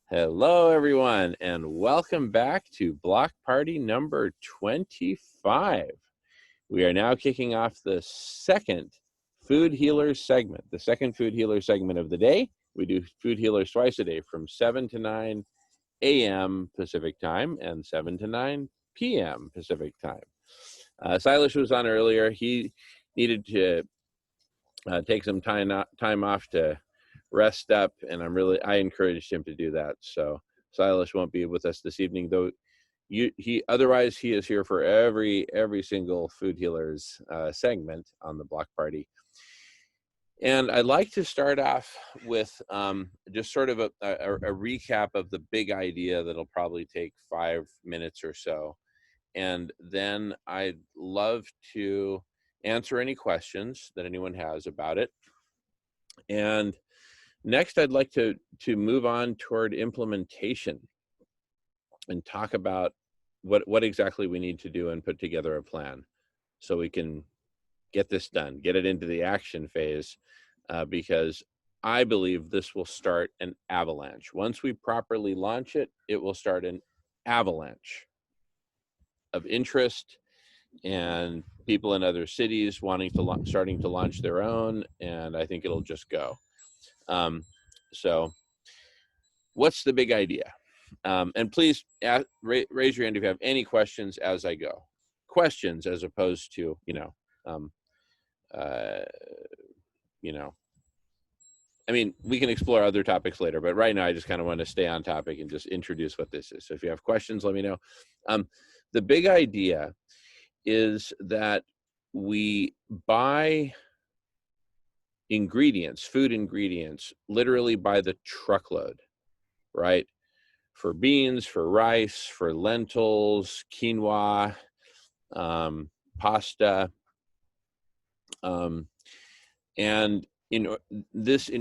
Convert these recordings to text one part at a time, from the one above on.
Hello, everyone, and welcome back to Block Party number 25. We are now kicking off the second Food Healers segment, the second Food Healer segment of the day. We do Food Healers twice a day from 7 to 9 a.m. Pacific time and 7 to 9 p.m. Pacific time. Silas was on earlier. He needed to take some time off to rest up, and I encouraged him to do that. So Silas won't be with us this evening, though. Otherwise he is here for every single Food Healers segment on the Block Party. And I'd like to start off with just sort of a recap of the big idea that'll probably take 5 minutes or so, and then I'd love to answer any questions that anyone has about it. And next, I'd like to move on toward implementation and talk about what exactly we need to do and put together a plan so we can get this done, get it into the action phase, because I believe this will start an avalanche. Once we properly launch it, it will start an avalanche of interest and people in other cities starting to launch their own, and I think it'll just go. So what's the big idea? And please raise your hand if you have any questions as I go. Questions as opposed to, I mean, we can explore other topics later, but right now I just kind of want to stay on topic and just introduce what this is. So if you have questions, let me know. The big idea is that we buy ingredients, food ingredients, literally by the truckload, right? For beans, for rice, for lentils, quinoa, pasta, and in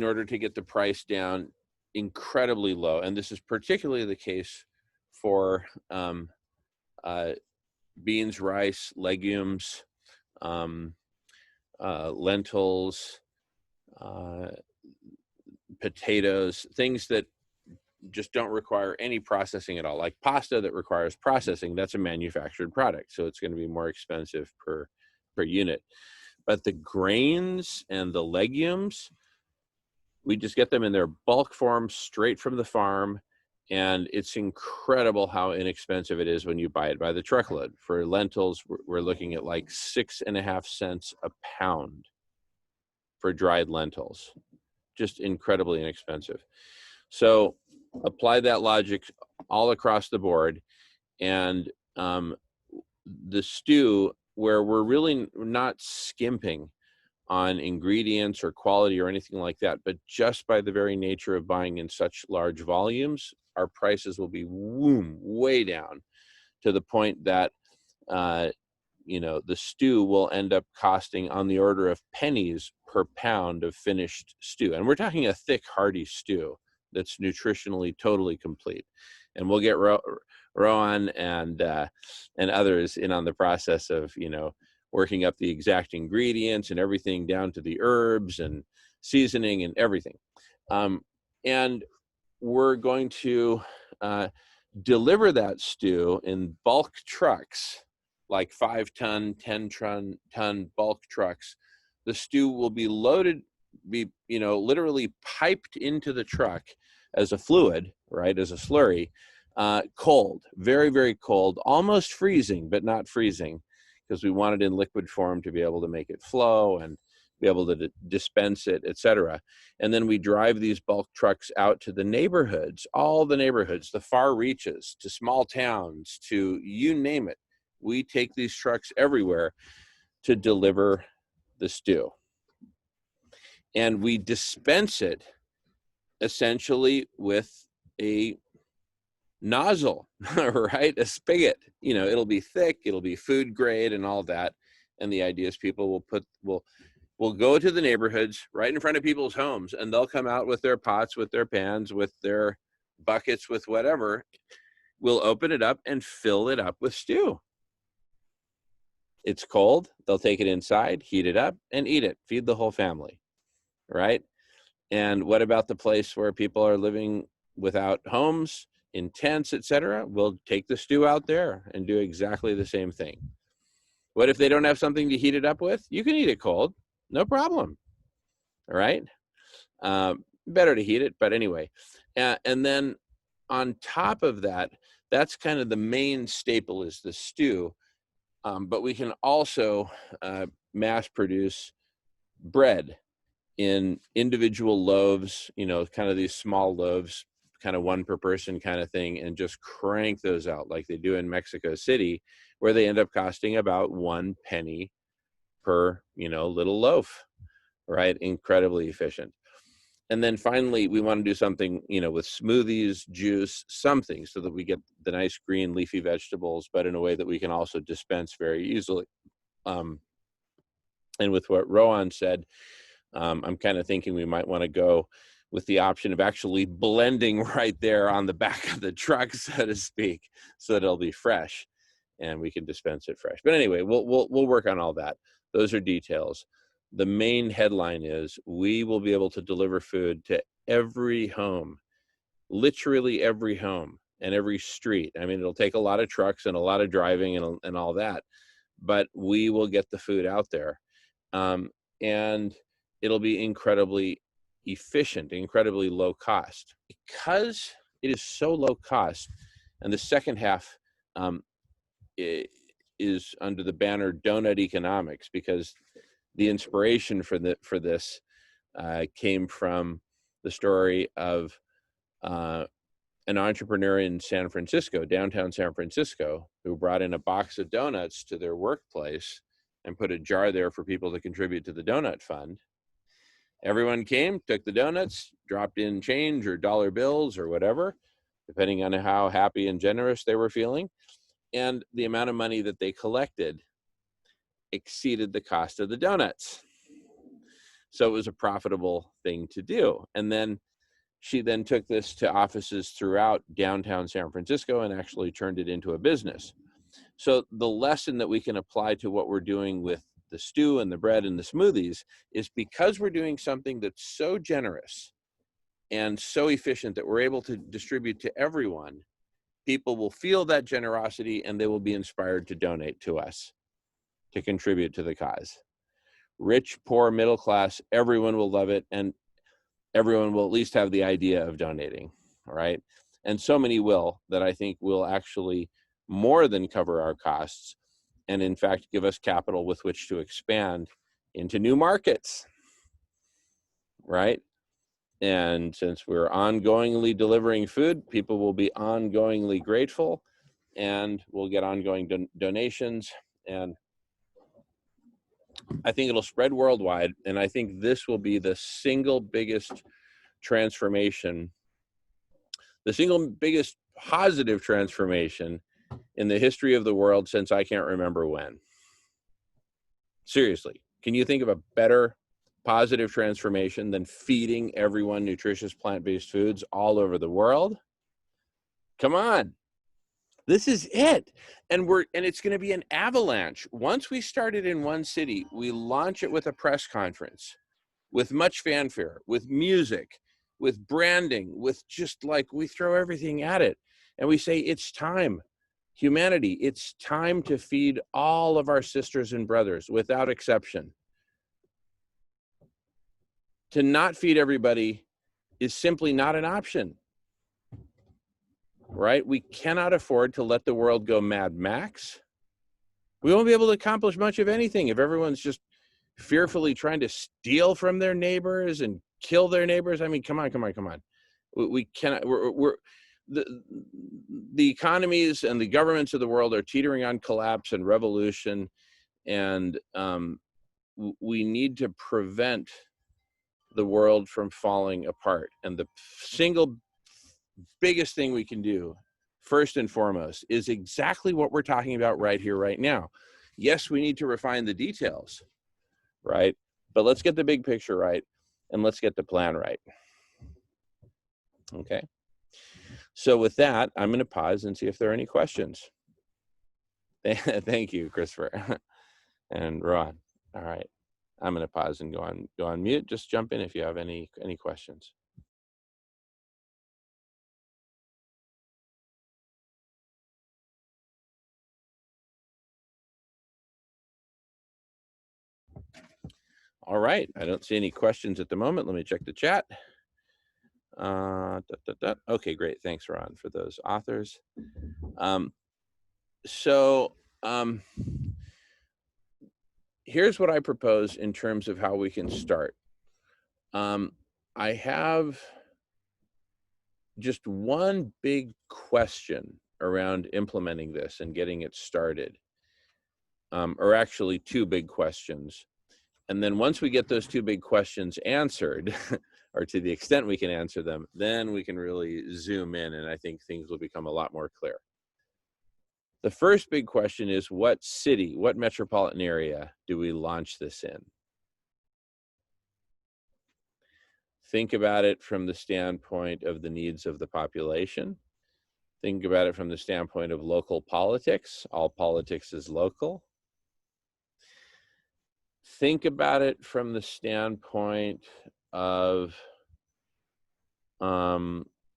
order to get the price down incredibly low. And this is particularly the case for beans, rice, legumes, lentils, potatoes, things that just don't require any processing at all. Like pasta that requires processing, that's a manufactured product, so it's going to be more expensive per unit. But the grains and the legumes, we just get them in their bulk form straight from the farm, and it's incredible how inexpensive it is when you buy it by the truckload. For lentils, we're looking at like 6.5 cents a pound for dried lentils. Just incredibly inexpensive. So apply that logic all across the board, and the stew, where we're really not skimping on ingredients or quality or anything like that, but just by the very nature of buying in such large volumes, our prices will be way down to the point that the stew will end up costing on the order of pennies per pound of finished stew. And we're talking a thick, hearty stew that's nutritionally totally complete. And we'll get Rowan and others in on the process of, working up the exact ingredients and everything down to the herbs and seasoning and everything. And we're going to deliver that stew in bulk trucks, like 5-ton, 10-ton bulk trucks. The stew will be loaded, literally piped into the truck as a fluid, right, as a slurry, cold, very, very cold, almost freezing, but not freezing, because we want it in liquid form to be able to make it flow and be able to dispense it, etc. And then we drive these bulk trucks out to the neighborhoods, all the neighborhoods, the far reaches, to small towns, to you name it. We take these trucks everywhere to deliver the stew. And we dispense it essentially with a nozzle, right? A spigot. It'll be thick, it'll be food grade and all that. And the idea is people will go to the neighborhoods right in front of people's homes, and they'll come out with their pots, with their pans, with their buckets, with whatever. We'll open it up and fill it up with stew. It's cold. They'll take it inside, heat it up, and eat it. Feed the whole family, right? And what about the place where people are living without homes, in tents, etc., we'll take the stew out there and do exactly the same thing. What if they don't have something to heat it up with? You can eat it cold, no problem. All right. Better to heat it, but anyway. And then on top of that, that's kind of the main staple is the stew. But we can also mass produce bread in individual loaves, you know, kind of these small loaves, kind of one per person kind of thing, and just crank those out like they do in Mexico City, where they end up costing about 1 penny per, you know, little loaf, right? Incredibly efficient. And then finally, we want to do something, you know, with smoothies, juice, something so that we get the nice green leafy vegetables, but in a way that we can also dispense very easily. And with what Rohan said, I'm kind of thinking we might want to go with the option of actually blending right there on the back of the truck, so to speak, so that it'll be fresh and we can dispense it fresh. But anyway, we'll work on all that. Those are details. The main headline is we will be able to deliver food to every home, literally every home and every street. I mean, it'll take a lot of trucks and a lot of driving and all that, but we will get the food out there. And it'll be incredibly efficient, incredibly low cost. Because it is so low cost, and the second half is under the banner donut economics, because the inspiration for this came from the story of an entrepreneur in San Francisco, downtown San Francisco, who brought in a box of donuts to their workplace and put a jar there for people to contribute to the donut fund. Everyone came, took the donuts, dropped in change or dollar bills or whatever, depending on how happy and generous they were feeling. And the amount of money that they collected exceeded the cost of the donuts. So it was a profitable thing to do. And then she then took this to offices throughout downtown San Francisco and actually turned it into a business. So the lesson that we can apply to what we're doing with the stew and the bread and the smoothies is, because we're doing something that's so generous and so efficient that we're able to distribute to everyone, people will feel that generosity and they will be inspired to donate to us, to contribute to the cause. Rich, poor, middle class, everyone will love it, and everyone will at least have the idea of donating, all right? And so many will, that I think will actually more than cover our costs, and in fact give us capital with which to expand into new markets, right? And since we're ongoingly delivering food, people will be ongoingly grateful, and we'll get ongoing donations, and I think it'll spread worldwide. And I think this will be the single biggest transformation, the single biggest positive transformation in the history of the world since I can't remember when. Seriously, can you think of a better positive transformation than feeding everyone nutritious plant-based foods all over the world? Come on. This is it. And it's going to be an avalanche. Once we start it in one city, we launch it with a press conference, with much fanfare, with music, with branding, with just like, we throw everything at it and we say, it's time. Humanity, it's time to feed all of our sisters and brothers without exception. To not feed everybody is simply not an option, right? We cannot afford to let the world go Mad Max. We won't be able to accomplish much of anything if everyone's just fearfully trying to steal from their neighbors and kill their neighbors. I mean, come on. We cannot, the economies and the governments of the world are teetering on collapse and revolution, and we need to prevent the world from falling apart. And the single biggest thing we can do, first and foremost, is exactly what we're talking about right here, right now. Yes, we need to refine the details, right? But let's get the big picture right, and let's get the plan right. Okay. So with that, I'm going to pause and see if there are any questions. Thank you, Christopher and Ron. All right. I'm going to pause and go on mute. Just jump in if you have any questions. All right, I don't see any questions at the moment. Let me check the chat. Okay, great. Thanks, Ron, for those authors. So here's what I propose in terms of how we can start. I have just one big question around implementing this and getting it started, or actually two big questions. And then once we get those two big questions answered, or to the extent we can answer them, then we can really zoom in, and I think things will become a lot more clear. The first big question is, what city, what metropolitan area do we launch this in? Think about it from the standpoint of the needs of the population. Think about it from the standpoint of local politics. All politics is local. Think about it from the standpoint of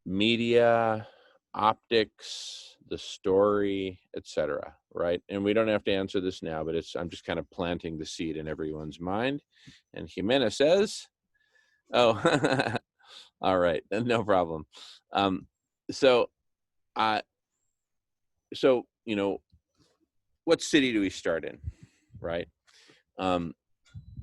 media, optics, the story, etc. Right? And we don't have to answer this now, but I'm just kind of planting the seed in everyone's mind. And Jimena says, oh, all right, no problem. So you know, what city do we start in, right?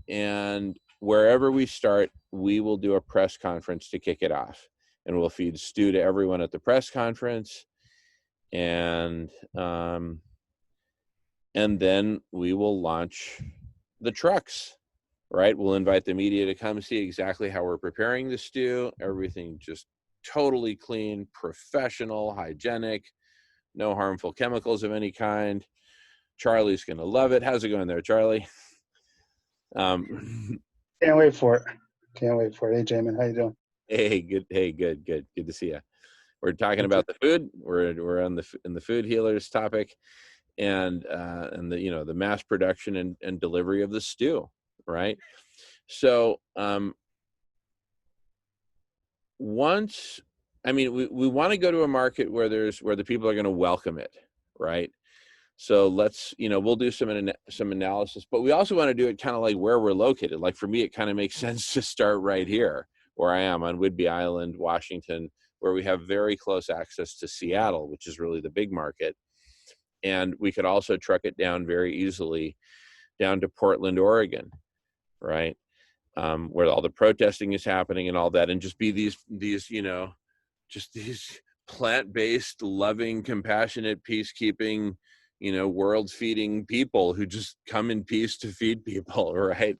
And wherever we start, we will do a press conference to kick it off, and we'll feed stew to everyone at the press conference, and then we will launch the trucks, right? We'll invite the media to come see exactly how we're preparing the stew. Everything just totally clean, professional, hygienic, no harmful chemicals of any kind. Charlie's gonna love it. How's it going there, Charlie? Can't wait for it. Can't wait for it. Hey, Jamin, how you doing? Hey, good. Hey, good to see you. We're talking about the food. We're on the food healers topic, and the the mass production and delivery of the stew, right? So we want to go to a market where the people are going to welcome it, right? So we'll do some analysis, but we also want to do it kind of like where we're located. Like for me, it kind of makes sense to start right here where I am on Whidbey Island, Washington, where we have very close access to Seattle, which is really the big market. And we could also truck it down very easily down to Portland, Oregon, right? Where all the protesting is happening and all that, and just be these plant-based, loving, compassionate, peacekeeping, world feeding people who just come in peace to feed people, right?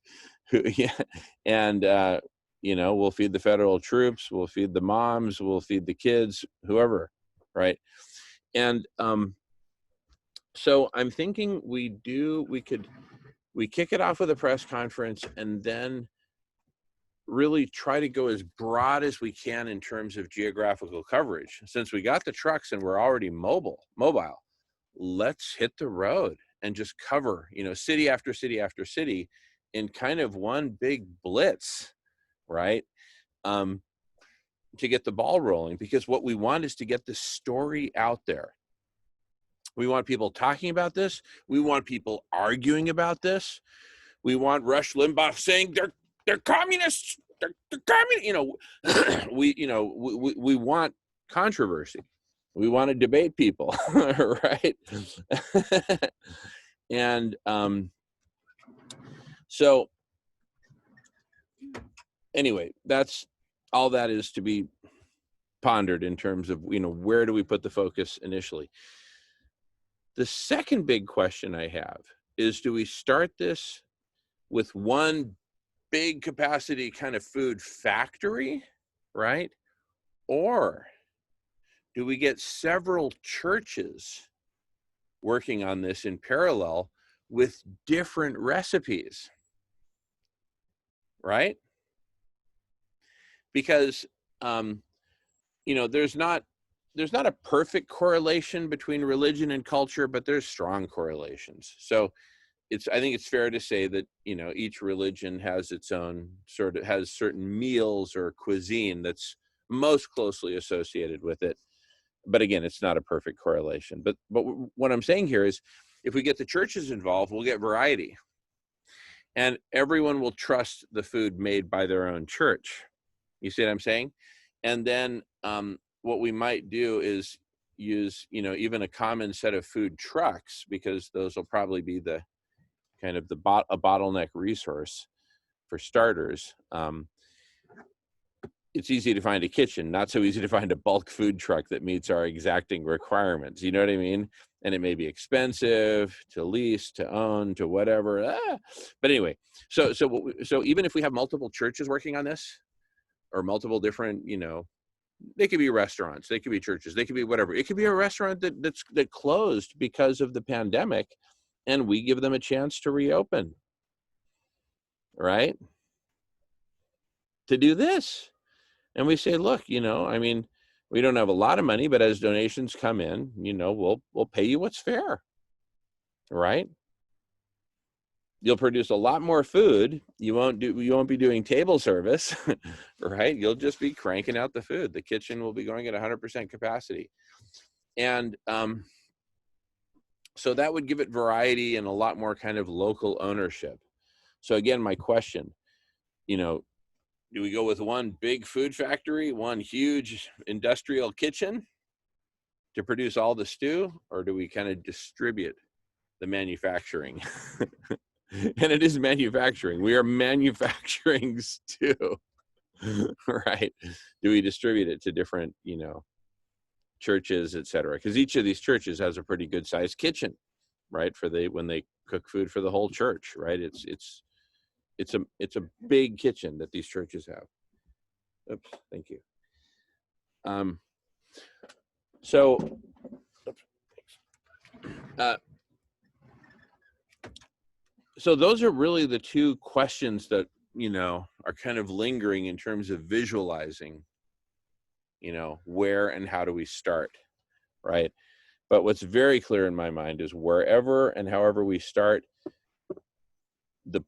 And we'll feed the federal troops, we'll feed the moms, we'll feed the kids, whoever, right? And so I'm thinking we kick it off with a press conference, and then really try to go as broad as we can in terms of geographical coverage. Since we got the trucks and we're already mobile, let's hit the road and just cover, city after city after city in kind of one big blitz, right? To get the ball rolling, because what we want is to get the story out there. We want people talking about this. We want people arguing about this. We want Rush Limbaugh saying they're communists. They're communists. We want controversy. We want to debate people, right? And so anyway, that's all that is to be pondered in terms of where do we put the focus initially. The second big question I have is, do we start this with one big capacity kind of food factory, right? Or do we get several churches working on this in parallel with different recipes, right? Because there's not a perfect correlation between religion and culture, but there's strong correlations. So I think it's fair to say that each religion has its own has certain meals or cuisine that's most closely associated with it. But again, it's not a perfect correlation. But what I'm saying here is, if we get the churches involved, we'll get variety. and everyone will trust the food made by their own church. You see what I'm saying? And then what we might do is use, even a common set of food trucks, because those will probably be the kind of a bottleneck resource for starters. It's easy to find a kitchen, not so easy to find a bulk food truck that meets our exacting requirements. You know what I mean? And it may be expensive to lease, to own, to whatever. But anyway, so even if we have multiple churches working on this, or multiple different, they could be restaurants, they could be churches, they could be whatever. It could be a restaurant that closed because of the pandemic, and we give them a chance to reopen, right? To do this. And we say, look, we don't have a lot of money, but as donations come in, we'll pay you what's fair, right? You'll produce a lot more food. You won't be doing table service, right? You'll just be cranking out the food. The kitchen will be going at 100% capacity. And so that would give it variety and a lot more kind of local ownership. So again, my question, do we go with one big food factory, one huge industrial kitchen to produce all the stew, or do we kind of distribute the manufacturing? And it is manufacturing. We are manufacturing stew, right? Do we distribute it to different, churches, et cetera? Because each of these churches has a pretty good sized kitchen, right? When they cook food for the whole church, right? It's a big kitchen that these churches have. Oops, thank you. So those are really the two questions that, are kind of lingering in terms of visualizing, where and how do we start, right? But what's very clear in my mind is wherever and however we start, the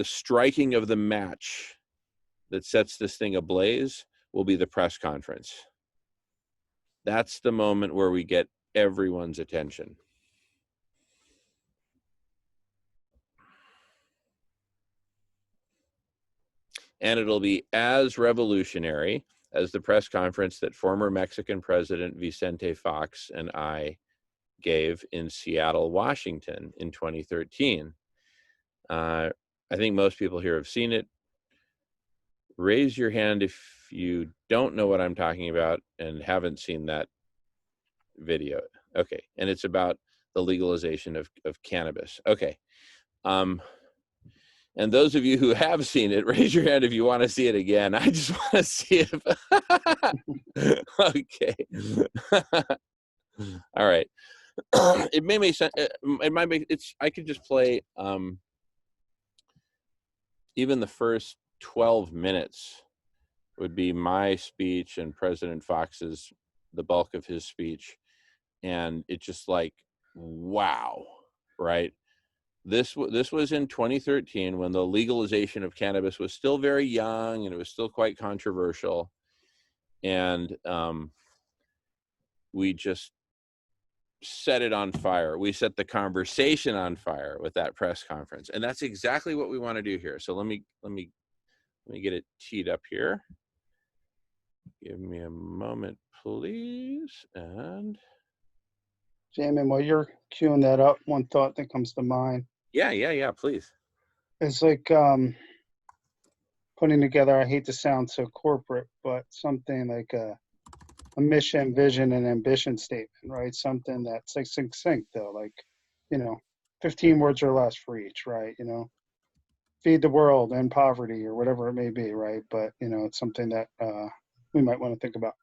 striking of the match that sets this thing ablaze will be the press conference. That's the moment where we get everyone's attention. And it'll be as revolutionary as the press conference that former Mexican President Vicente Fox and I gave in Seattle, Washington in 2013. I think most people here have seen it. Raise your hand if you don't know what I'm talking about and haven't seen that video. Okay, and it's about the legalization of cannabis. Okay. And those of you who have seen it, raise your hand if you want to see it again. I just want to see if. Okay. All right. It may make sense. It might make it's. I could just play even the first 12 minutes would be my speech and President Fox's, the bulk of his speech, and it's just like, wow, right? This was in 2013 when the legalization of cannabis was still very young and it was still quite controversial. And we just set it on fire. We set the conversation on fire with that press conference. And that's exactly what we want to do here. So let me get it teed up here. Give me a moment, please. And Jamin, while you're queuing that up, one thought that comes to mind. Yeah, please. It's like putting together, I hate to sound so corporate, but something like a mission, vision, and ambition statement, right? Something that's like succinct though, like, 15 words or less for each, right? Feed the world, end poverty, or whatever it may be, right? But, it's something that we might want to think about.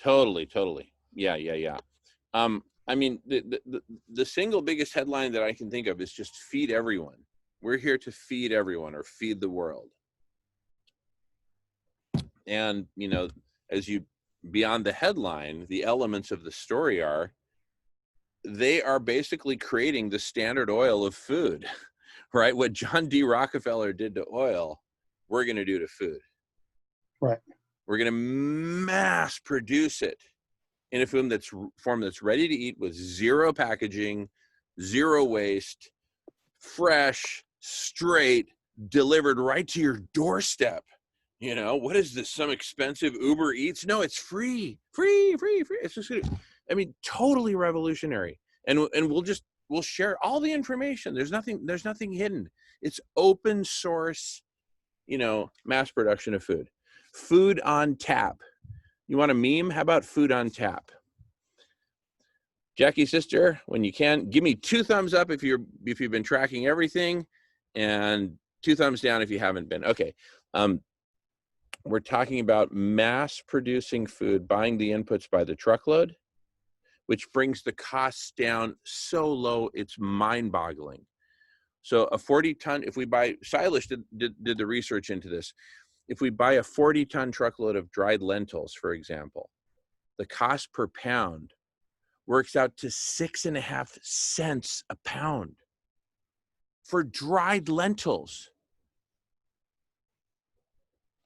Totally. Yeah. I mean, the single biggest headline that I can think of is just feed everyone. We're here to feed everyone, or feed the world. And, as you, beyond the headline, the elements of the story they are basically creating the Standard Oil of food, right? What John D. Rockefeller did to oil, we're going to do to food. Right. We're going to mass produce it in a form that's ready to eat, with zero packaging, zero waste, fresh, straight, delivered right to your doorstep. You know, what is this? Some expensive Uber Eats? No, it's free. It's just, I mean, totally revolutionary. And we'll share all the information. There's nothing hidden. It's open source, you know, mass production of food. Food on tap. You want a meme? How about food on tap? Jackie sister, when you can, give me 2 thumbs up if you've been tracking everything, and 2 thumbs down if you haven't been. Okay. We're talking about mass producing food, buying the inputs by the truckload, which brings the costs down so low, it's mind-boggling. So a 40-ton, if we buy, Silas did the research into this. If we buy a 40-ton truckload of dried lentils, for example, the cost per pound works out to 6.5 cents a pound for dried lentils.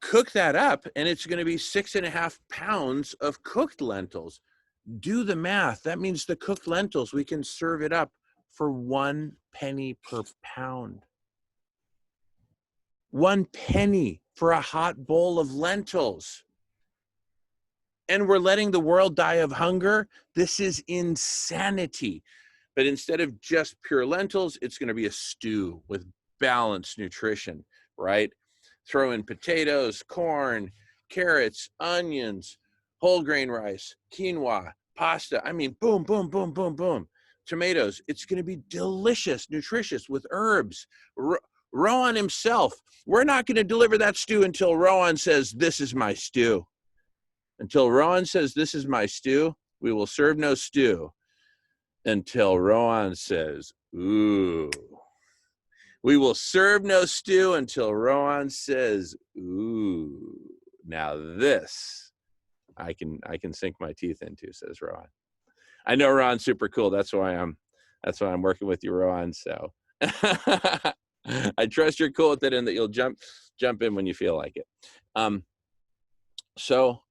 Cook that up, and it's going to be 6.5 pounds of cooked lentils. Do the math. That means the cooked lentils, we can serve it up for 1 penny per pound. 1 penny for a hot bowl of lentils. And we're letting the world die of hunger. This is insanity. But instead of just pure lentils, it's going to be a stew with balanced nutrition, right? Throw in potatoes, corn, carrots, onions, whole grain rice, quinoa, pasta. I mean, boom, boom, boom, boom, boom. Tomatoes. It's going to be delicious, nutritious with herbs. Rowan himself, we're not going to deliver that stew until Rowan says, this is my stew. Until Rowan says, this is my stew, we will serve no stew. Until Rowan says, ooh. We will serve no stew until Rowan says, ooh. Now this, I can sink my teeth into, says Rowan. I know Rowan's super cool. That's why I'm working with you, Rowan. So I trust you're cool with it and that you'll jump in when you feel like it. So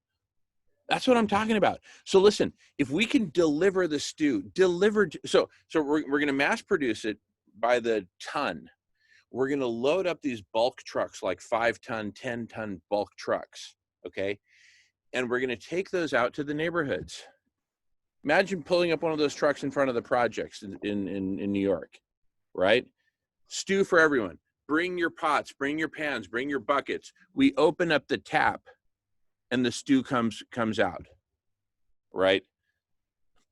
that's what I'm talking about. So listen, if we can deliver the stew, so we're going to mass produce it by the ton. We're going to load up these bulk trucks, like 5-ton, 10-ton bulk trucks, okay? And we're going to take those out to the neighborhoods. Imagine pulling up one of those trucks in front of the projects in New York, right? Stew for everyone. Bring your pots, bring your pans, bring your buckets. We open up the tap and the stew comes out, right?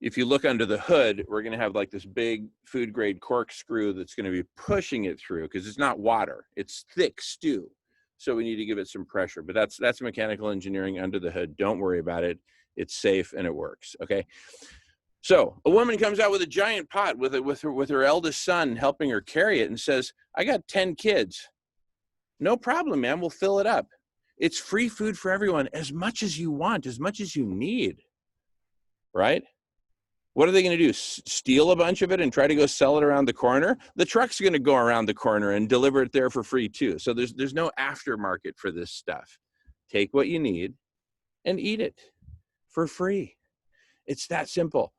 If you look under the hood, we're going to have like this big food grade corkscrew that's going to be pushing it through because it's not water, it's thick stew. So we need to give it some pressure, but that's mechanical engineering under the hood. Don't worry about it. It's safe and it works. Okay. So a woman comes out with a giant pot with her eldest son helping her carry it and says, I got 10 kids. No problem, man. We'll fill it up. It's free food for everyone, as much as you want, as much as you need, right? What are they going to do? Steal a bunch of it and try to go sell it around the corner? The truck's going to go around the corner and deliver it there for free too. So there's no aftermarket for this stuff. Take what you need and eat it for free. It's that simple.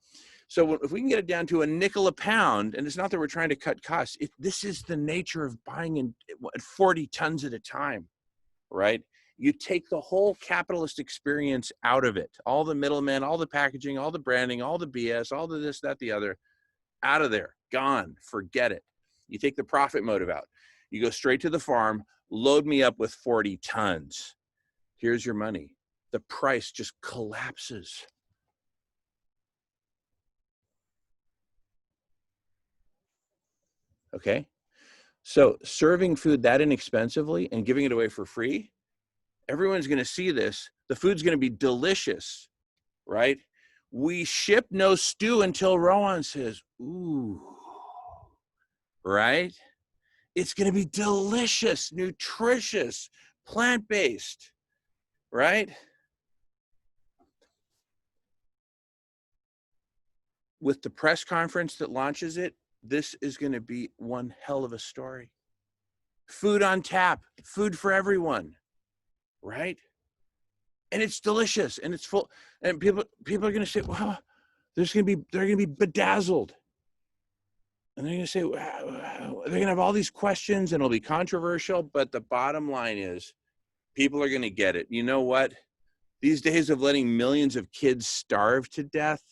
So if we can get it down to a nickel a pound, and it's not that we're trying to cut costs, this is the nature of buying in 40 tons at a time, right? You take the whole capitalist experience out of it. All the middlemen, all the packaging, all the branding, all the BS, all the this, that, the other, out of there, gone, forget it. You take the profit motive out. You go straight to the farm, load me up with 40 tons. Here's your money. The price just collapses. Okay? So serving food that inexpensively and giving it away for free, everyone's going to see this. The food's going to be delicious, right? We ship no stew until Rowan says, ooh, right? It's going to be delicious, nutritious, plant-based, right? With the press conference that launches it, this is going to be one hell of a story. Food on tap, food for everyone. Right? And it's delicious and it's full. And people are going to say, wow, they're going to be bedazzled. And they're going to say, they're going to have all these questions and it'll be controversial, but the bottom line is people are going to get it. You know what? These days of letting millions of kids starve to death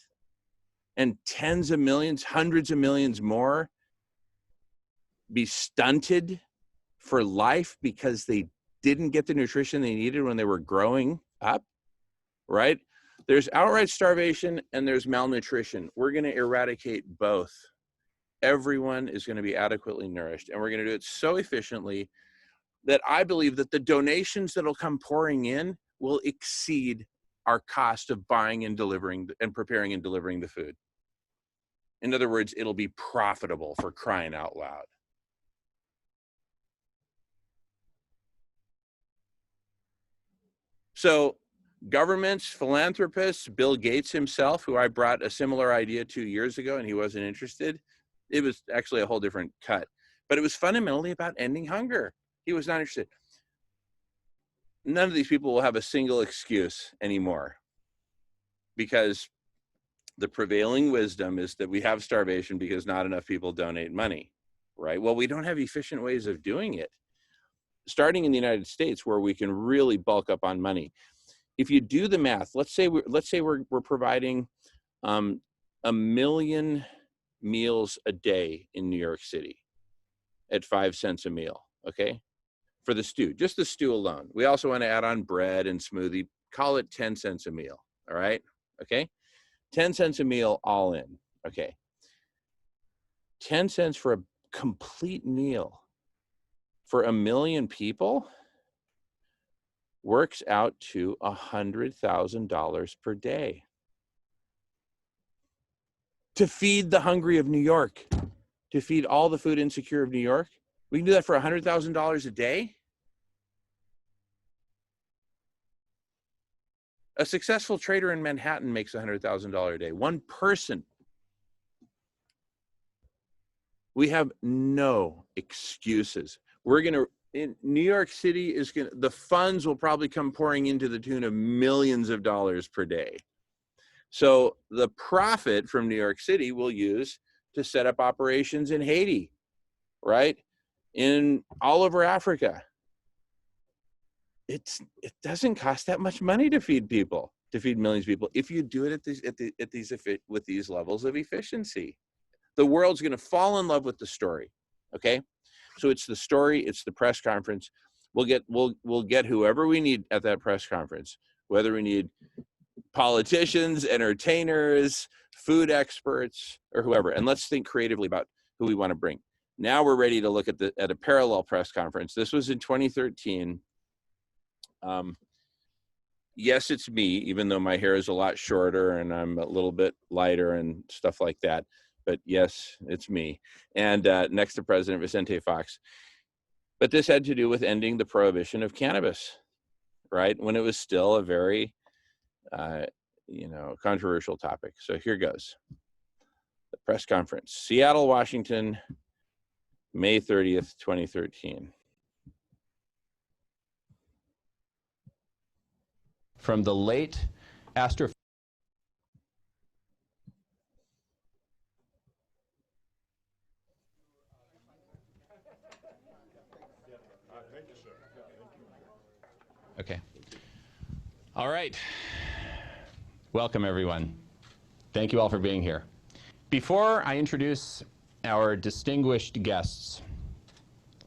and tens of millions, hundreds of millions more be stunted for life because they didn't get the nutrition they needed when they were growing up, right? There's outright starvation and there's malnutrition. We're going to eradicate both. Everyone is going to be adequately nourished, and we're going to do it so efficiently that I believe that the donations that'll come pouring in will exceed our cost of buying and delivering and preparing and delivering the food. In other words, it'll be profitable, for crying out loud. So governments, philanthropists, Bill Gates himself, who I brought a similar idea 2 years ago and he wasn't interested. It was actually a whole different cut, but it was fundamentally about ending hunger. He was not interested. None of these people will have a single excuse anymore, because the prevailing wisdom is that we have starvation because not enough people donate money, right? Well, we don't have efficient ways of doing it. Starting in the United States, where we can really bulk up on money. If you do the math, let's say we're providing 1 million meals a day in New York City at 5 cents a meal, okay? For the stew, just the stew alone. We also want to add on bread and smoothie, call it 10 cents a meal, all right? Okay? 10 cents a meal all in, okay? 10 cents for a complete meal for 1 million people works out to $100,000 per day. To feed the hungry of New York, to feed all the food insecure of New York, we can do that for $100,000 a day. A successful trader in Manhattan makes $100,000 a day. One person. We have no excuses. We're going to, in New York City is going to, the funds will probably come pouring into the tune of millions of dollars per day. So the profit from New York City we'll use to set up operations in Haiti, right? In all over Africa. It doesn't cost that much money to feed people, to feed millions of people, if you do it with these levels of efficiency. The world's going to fall in love with the story. Okay, so it's the story, it's the press conference. We'll get whoever we need at that press conference, whether we need politicians, entertainers, food experts, or whoever. And let's think creatively about who we want to bring. Now we're ready to look at a parallel press conference. This was in 2013. Yes, it's me, even though my hair is a lot shorter and I'm a little bit lighter and stuff like that. But yes, it's me. And next to President Vicente Fox. But this had to do with ending the prohibition of cannabis, right? When it was still a very, controversial topic. So here goes. The press conference, Seattle, Washington, May 30th, 2013. From the late astrophysicist Okay. All right. Welcome, everyone. Thank you all for being here. Before I introduce our distinguished guests,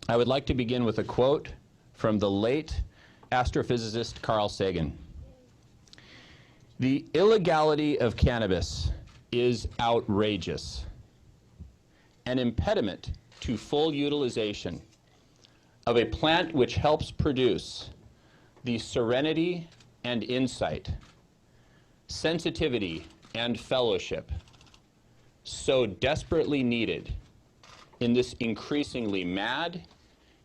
I would like to begin with a quote from the late astrophysicist Carl Sagan. "The illegality of cannabis is outrageous, an impediment to full utilization of a plant which helps produce the serenity and insight, sensitivity and fellowship so desperately needed in this increasingly mad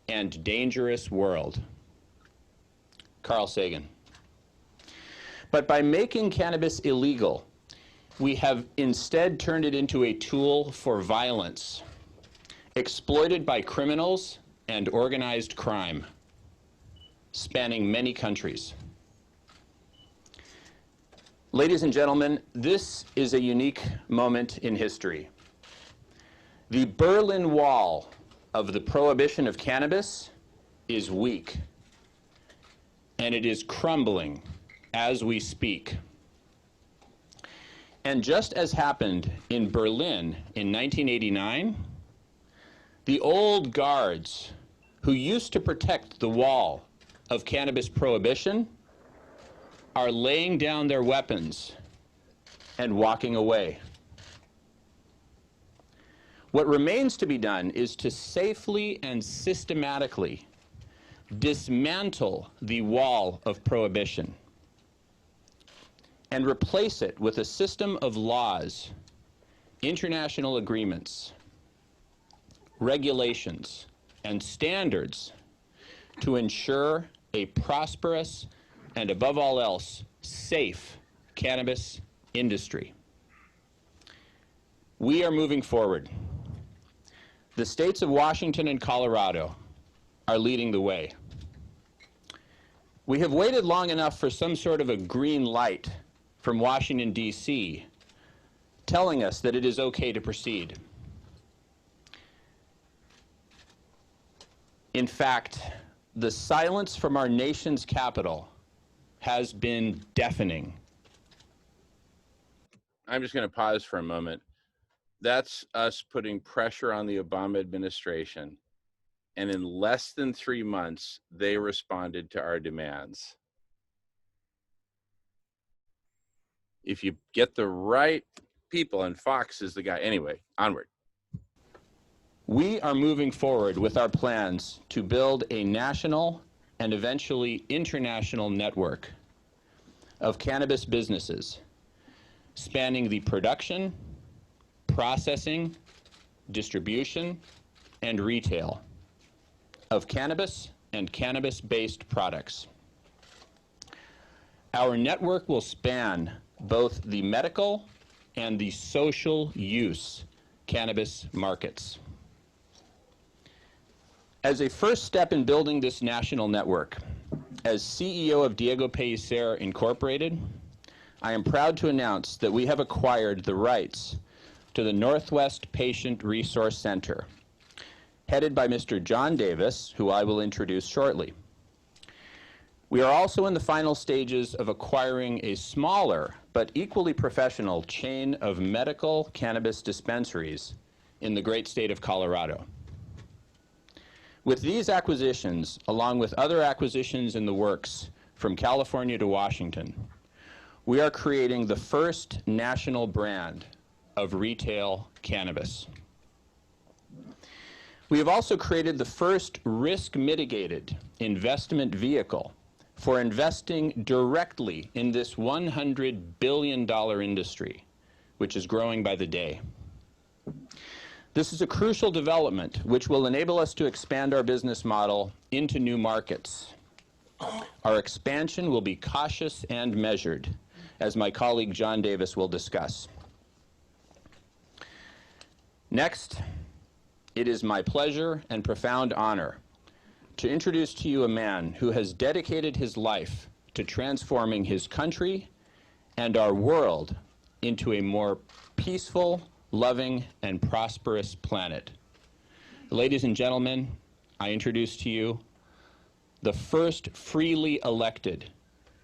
and dangerous world." Carl Sagan. But by making cannabis illegal, we have instead turned it into a tool for violence, exploited by criminals and organized crime, spanning many countries. Ladies and gentlemen, this is a unique moment in history. The Berlin Wall of the prohibition of cannabis is weak, and it is crumbling as we speak. And just as happened in Berlin in 1989, the old guards who used to protect the wall of cannabis prohibition are laying down their weapons and walking away. What remains to be done is to safely and systematically dismantle the wall of prohibition and replace it with a system of laws, international agreements, regulations, and standards to ensure a prosperous and, above all else, safe cannabis industry. We are moving forward. The states of Washington and Colorado are leading the way. We have waited long enough for some sort of a green light from Washington, D.C., telling us that it is okay to proceed. In fact, the silence from our nation's capital has been deafening. I'm just going to pause for a moment. That's us putting pressure on the Obama administration. And in less than 3 months, they responded to our demands. If you get the right people, and Fox is the guy. Anyway, onward. We are moving forward with our plans to build a national and eventually international network of cannabis businesses spanning the production, processing, distribution, and retail of cannabis and cannabis-based products. Our network will span both the medical and the social use cannabis markets. As a first step in building this national network, as CEO of Diego Pellicer Incorporated, I am proud to announce that we have acquired the rights to the Northwest Patient Resource Center, headed by Mr. John Davis, who I will introduce shortly. We are also in the final stages of acquiring a smaller but equally professional chain of medical cannabis dispensaries in the great state of Colorado. With these acquisitions, along with other acquisitions in the works from California to Washington, we are creating the first national brand of retail cannabis. We have also created the first risk-mitigated investment vehicle for investing directly in this $100 billion industry, which is growing by the day. This is a crucial development which will enable us to expand our business model into new markets. Our expansion will be cautious and measured, as my colleague John Davis will discuss. Next, it is my pleasure and profound honor to introduce to you a man who has dedicated his life to transforming his country and our world into a more peaceful, loving, and prosperous planet. Ladies and gentlemen, I introduce to you the first freely elected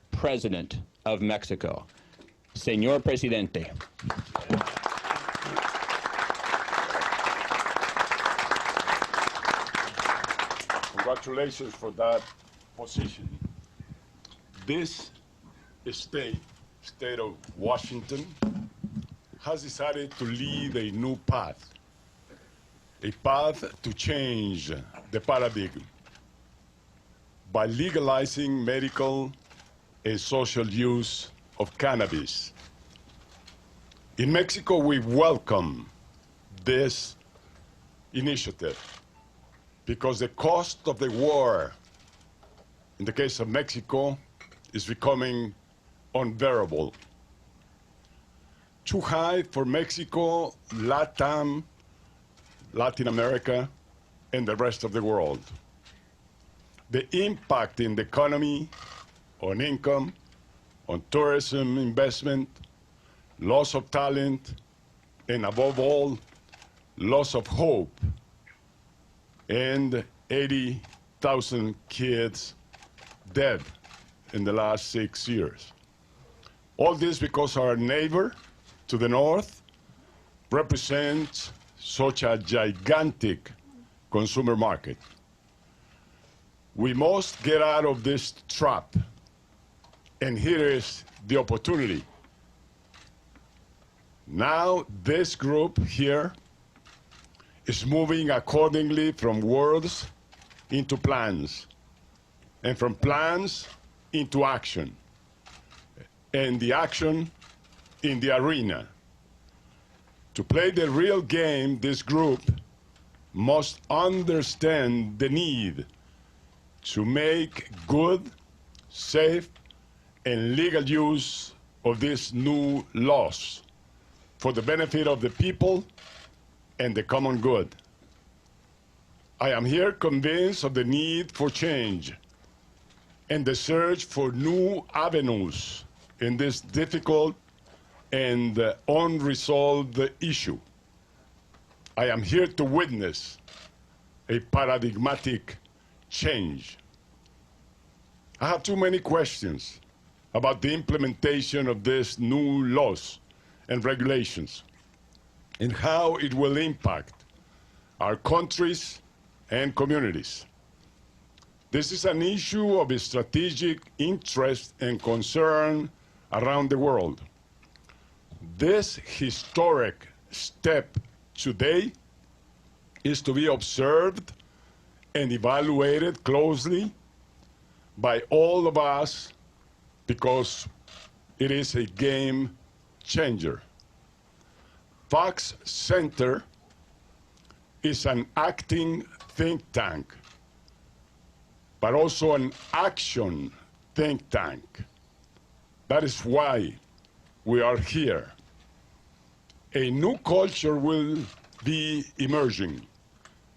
president of Mexico, Señor Presidente. Congratulations for that position. This state of Washington, has decided to lead a new path, a path to change the paradigm by legalizing medical and social use of cannabis. In Mexico, we welcome this initiative because the cost of the war, in the case of Mexico, is becoming unbearable. Too high for Mexico, Latin America, and the rest of the world. The impact in the economy, on income, on tourism investment, loss of talent, and above all, loss of hope, and 80,000 kids dead in the last 6 years. All this because our neighbor to the north represents such a gigantic consumer market. We must get out of this trap, and here is the opportunity. Now this group here is moving accordingly from words into plans, and from plans into action, and the action in the arena. To play the real game, this group must understand the need to make good, safe, and legal use of these new laws for the benefit of the people and the common good. I am here convinced of the need for change and the search for new avenues in this difficult and unresolved issue. I am here to witness a paradigmatic change. I have too many questions about the implementation of these new laws and regulations and how it will impact our countries and communities. This is an issue of strategic interest and concern around the world. This historic step today is to be observed and evaluated closely by all of us because it is a game changer. Fox Center is an acting think tank, but also an action think tank. That is why we are here. A new culture will be emerging.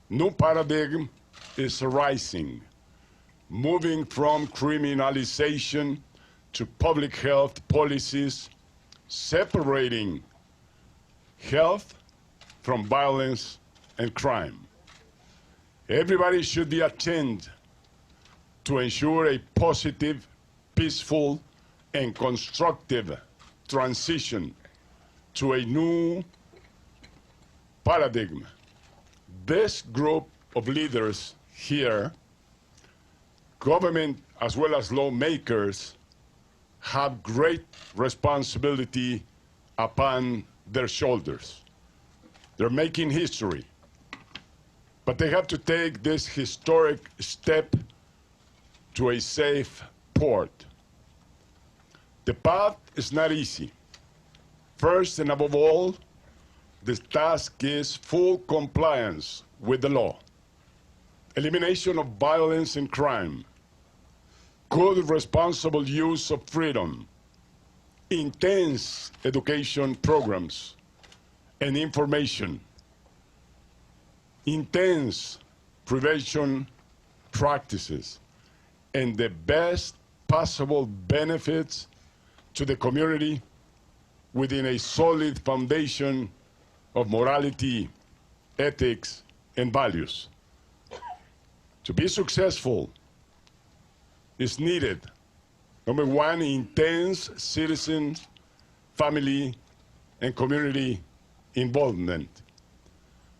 New paradigm is arising, moving from criminalization to public health policies, separating health from violence and crime. Everybody should be attentive to ensure a positive, peaceful, and constructive transition to a new paradigm. This group of leaders here, government as well as lawmakers, have great responsibility upon their shoulders. They're making history, but they have to take this historic step to a safe port. The path is not easy. First and above all, the task is full compliance with the law, elimination of violence and crime, good responsible use of freedom, intense education programs and information, intense prevention practices, and the best possible benefits to the community within a solid foundation of morality, ethics, and values. To be successful is needed, number one, intense citizen, family, and community involvement.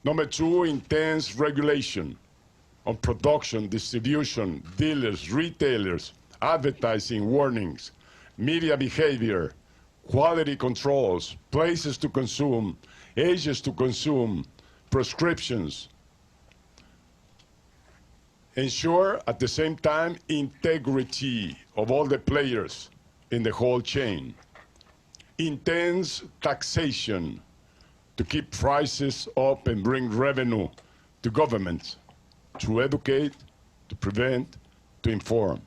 Number two, intense regulation on production, distribution, dealers, retailers, advertising, warnings, media behavior, quality controls, places to consume, ages to consume, prescriptions. Ensure at the same time integrity of all the players in the whole chain. Intense taxation to keep prices up and bring revenue to governments, to educate, to prevent, to inform.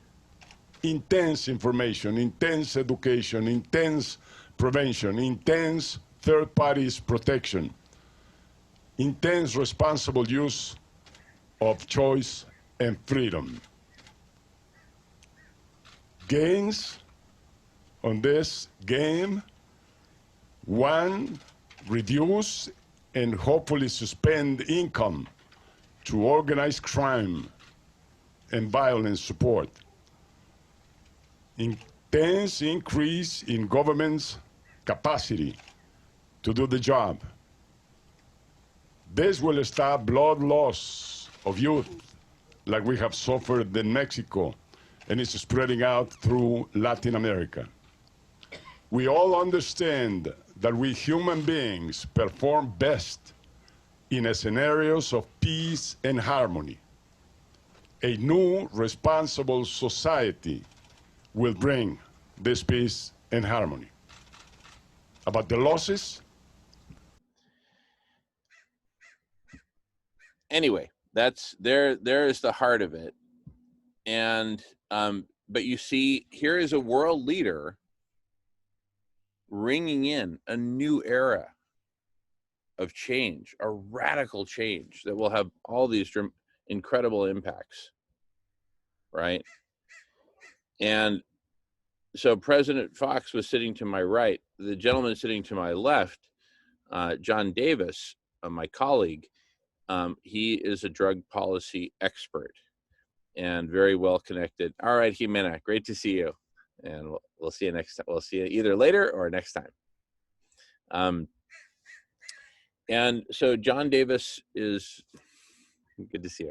Intense information, intense education, intense prevention, intense third parties protection, intense responsible use of choice and freedom. Gains on this game: one, reduce and hopefully suspend income to organized crime and violence support. Intense increase in government's capacity to do the job. This will stop blood loss of youth like we have suffered in Mexico, and it's spreading out through Latin America. We all understand that we human beings perform best in scenarios of peace and harmony. A new, responsible society will bring this peace and harmony. About the losses? Anyway, that's there is the heart of it. And but you see, here is a world leader ringing in a new era of change, a radical change that will have all these incredible impacts, right? And so President Fox was sitting to my right. The gentleman sitting to my left, John Davis, my colleague, he is a drug policy expert and very well connected. All right, Jimena, great to see you. And we'll see you next time. We'll see you either later or next time. And so John Davis is, good to see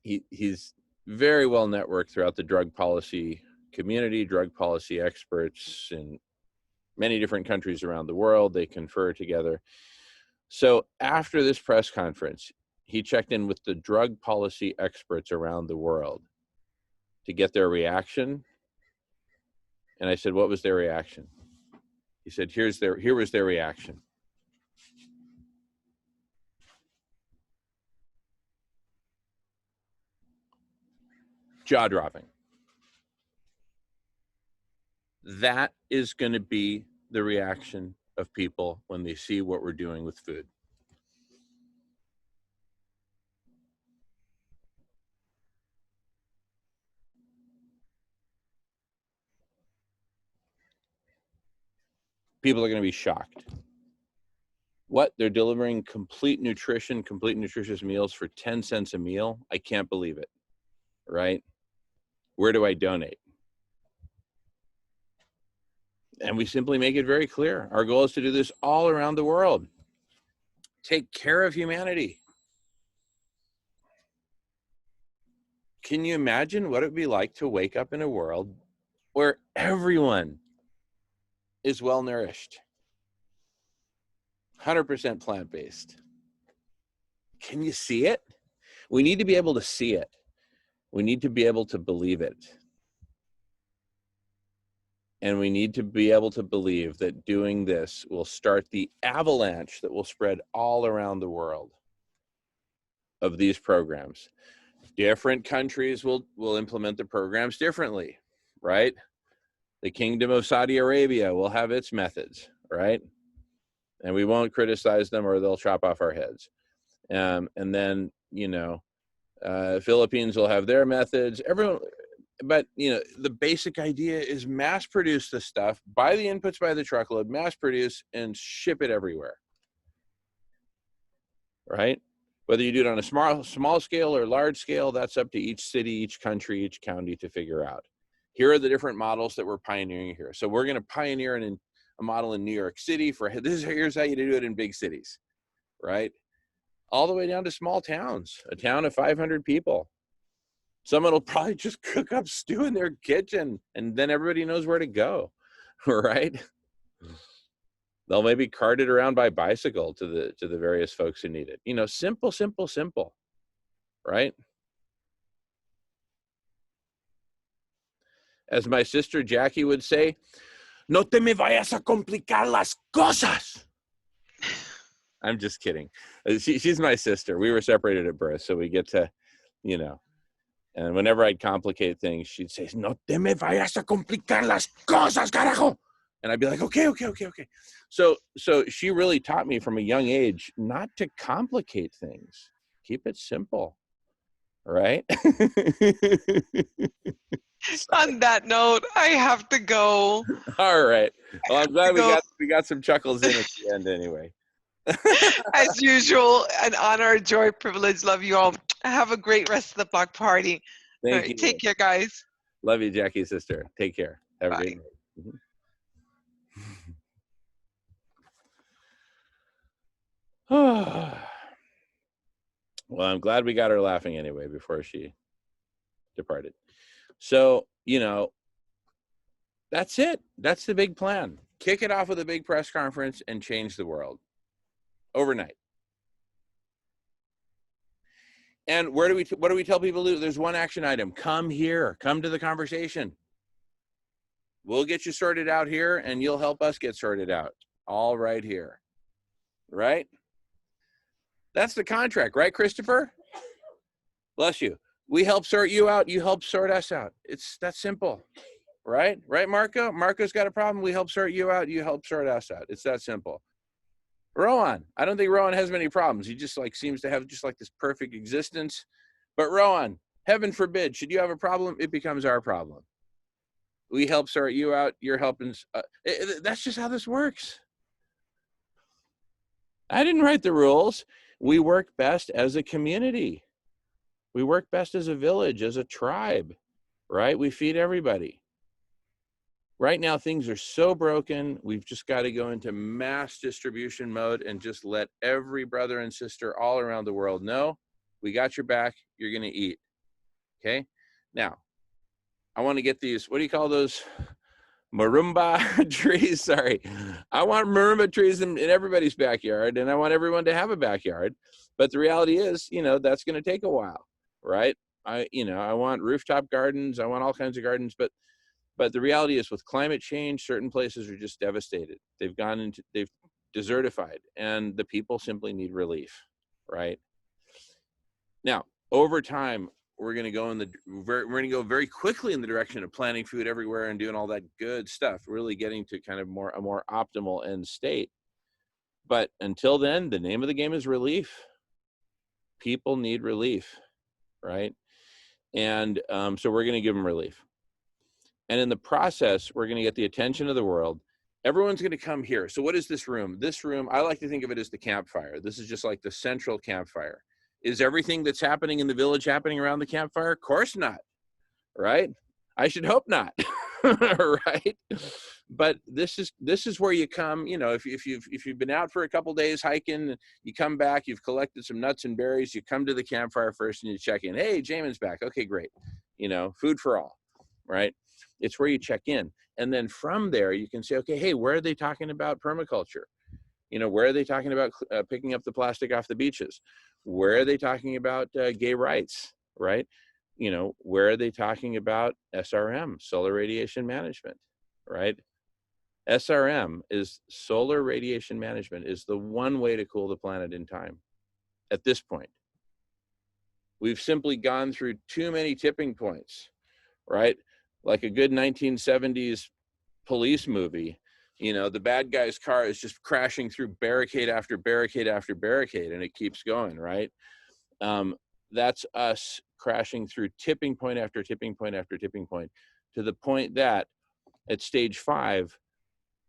you. He's very well networked throughout the drug policy community, drug policy experts in many different countries around the world. They confer together. So after this press conference, he checked in with the drug policy experts around the world to get their reaction. And I said, what was their reaction? He said, here was their reaction. Jaw-dropping. That is going to be the reaction of people when they see what we're doing with food. People are going to be shocked. What? They're delivering complete nutrition, complete nutritious meals for 10 cents a meal? I can't believe it, right? Where do I donate? And we simply make it very clear. Our goal is to do this all around the world. Take care of humanity. Can you imagine what it would be like to wake up in a world where everyone is well nourished, 100% plant-based? Can you see it? We need to be able to see it. We need to be able to believe it. And we need to be able to believe that doing this will start the avalanche that will spread all around the world of these programs. Different countries will implement the programs differently, right? The Kingdom of Saudi Arabia will have its methods, right? And we won't criticize them or they'll chop off our heads. And then, Philippines will have their methods. Everyone, but the basic idea is mass produce the stuff, buy the inputs by the truckload, mass produce, and ship it everywhere, right? Whether you do it on a small scale or large scale, that's up to each city, each country, each county to figure out. Here are the different models that we're pioneering here. So we're going to pioneer a model in New York City for here's how you do it in big cities, right? All the way down to small towns, a town of 500 people. Someone will probably just cook up stew in their kitchen and then everybody knows where to go, right? They'll maybe cart it around by bicycle to the various folks who need it. Simple, simple, simple, right? As my sister Jackie would say, no te me vayas a complicar las cosas. I'm just kidding. She's my sister. We were separated at birth, so we get to, and whenever I'd complicate things, she'd say, no te me vayas a complicar las cosas, carajo. And I'd be like, okay. So she really taught me from a young age not to complicate things. Keep it simple, right? On that note, I have to go. All right. Well, I'm glad we got some chuckles in at the end anyway. As usual, an honor, a joy, privilege. Love you all. Have a great rest of the block party. All Thank right, you. take care, guys. Love you, Jackie, sister. Take care. Have a great Bye. night. Mhm. Well, I'm glad we got her laughing anyway before she departed. So, you know, that's it. That's the big plan. Kick it off with a big press conference and change the world overnight. And what do we tell people to do? There's one action item. Come here. Come to the conversation. We'll get you sorted out here and you'll help us get sorted out. All right here. Right? That's the contract, right, Christopher? Bless you. We help sort you out. You help sort us out. It's that simple. Right? Right, Marco? Marco's got a problem. We help sort you out. You help sort us out. It's that simple. Rowan, I don't think Rowan has many problems. He just like seems to have just like this perfect existence. But Rowan, heaven forbid, should you have a problem, it becomes our problem. We help sort you out. You're helping. That's just how this works. I didn't write the rules. We work best as a community. We work best as a village, as a tribe, right? We feed everybody. Right now, things are so broken. We've just got to go into mass distribution mode and just let every brother and sister all around the world know, we got your back, you're going to eat. Okay? Now, I want to get these, what do you call those? Marumba trees, sorry. I want marumba trees in everybody's backyard, and I want everyone to have a backyard. But the reality is, you know, that's going to take a while, right? I want rooftop gardens. I want all kinds of gardens, but the reality is with climate change, certain places are just devastated. They've desertified, and the people simply need relief, right? Now, over time, we're going to go very quickly in the direction of planting food everywhere and doing all that good stuff, really getting to kind of a more optimal end state. But until then, the name of the game is relief. People need relief, right? And so we're going to give them relief. And in the process, we're going to get the attention of the world. Everyone's going to come here. So what is this room? This room, I like to think of it as the campfire. This is just like the central campfire. Is everything that's happening in the village happening around the campfire? Of course not, right? I should hope not, right? But this is where you come. You know, if you've been out for a couple days hiking, you come back, you've collected some nuts and berries, you come to the campfire first and you check in. Hey, Jamin's back. Okay, great. You know, food for all, right? It's where you check in. And then from there, you can say, okay, hey, where are they talking about permaculture? You know, where are they talking about picking up the plastic off the beaches? Where are they talking about gay rights, right? You know, where are they talking about SRM, solar radiation management, right? SRM is solar radiation management is the one way to cool the planet in time at this point. We've simply gone through too many tipping points, right? Like a good 1970s police movie, you know, the bad guy's car is just crashing through barricade after barricade after barricade, and it keeps going, right? That's us crashing through tipping point after tipping point after tipping point, to the point that at stage 5,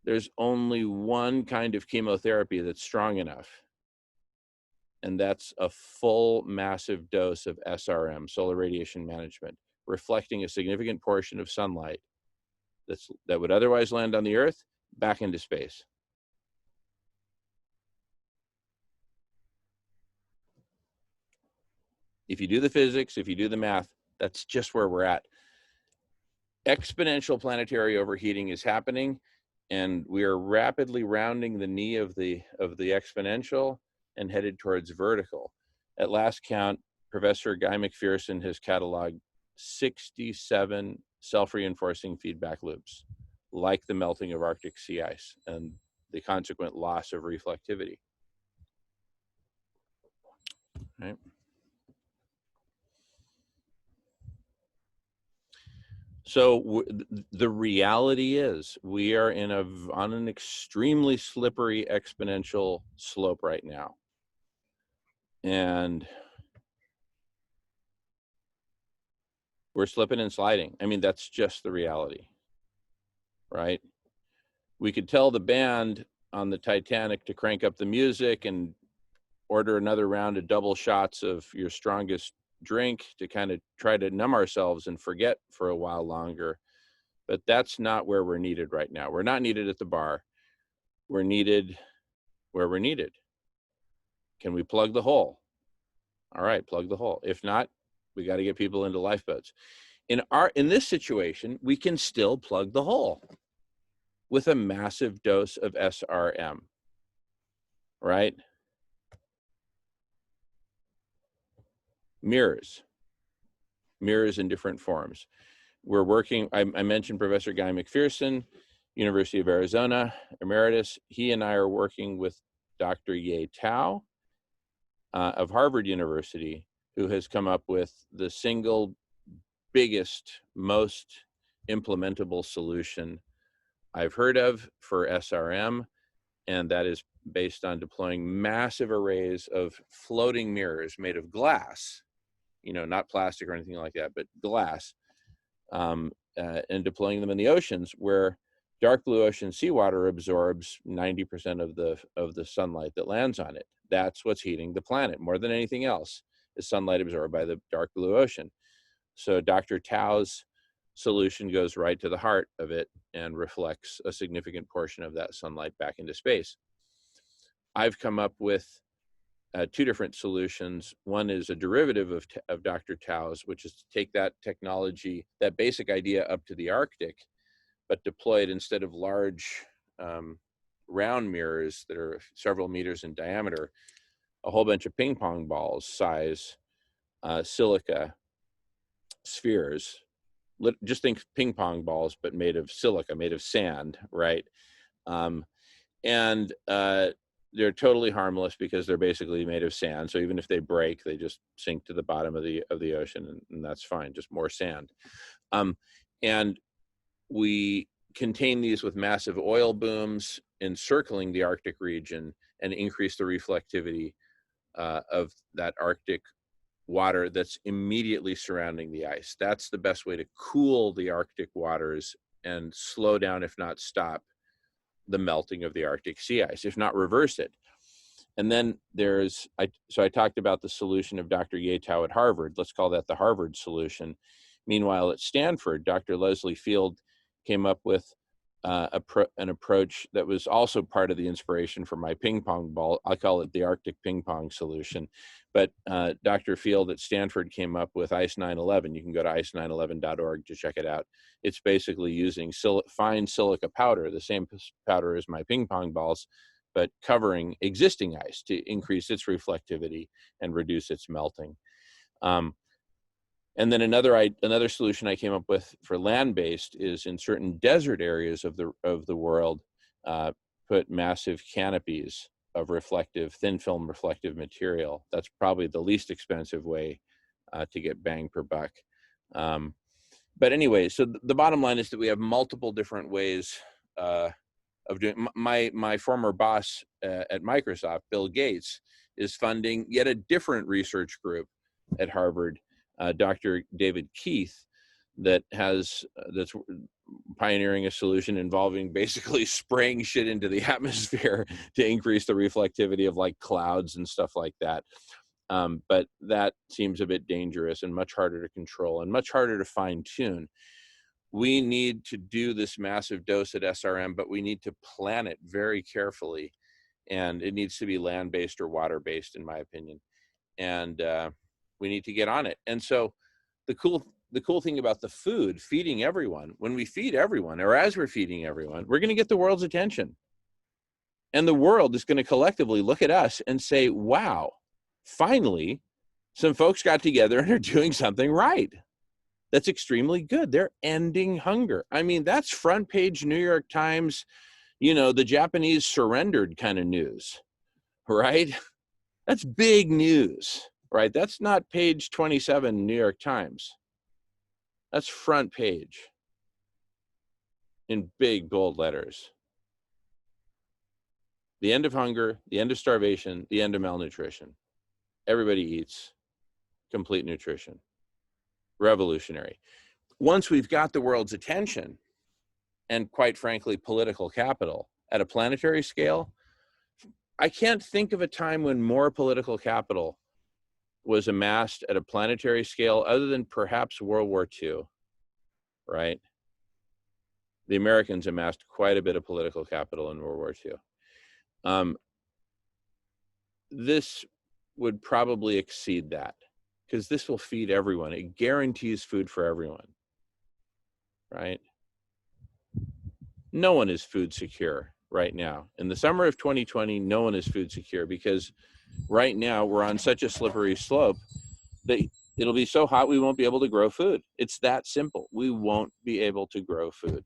there's only one kind of chemotherapy that's strong enough. And that's a full massive dose of SRM, solar radiation management, reflecting a significant portion of sunlight that would otherwise land on the Earth back into space. If you do the physics, if you do the math, that's just where we're at. Exponential planetary overheating is happening, and we are rapidly rounding the knee of the exponential and headed towards vertical. At last count, Professor Guy McPherson has cataloged 67 self-reinforcing feedback loops, like the melting of Arctic sea ice and the consequent loss of reflectivity. Right? So the reality is we are on an extremely slippery exponential slope right now. And we're slipping and sliding. I mean, that's just the reality, right? We could tell the band on the Titanic to crank up the music and order another round of double shots of your strongest drink to kind of try to numb ourselves and forget for a while longer. But that's not where we're needed right now. We're not needed at the bar. We're needed where we're needed. Can we plug the hole? All right, plug the hole. If not, we got to get people into lifeboats. In this situation, we can still plug the hole with a massive dose of SRM, right? Mirrors in different forms. We're working, I mentioned Professor Guy McPherson, University of Arizona, emeritus. He and I are working with Dr. Ye Tao of Harvard University, who has come up with the single biggest, most implementable solution I've heard of for SRM, and that is based on deploying massive arrays of floating mirrors made of glass, not plastic or anything like that, but glass, and deploying them in the oceans where dark blue ocean seawater absorbs 90% of the sunlight that lands on it. That's what's heating the planet more than anything else, is sunlight absorbed by the dark blue ocean. So Dr. Tao's solution goes right to the heart of it and reflects a significant portion of that sunlight back into space. I've come up with two different solutions. One is a derivative of Dr. Tao's, which is to take that technology, that basic idea, up to the Arctic, but deploy it instead of large round mirrors that are several meters in diameter, a whole bunch of ping pong balls size silica spheres. Just think ping pong balls, but made of silica, made of sand, right? And they're totally harmless because they're basically made of sand. So even if they break, they just sink to the bottom of the ocean, and that's fine, just more sand. And we contain these with massive oil booms encircling the Arctic region and increase the reflectivity of that Arctic water that's immediately surrounding the ice. That's the best way to cool the Arctic waters and slow down, if not stop, the melting of the Arctic sea ice, if not reverse it. And then I talked about the solution of Dr. Ye Tao at Harvard. Let's call that the Harvard solution. Meanwhile, at Stanford, Dr. Leslie Field came up with an approach that was also part of the inspiration for my ping pong ball. I call it the Arctic ping pong solution. But Dr. Field at Stanford came up with ICE 911. You can go to ice911.org to check it out. It's basically using fine silica powder, the same powder as my ping pong balls, but covering existing ice to increase its reflectivity and reduce its melting. And then another solution I came up with for land-based is in certain desert areas of the world, put massive canopies of thin film reflective material. That's probably the least expensive way to get bang per buck. But anyway, so the bottom line is that we have multiple different ways of doing. My former boss at Microsoft, Bill Gates, is funding yet a different research group at Harvard, Dr. David Keith, that's pioneering a solution involving basically spraying shit into the atmosphere to increase the reflectivity of like clouds and stuff like that. But that seems a bit dangerous and much harder to control and much harder to fine tune. We need to do this massive dose at SRM, but we need to plan it very carefully. And it needs to be land-based or water-based, in my opinion. And we need to get on it. And so the cool thing about the food, feeding everyone, when we feed everyone, or as we're feeding everyone, we're going to get the world's attention. And the world is going to collectively look at us and say, wow, finally, some folks got together and are doing something right. That's extremely good. They're ending hunger. I mean, that's front page New York Times, the Japanese surrendered kind of news, right? That's big news, right? That's not page 27 New York Times. That's front page in big bold letters. The end of hunger, the end of starvation, the end of malnutrition. Everybody eats, complete nutrition. Revolutionary. Once we've got the world's attention and, quite frankly, political capital, at a planetary scale, I can't think of a time when more political capital was amassed at a planetary scale other than perhaps World War II, right? The Americans amassed quite a bit of political capital in World War II. This would probably exceed that because this will feed everyone. It guarantees food for everyone, right? No one is food secure right now. In the summer of 2020, no one is food secure because right now we're on such a slippery slope that it'll be so hot we won't be able to grow food. It's that simple. We won't be able to grow food.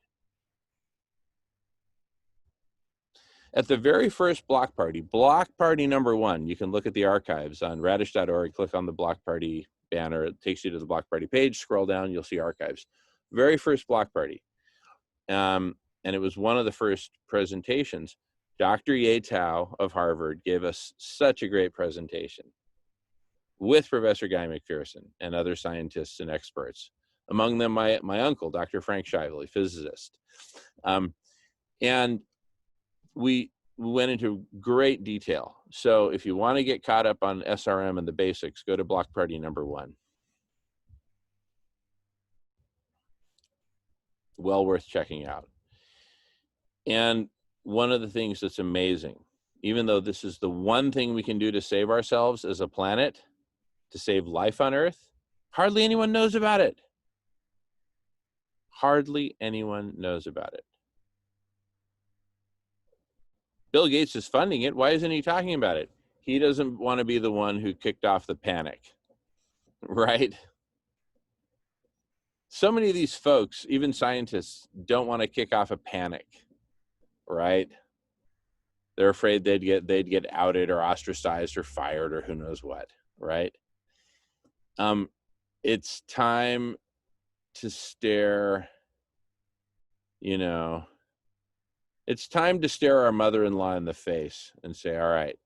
At the very first block party number 1, you can look at the archives on radish.org, click on the block party banner. It takes you to the block party page, scroll down, you'll see archives. Very first block party. And it was one of the first presentations. Dr. Ye Tao of Harvard gave us such a great presentation with Professor Guy McPherson and other scientists and experts. Among them, my uncle, Dr. Frank Shively, physicist. And we went into great detail. So if you want to get caught up on SRM and the basics, go to block party number 1. Well worth checking out. And one of the things that's amazing, even though this is the one thing we can do to save ourselves as a planet, to save life on Earth, hardly anyone knows about it. Hardly anyone knows about it. Bill Gates is funding it. Why isn't he talking about it? He doesn't want to be the one who kicked off the panic, right? So many of these folks, even scientists, don't want to kick off a panic, right? They're afraid they'd get outed or ostracized or fired or who knows what, right? It's time to stare, it's time to stare our mother-in-law in the face and say, all right,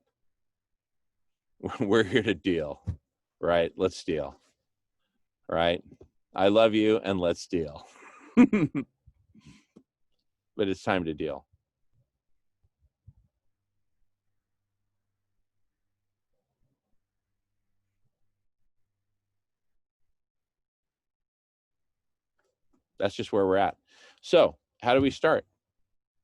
we're here to deal, right? Let's deal, right? I love you and let's deal. But it's time to deal. That's just where we're at. So how do we start?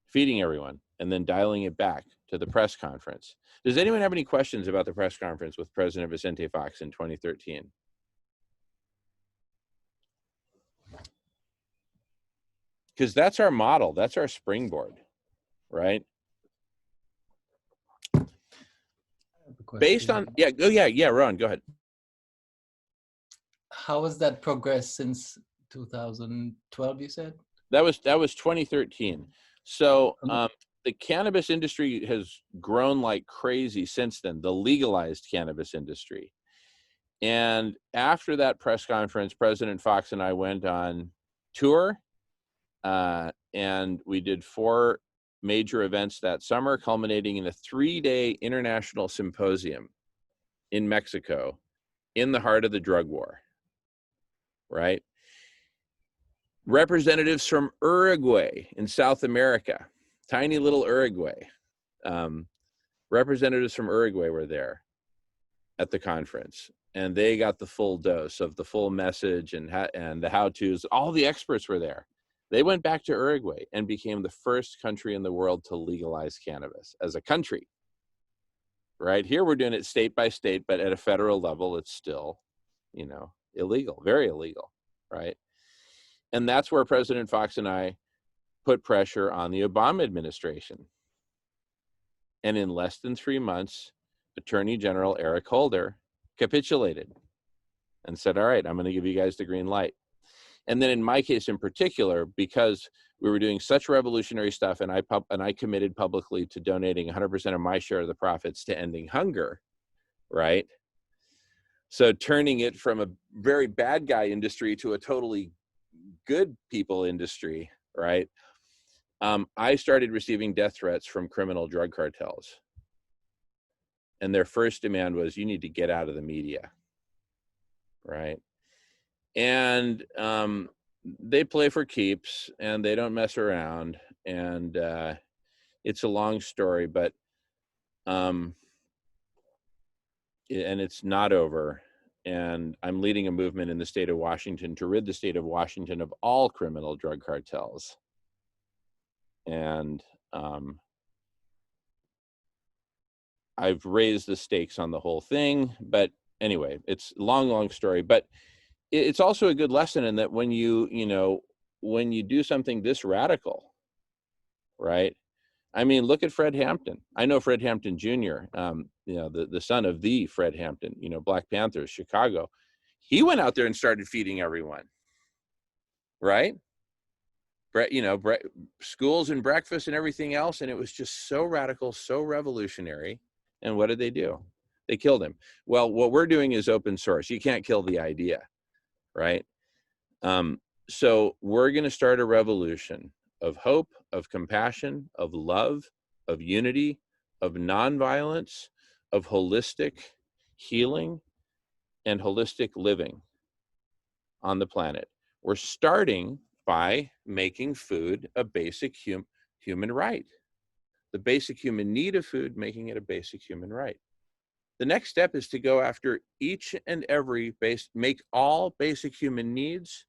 Feeding everyone and then dialing it back to the press conference. Does anyone have any questions about the press conference with President Vicente Fox in 2013? Because that's our model, that's our springboard, right? Based on, Ron, go ahead. How has that progressed since 2012, you said? That was 2013. So the cannabis industry has grown like crazy since then, the legalized cannabis industry. And after that press conference, President Fox and I went on tour, and we did 4 major events that summer, culminating in a 3-day international symposium in Mexico, in the heart of the drug war, right? Representatives from Uruguay in South America, tiny little Uruguay. Representatives from Uruguay were there at the conference, and they got the full dose of the full message and the how-tos. All the experts were there. They went back to Uruguay and became the first country in the world to legalize cannabis as a country. Right here, we're doing it state by state, but at a federal level, it's still, illegal, very illegal, right? And that's where President Fox and I put pressure on the Obama administration. And in less than 3 months, Attorney General Eric Holder capitulated and said, all right, I'm going to give you guys the green light. And then in my case in particular, because we were doing such revolutionary stuff, and I committed publicly to donating 100% of my share of the profits to ending hunger, right? So turning it from a very bad guy industry to a totally good people industry, right? I started receiving death threats from criminal drug cartels. And their first demand was, you need to get out of the media, right? And they play for keeps, and they don't mess around. And it's a long story, but and it's not over. And I'm leading a movement in the state of Washington to rid the state of Washington of all criminal drug cartels. And I've raised the stakes on the whole thing, but anyway, it's a long story, but it's also a good lesson in that when when you do something this radical, right? I mean, look at Fred Hampton. I know Fred Hampton Jr., the son of the Fred Hampton, Black Panthers, Chicago. He went out there and started feeding everyone, right? Schools and breakfast and everything else. And it was just so radical, so revolutionary. And what did they do? They killed him. Well, what we're doing is open source. You can't kill the idea, right? So we're going to start a revolution of hope, of compassion, of love, of unity, of nonviolence, of holistic healing and holistic living on the planet. We're starting by making food a basic human right. The basic human need of food, making it a basic human right. The next step is to go after each and every make all basic human needs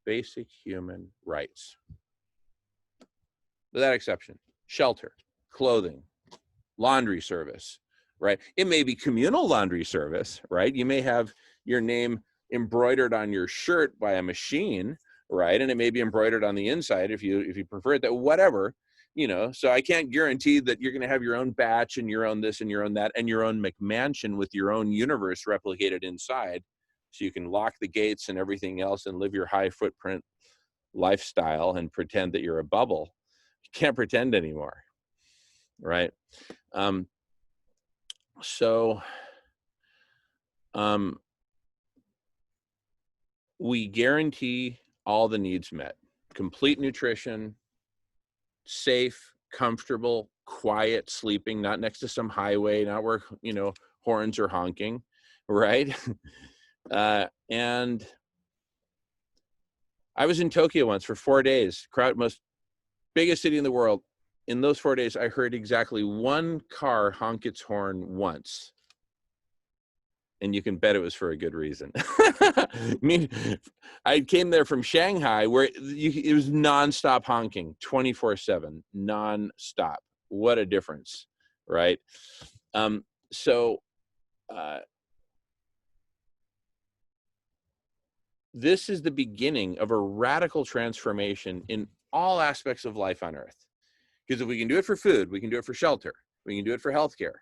basic human rights. Without exception, shelter, clothing, laundry service, right? It may be communal laundry service, right? You may have your name embroidered on your shirt by a machine, right? And it may be embroidered on the inside if you prefer it, that whatever, so I can't guarantee that you're going to have your own batch and your own this and your own that and your own McMansion with your own universe replicated inside, so you can lock the gates and everything else and live your high footprint lifestyle and pretend that you're a bubble. You can't pretend anymore, right? We guarantee all the needs met: complete nutrition, safe, comfortable, quiet sleeping, not next to some highway, not where, horns are honking, right? And I was in Tokyo once for 4 days, biggest city in the world. In those 4 days, I heard exactly one car honk its horn once. And you can bet it was for a good reason. I mean, I came there from Shanghai where it was nonstop honking, 24/7, nonstop. What a difference, right? This is the beginning of a radical transformation in all aspects of life on Earth. Because if we can do it for food, we can do it for shelter, we can do it for healthcare,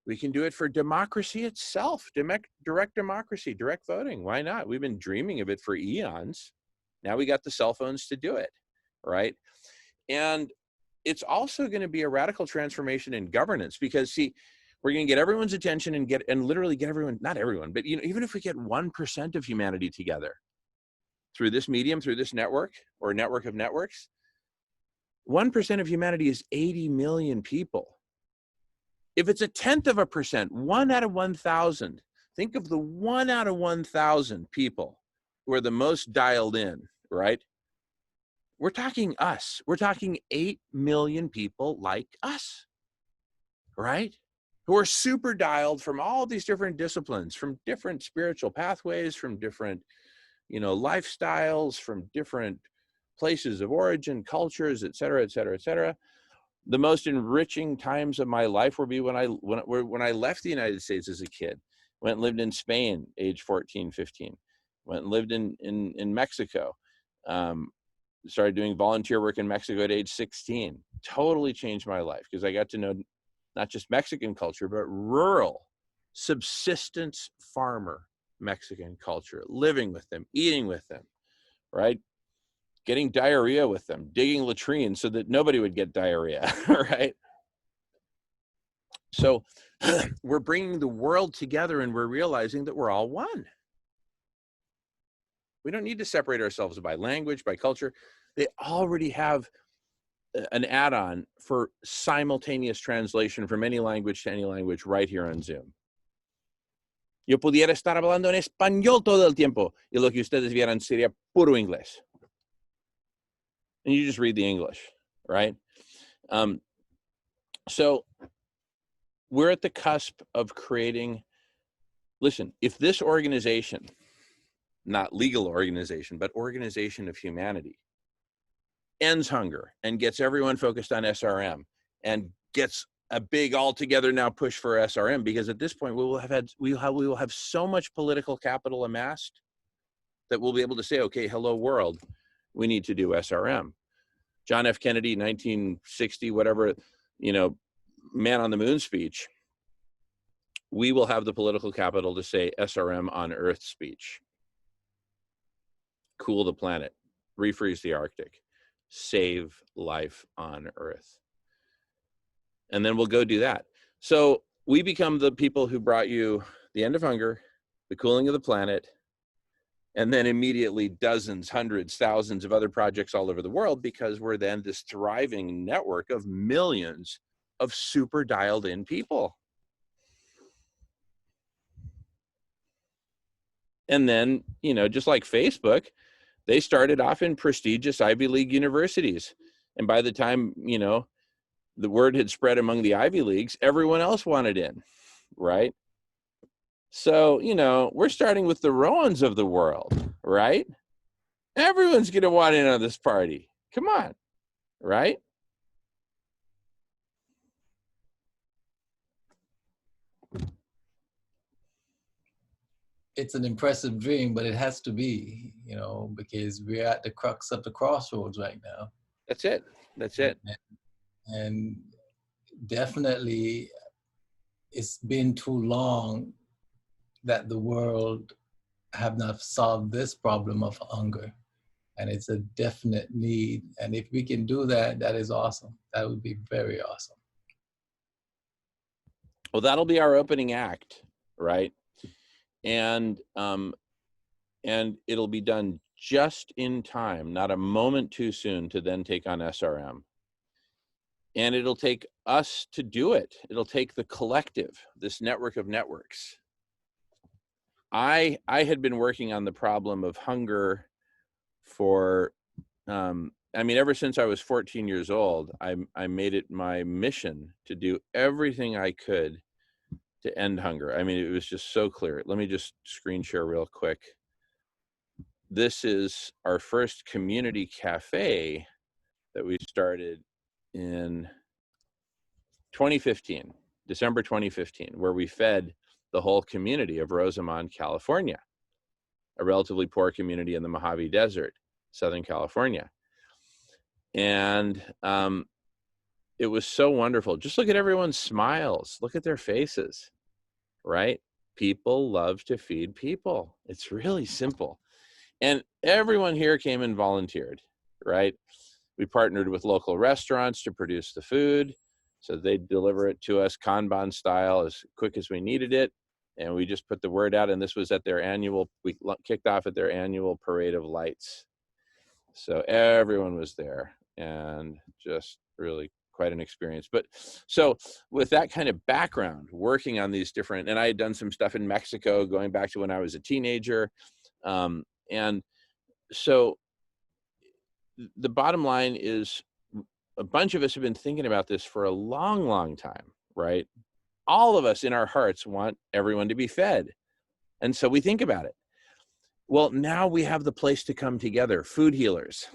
we can do it for democracy itself, direct democracy, direct voting. Why not? We've been dreaming of it for eons. Now we got the cell phones to do it, right? And it's also going to be a radical transformation in governance, because see, we're going to get everyone's attention and literally get everyone, not everyone, but even if we get 1% of humanity together through this medium, through this network or network of networks, 1% of humanity is 80 million people. If it's 0.1%, 1 out of 1,000, think of the 1 out of 1,000 people who are the most dialed in, right? We're talking us. We're talking 8 million people like us, right? Who are super dialed from all these different disciplines, from different spiritual pathways, from different, lifestyles, from different places of origin, cultures, et cetera, et cetera, et cetera. The most enriching times of my life will be when I left the United States as a kid, went and lived in Spain, age 14, 15, went and lived in Mexico, started doing volunteer work in Mexico at age 16, totally changed my life because I got to know not just Mexican culture, but rural, subsistence farmer Mexican culture, living with them, eating with them, right? Getting diarrhea with them, digging latrines so that nobody would get diarrhea, right? So we're bringing the world together and we're realizing that we're all one. We don't need to separate ourselves by language, by culture. They already have an add-on for simultaneous translation from any language to any language right here on Zoom. Yo pudiera estar hablando en español todo el tiempo y lo que ustedes vieran sería puro inglés. And you just read the English, right? So we're at the cusp of creating, listen, if this organization, not legal organization, but organization of humanity, ends hunger and gets everyone focused on SRM and gets a big all together now push for SRM, because at this point we will have so much political capital amassed that we'll be able to say, okay, hello world, we need to do SRM. John F. Kennedy, 1960, whatever, man on the moon speech, we will have the political capital to say SRM on Earth speech. Cool the planet, refreeze the Arctic, save life on Earth. And then we'll go do that. So we become the people who brought you the end of hunger, the cooling of the planet, and then immediately dozens, hundreds, thousands of other projects all over the world, because we're then this thriving network of millions of super dialed in people. And then, just like Facebook, they started off in prestigious Ivy League universities. And by the time, the word had spread among the Ivy Leagues, everyone else wanted in, right? So, we're starting with the Rohans of the world, right? Everyone's going to want in on this party. Come on, right? It's an impressive dream, but it has to be, because we're at the crux of the crossroads right now. That's it. That's it. And definitely, it's been too long that the world have not solved this problem of hunger. And it's a definite need. And if we can do that, that is awesome. That would be very awesome. Well, that'll be our opening act, right? And it'll be done just in time, not a moment too soon, to then take on SRM. And it'll take us to do it. It'll take the collective, this network of networks. I had been working on the problem of hunger for, ever since I was 14 years old. I made it my mission to do everything I could to end hunger. It was just so clear. Let me just screen share real quick. This is our first community cafe that we started in 2015, December 2015, where we fed the whole community of Rosamond, California, a relatively poor community in the Mojave Desert, Southern California. And it was so wonderful. Just look at everyone's smiles. Look at their faces, right? People love to feed people. It's really simple. And everyone here came and volunteered, right? We partnered with local restaurants to produce the food, so they'd deliver it to us Kanban style as quick as we needed it. And we just put the word out, and this was at their annual, we kicked off at their annual Parade of Lights. So everyone was there, and just really quite an experience. But so with that kind of background, working on these different, and I had done some stuff in Mexico going back to when I was a teenager. And so the bottom line is, a bunch of us have been thinking about this for a long, long time, right? All of us in our hearts want everyone to be fed. And so we think about it. Well, now we have the place to come together, Food Healers,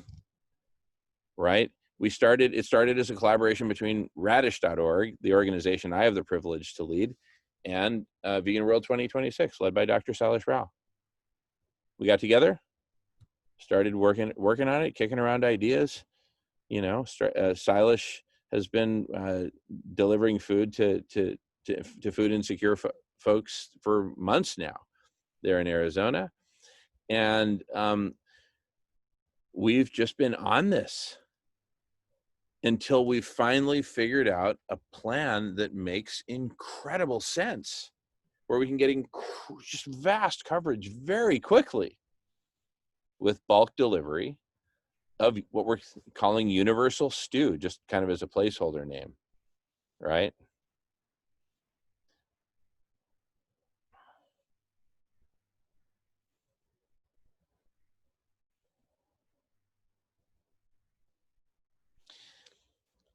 right? It started as a collaboration between radish.org, the organization I have the privilege to lead, and Vegan World 2026, led by Dr. Salish Rao. We got together, started working on it, kicking around ideas. Salish has been delivering food to food insecure folks for months now. They're in Arizona, and we've just been on this until we finally figured out a plan that makes incredible sense, where we can get just vast coverage very quickly with bulk delivery of what we're calling Universal Stew, just kind of as a placeholder name, right?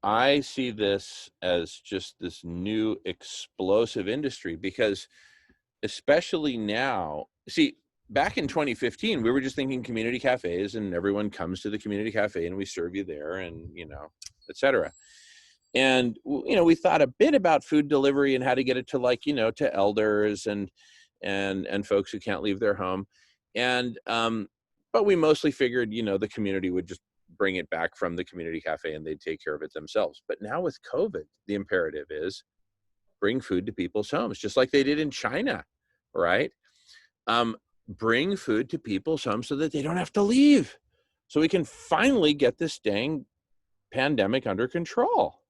I see this as just this new explosive industry, because especially now, see, back in 2015, we were just thinking community cafes and everyone comes to the community cafe and we serve you there and, you know, et cetera. And, you know, we thought a bit about food delivery and how to get it to, like, you know, to elders and folks who can't leave their home. And, but we mostly figured, you know, the community would just bring it back from the community cafe and they'd take care of it themselves. But now with COVID, the imperative is bring food to people's homes, just like they did in China, right? Bring food to people's homes so that they don't have to leave, so we can finally get this dang pandemic under control,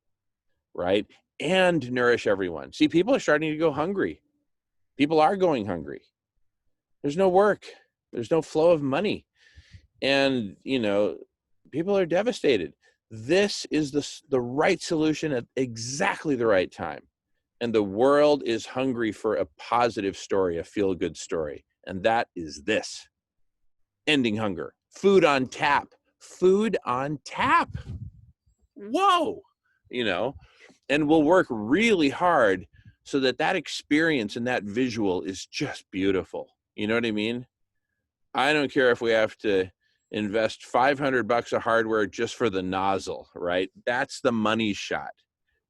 right? And nourish everyone. See, people are starting to go hungry. People are going hungry. There's no work. There's no flow of money. And, you know, people are devastated. This is the right solution at exactly the right time. And the world is hungry for a positive story, a feel-good story. And that is this: ending hunger. Food on tap. Food on tap. Whoa! You know, and we'll work really hard so that that experience and that visual is just beautiful. You know what I mean? I don't care if we have to invest $500 of hardware just for the nozzle, right? That's the money shot,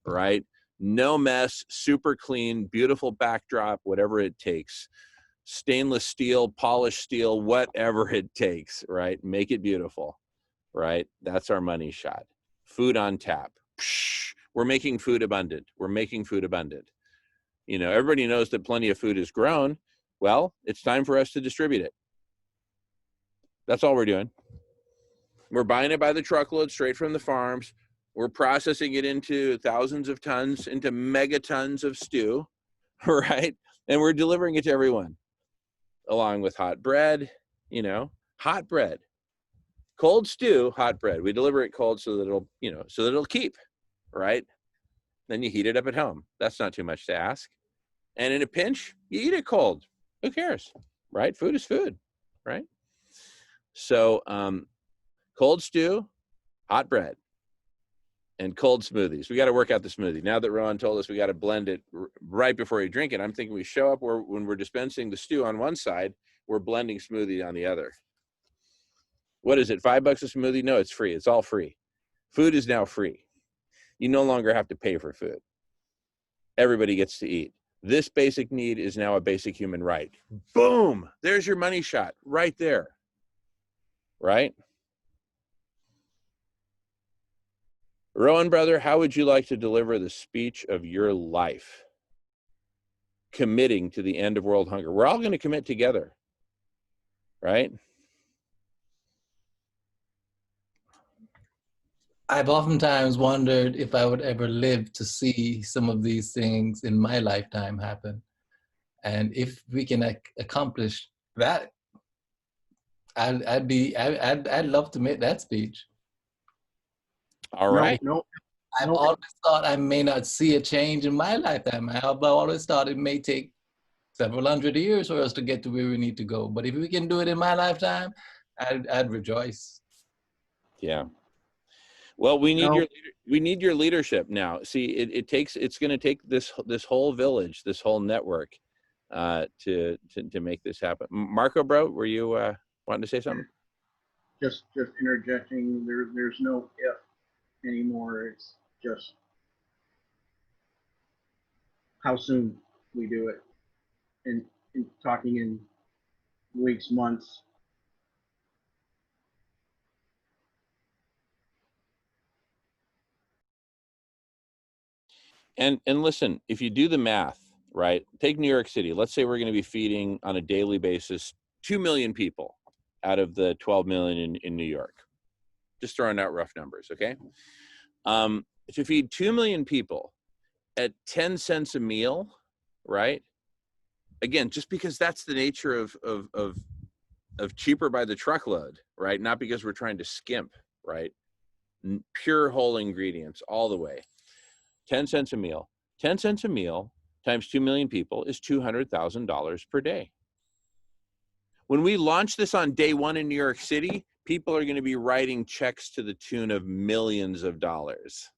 right? No mess, super clean, beautiful backdrop, whatever it takes. Stainless steel, polished steel, whatever it takes, right? Make it beautiful, right? That's our money shot. Food on tap. Psh, we're making food abundant. We're making food abundant. You know, everybody knows that plenty of food is grown. Well, it's time for us to distribute it. That's all we're doing. We're buying it by the truckload straight from the farms. We're processing it into thousands of tons, into megatons of stew, right? And we're delivering it to everyone, along with hot bread, you know, hot bread. Cold stew, hot bread. We deliver it cold so that it'll, you know, so that it'll keep, right? Then you heat it up at home. That's not too much to ask. And in a pinch, you eat it cold. Who cares, right? Food is food, right? So cold stew, hot bread, and cold smoothies. We got to work out the smoothie. Now that Rowan told us we got to blend it right before you drink it, I'm thinking we show up when we're dispensing the stew on one side, we're blending smoothie on the other. What is it, $5 a smoothie? No, it's free. It's all free. Food is now free. You no longer have to pay for food. Everybody gets to eat. This basic need is now a basic human right. Boom! There's your money shot right there. Right? Rowan, brother, how would you like to deliver the speech of your life, committing to the end of world hunger? We're all going to commit together, right? I've oftentimes wondered if I would ever live to see some of these things in my lifetime happen. And if we can accomplish that, I'd love to make that speech. All right. I've always thought I may not see a change in my lifetime. I've always thought it may take several hundred years for us to get to where we need to go. But if we can do it in my lifetime, I'd rejoice. Yeah. Well, we need your leadership now. See, it's going to take this whole village, this whole network, to make this happen. Marco, bro, were you wanting to say something? Just interjecting. There's no if anymore. It's just how soon we do it, and talking in weeks, months. And listen, if you do the math, right? Take New York City. Let's say we're going to be feeding on a daily basis 2 million people out of the 12 million in New York. Just throwing out rough numbers, okay? To feed 2 million people at 10 cents a meal, right? Again, just because that's the nature of cheaper by the truckload, right? Not because we're trying to skimp, right? Pure whole ingredients all the way. 10 cents a meal. 10 cents a meal times 2 million people is $200,000 per day. When we launch this on day one in New York City, people are going to be writing checks to the tune of millions of dollars.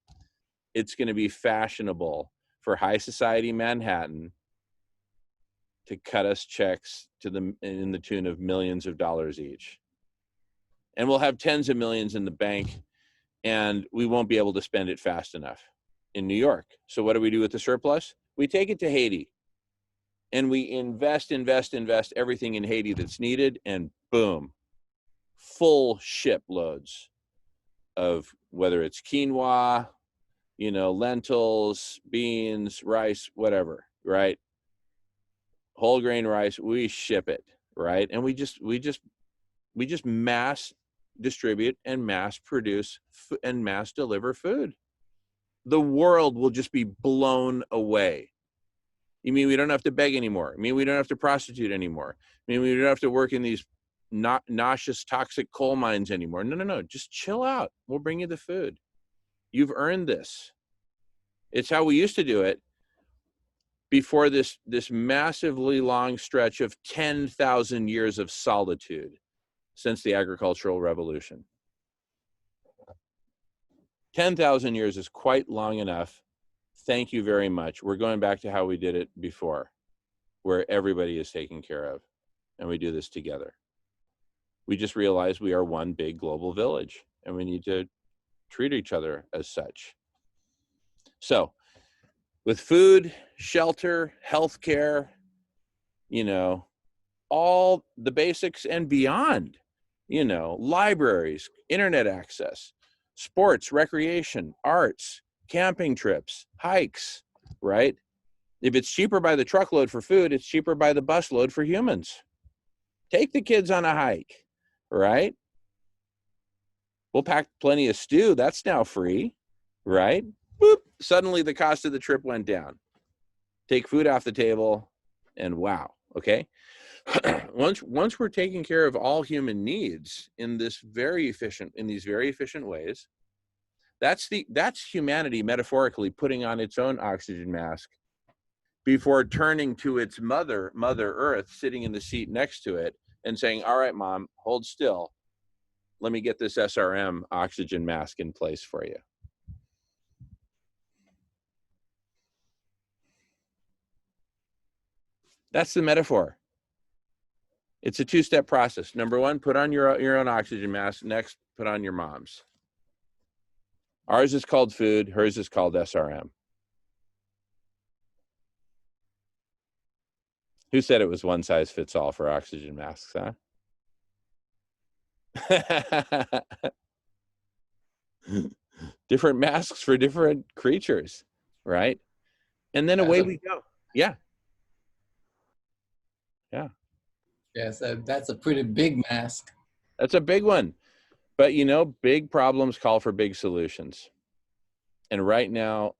it's going to be fashionable for high society Manhattan to cut us checks in the tune of millions of dollars each. And we'll have tens of millions in the bank, and we won't be able to spend it fast enough in New York. So what do we do with the surplus? We take it to Haiti, and we invest everything in Haiti that's needed, and boom, full shiploads of whether it's quinoa, lentils, beans, rice, whatever, right? Whole grain rice, we ship it, right? And we just mass distribute and mass produce and mass deliver food. The world will just be blown away. You mean we don't have to beg anymore? You mean we don't have to prostitute anymore? You mean we don't have to work in these nauseous, toxic coal mines anymore? No. Just chill out. We'll bring you the food. You've earned this. It's how we used to do it before this massively long stretch of 10,000 years of solitude since the agricultural revolution. 10,000 years is quite long enough. Thank you very much. We're going back to how we did it before, where everybody is taken care of, and we do this together. We just realize we are one big global village, and we need to treat each other as such. So, with food, shelter, healthcare, all the basics and beyond, libraries, internet access, sports, recreation, arts, camping trips, hikes, right? If it's cheaper by the truckload for food, it's cheaper by the busload for humans. Take the kids on a hike, right? We'll pack plenty of stew. That's now free, right? Boop. Suddenly the cost of the trip went down. Take food off the table, and wow, okay? Once we're taking care of all human needs in these very efficient ways, that's humanity metaphorically putting on its own oxygen mask before turning to its mother Earth, sitting in the seat next to it and saying, all right, Mom, hold still. Let me get this SRM oxygen mask in place for you. That's the metaphor. It's a two-step process. Number one, put on your own oxygen mask. Next, put on your mom's. Ours is called food. Hers is called SRM. Who said it was one size fits all for oxygen masks, huh? Different masks for different creatures, right? And then away we go. Yeah. Yes, that's a pretty big mask. That's a big one. But big problems call for big solutions. And right now,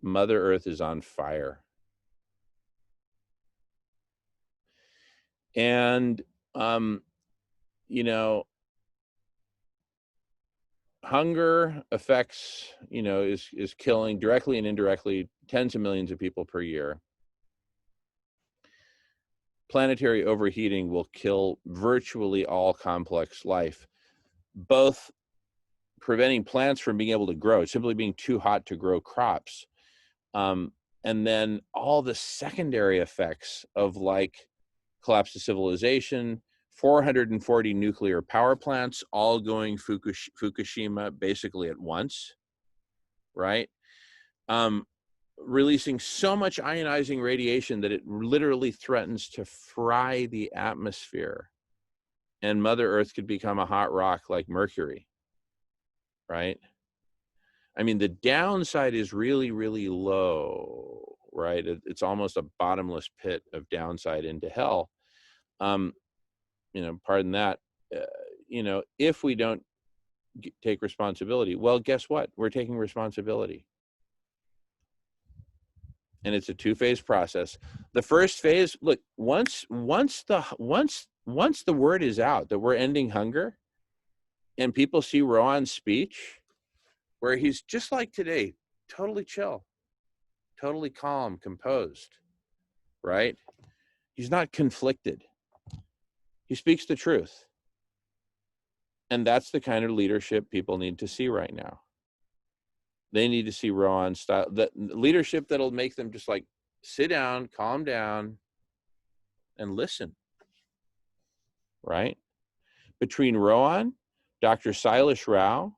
Mother Earth is on fire. And, hunger affects, is killing directly and indirectly tens of millions of people per year. Planetary overheating will kill virtually all complex life, both preventing plants from being able to grow, simply being too hot to grow crops. And then all the secondary effects of collapse of civilization, 440 nuclear power plants, all going Fukushima basically at once, right? Releasing so much ionizing radiation that it literally threatens to fry the atmosphere, and Mother Earth could become a hot rock like Mercury, right? I mean, the downside is really, really low, right? It's almost a bottomless pit of downside into hell. Pardon that, if we don't take responsibility, well, guess what? We're taking responsibility. And it's a two-phase process. The first phase, look, once the word is out that we're ending hunger, and people see Rowan's speech, where he's just like today, totally chill, totally calm, composed, right? He's not conflicted. He speaks the truth. And that's the kind of leadership people need to see right now. They need to see Rowan style, the leadership that'll make them just like sit down, calm down, and listen, right? Between Rowan, Dr. Silas Rao,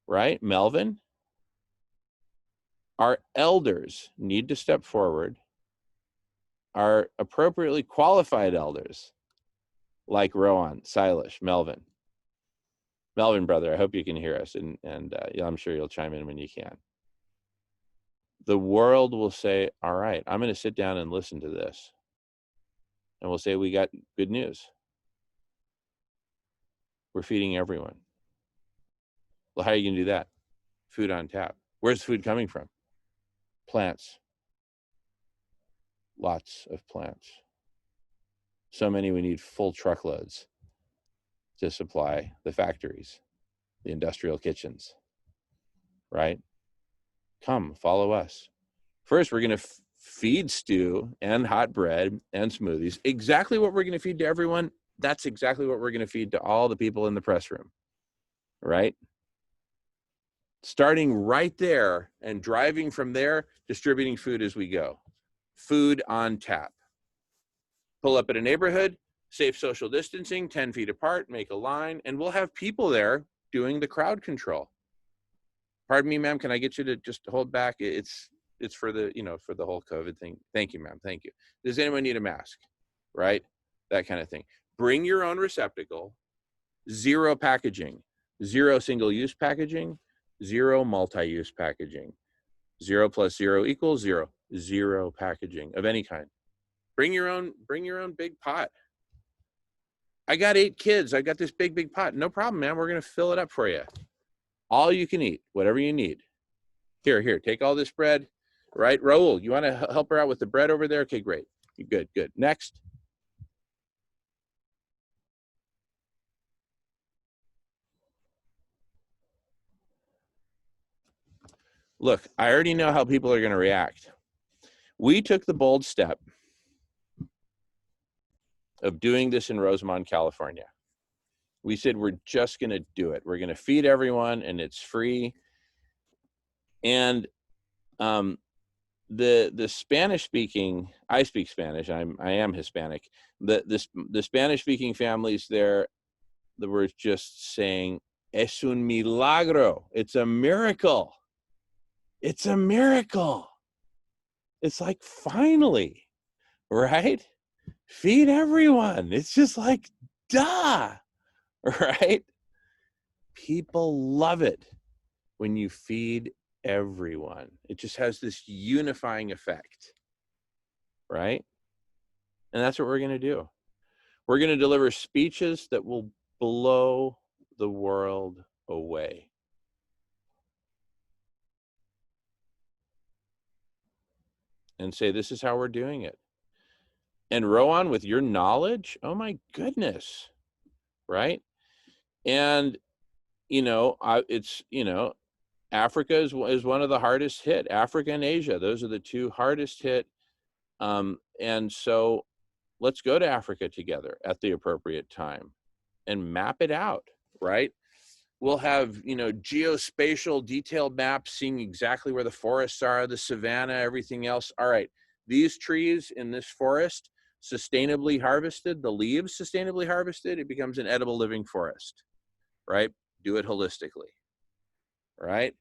right, Melvin, our elders need to step forward, our appropriately qualified elders like Rowan, Silas, Melvin. Melvin, brother, I hope you can hear us, and I'm sure you'll chime in when you can. The world will say, all right, I'm going to sit down and listen to this. And we'll say, we got good news. We're feeding everyone. Well, how are you going to do that? Food on tap. Where's the food coming from? Plants. Lots of plants. So many we need full truckloads to supply the factories, the industrial kitchens, right? Come, follow us. First, we're going to feed stew and hot bread and smoothies. Exactly what we're going to feed to everyone, that's exactly what we're going to feed to all the people in the press room, right? Starting right there and driving from there, distributing food as we go. Food on tap. Pull up at a neighborhood, safe social distancing, 10 feet apart, make a line, and we'll have people there doing the crowd control. Pardon me, ma'am, can I get you to just hold back? It's for the, for the whole COVID thing. Thank you, ma'am, thank you. Does anyone need a mask, right? That kind of thing. Bring your own receptacle, zero packaging, zero single-use packaging, zero multi-use packaging. 0 plus 0 equals 0. Zero packaging of any kind. Bring your own big pot. I got 8 kids. I got this big pot. No problem, man. We're going to fill it up for you. All you can eat, whatever you need. Here, take all this bread, right? Raul, you want to help her out with the bread over there? Okay, great. Good. Next. Look, I already know how people are going to react. We took the bold step of doing this in Rosamond, California. We said, we're just going to do it. We're going to feed everyone and it's free. And the Spanish speaking, I speak Spanish. I am Hispanic. The Spanish speaking families there, they were just saying, es un milagro. It's a miracle. It's a miracle. It's like, finally, right? Feed everyone. It's just like, duh, right? People love it when you feed everyone. It just has this unifying effect, right? And that's what we're going to do. We're going to deliver speeches that will blow the world away. And say, this is how we're doing it. And Rowan, with your knowledge, oh my goodness, right? And, Africa is one of the hardest hit. Africa and Asia, those are the 2 hardest hit. And so let's go to Africa together at the appropriate time and map it out, right? We'll have, geospatial detailed maps seeing exactly where the forests are, the savanna, everything else. All right, these trees in this forest, sustainably harvested, the leaves sustainably harvested, it becomes an edible living forest, right? Do it holistically, right?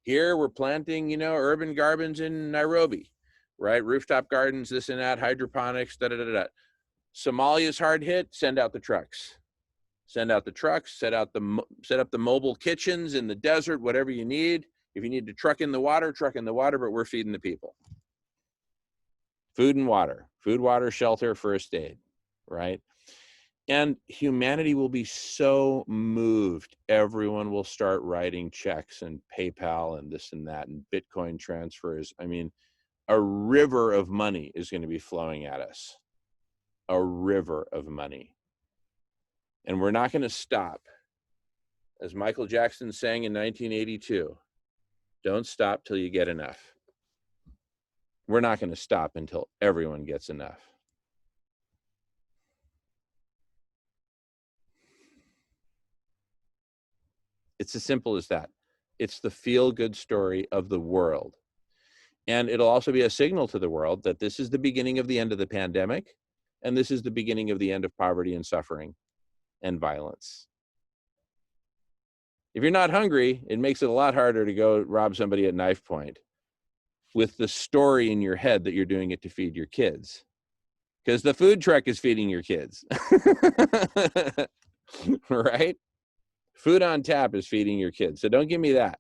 Here we're planting, urban gardens in Nairobi, right? Rooftop gardens, this and that, hydroponics, Somalia's hard hit, send out the trucks. Send out the trucks, set up the mobile kitchens in the desert, whatever you need. If you need to truck in the water, but we're feeding the people. Food and water, food, water, shelter, first aid, right? And humanity will be so moved. Everyone will start writing checks and PayPal and this and that and Bitcoin transfers. I mean, a river of money is going to be flowing at us. A river of money. And we're not going to stop. As Michael Jackson sang in 1982, don't stop till you get enough. We're not going to stop until everyone gets enough. It's as simple as that. It's the feel-good story of the world. And it'll also be a signal to the world that this is the beginning of the end of the pandemic, and this is the beginning of the end of poverty and suffering and violence. If you're not hungry, it makes it a lot harder to go rob somebody at knife point with the story in your head that you're doing it to feed your kids. Because the food truck is feeding your kids. Right? Food on tap is feeding your kids. So don't give me that.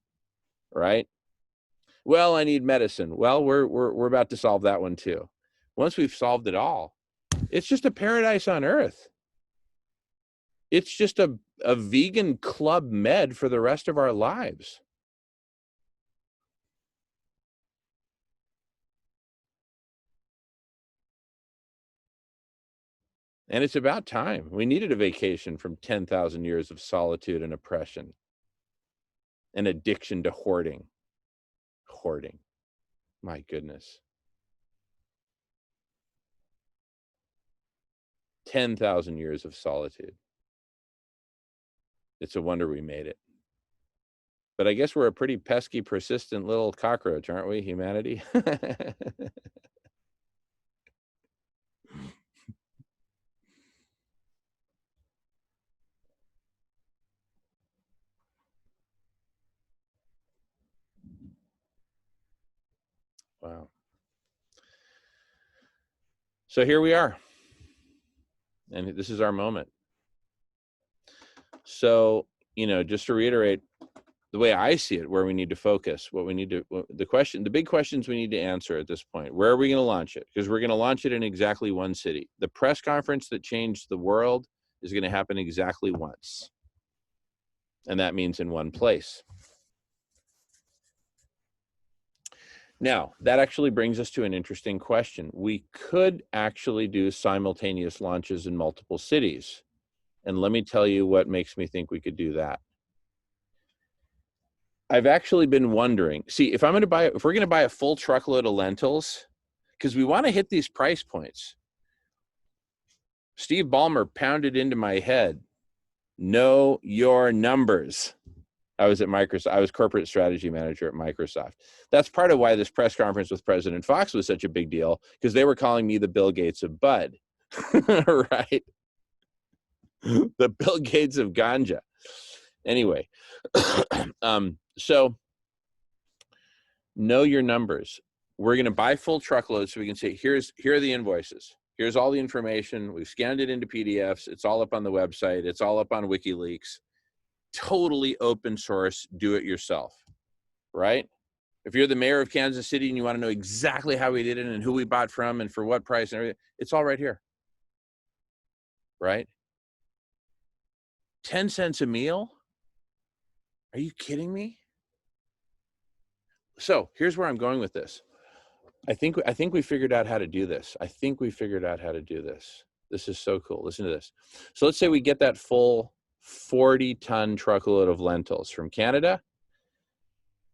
Right? Well, I need medicine. Well, we're about to solve that one too. Once we've solved it all, it's just a paradise on earth. It's just a vegan Club Med for the rest of our lives. And it's about time. We needed a vacation from 10,000 years of solitude and oppression and addiction to hoarding. Hoarding. My goodness. 10,000 years of solitude. It's a wonder we made it. But I guess we're a pretty pesky, persistent little cockroach, aren't we, humanity? Wow. So here we are. And this is our moment. So, just to reiterate, the way I see it, where we need to focus, the big questions we need to answer at this point. Where are we going to launch it? Because we're going to launch it in exactly one city. The press conference that changed the world is going to happen exactly once. And that means in one place. Now, that actually brings us to an interesting question. We could actually do simultaneous launches in multiple cities. And let me tell you what makes me think we could do that. I've actually been wondering, see, if we're going to buy a full truckload of lentils, because we want to hit these price points. Steve Ballmer pounded into my head, know your numbers. I was at Microsoft. I was corporate strategy manager at Microsoft. That's part of why this press conference with President Fox was such a big deal, because they were calling me the Bill Gates of Bud, right? The Bill Gates of ganja. Anyway, so know your numbers. We're going to buy full truckloads so we can say, here are the invoices. Here's all the information. We've scanned it into PDFs. It's all up on the website. It's all up on WikiLeaks. Totally open source, do it yourself, right? If you're the mayor of Kansas City and you want to know exactly how we did it and who we bought from and for what price and everything, it's all right here, right? 10 cents a meal? Are you kidding me? So here's where I'm going with this. I think we figured out how to do this. This is so cool. Listen to this. So let's say we get that full 40-ton truckload of lentils from Canada.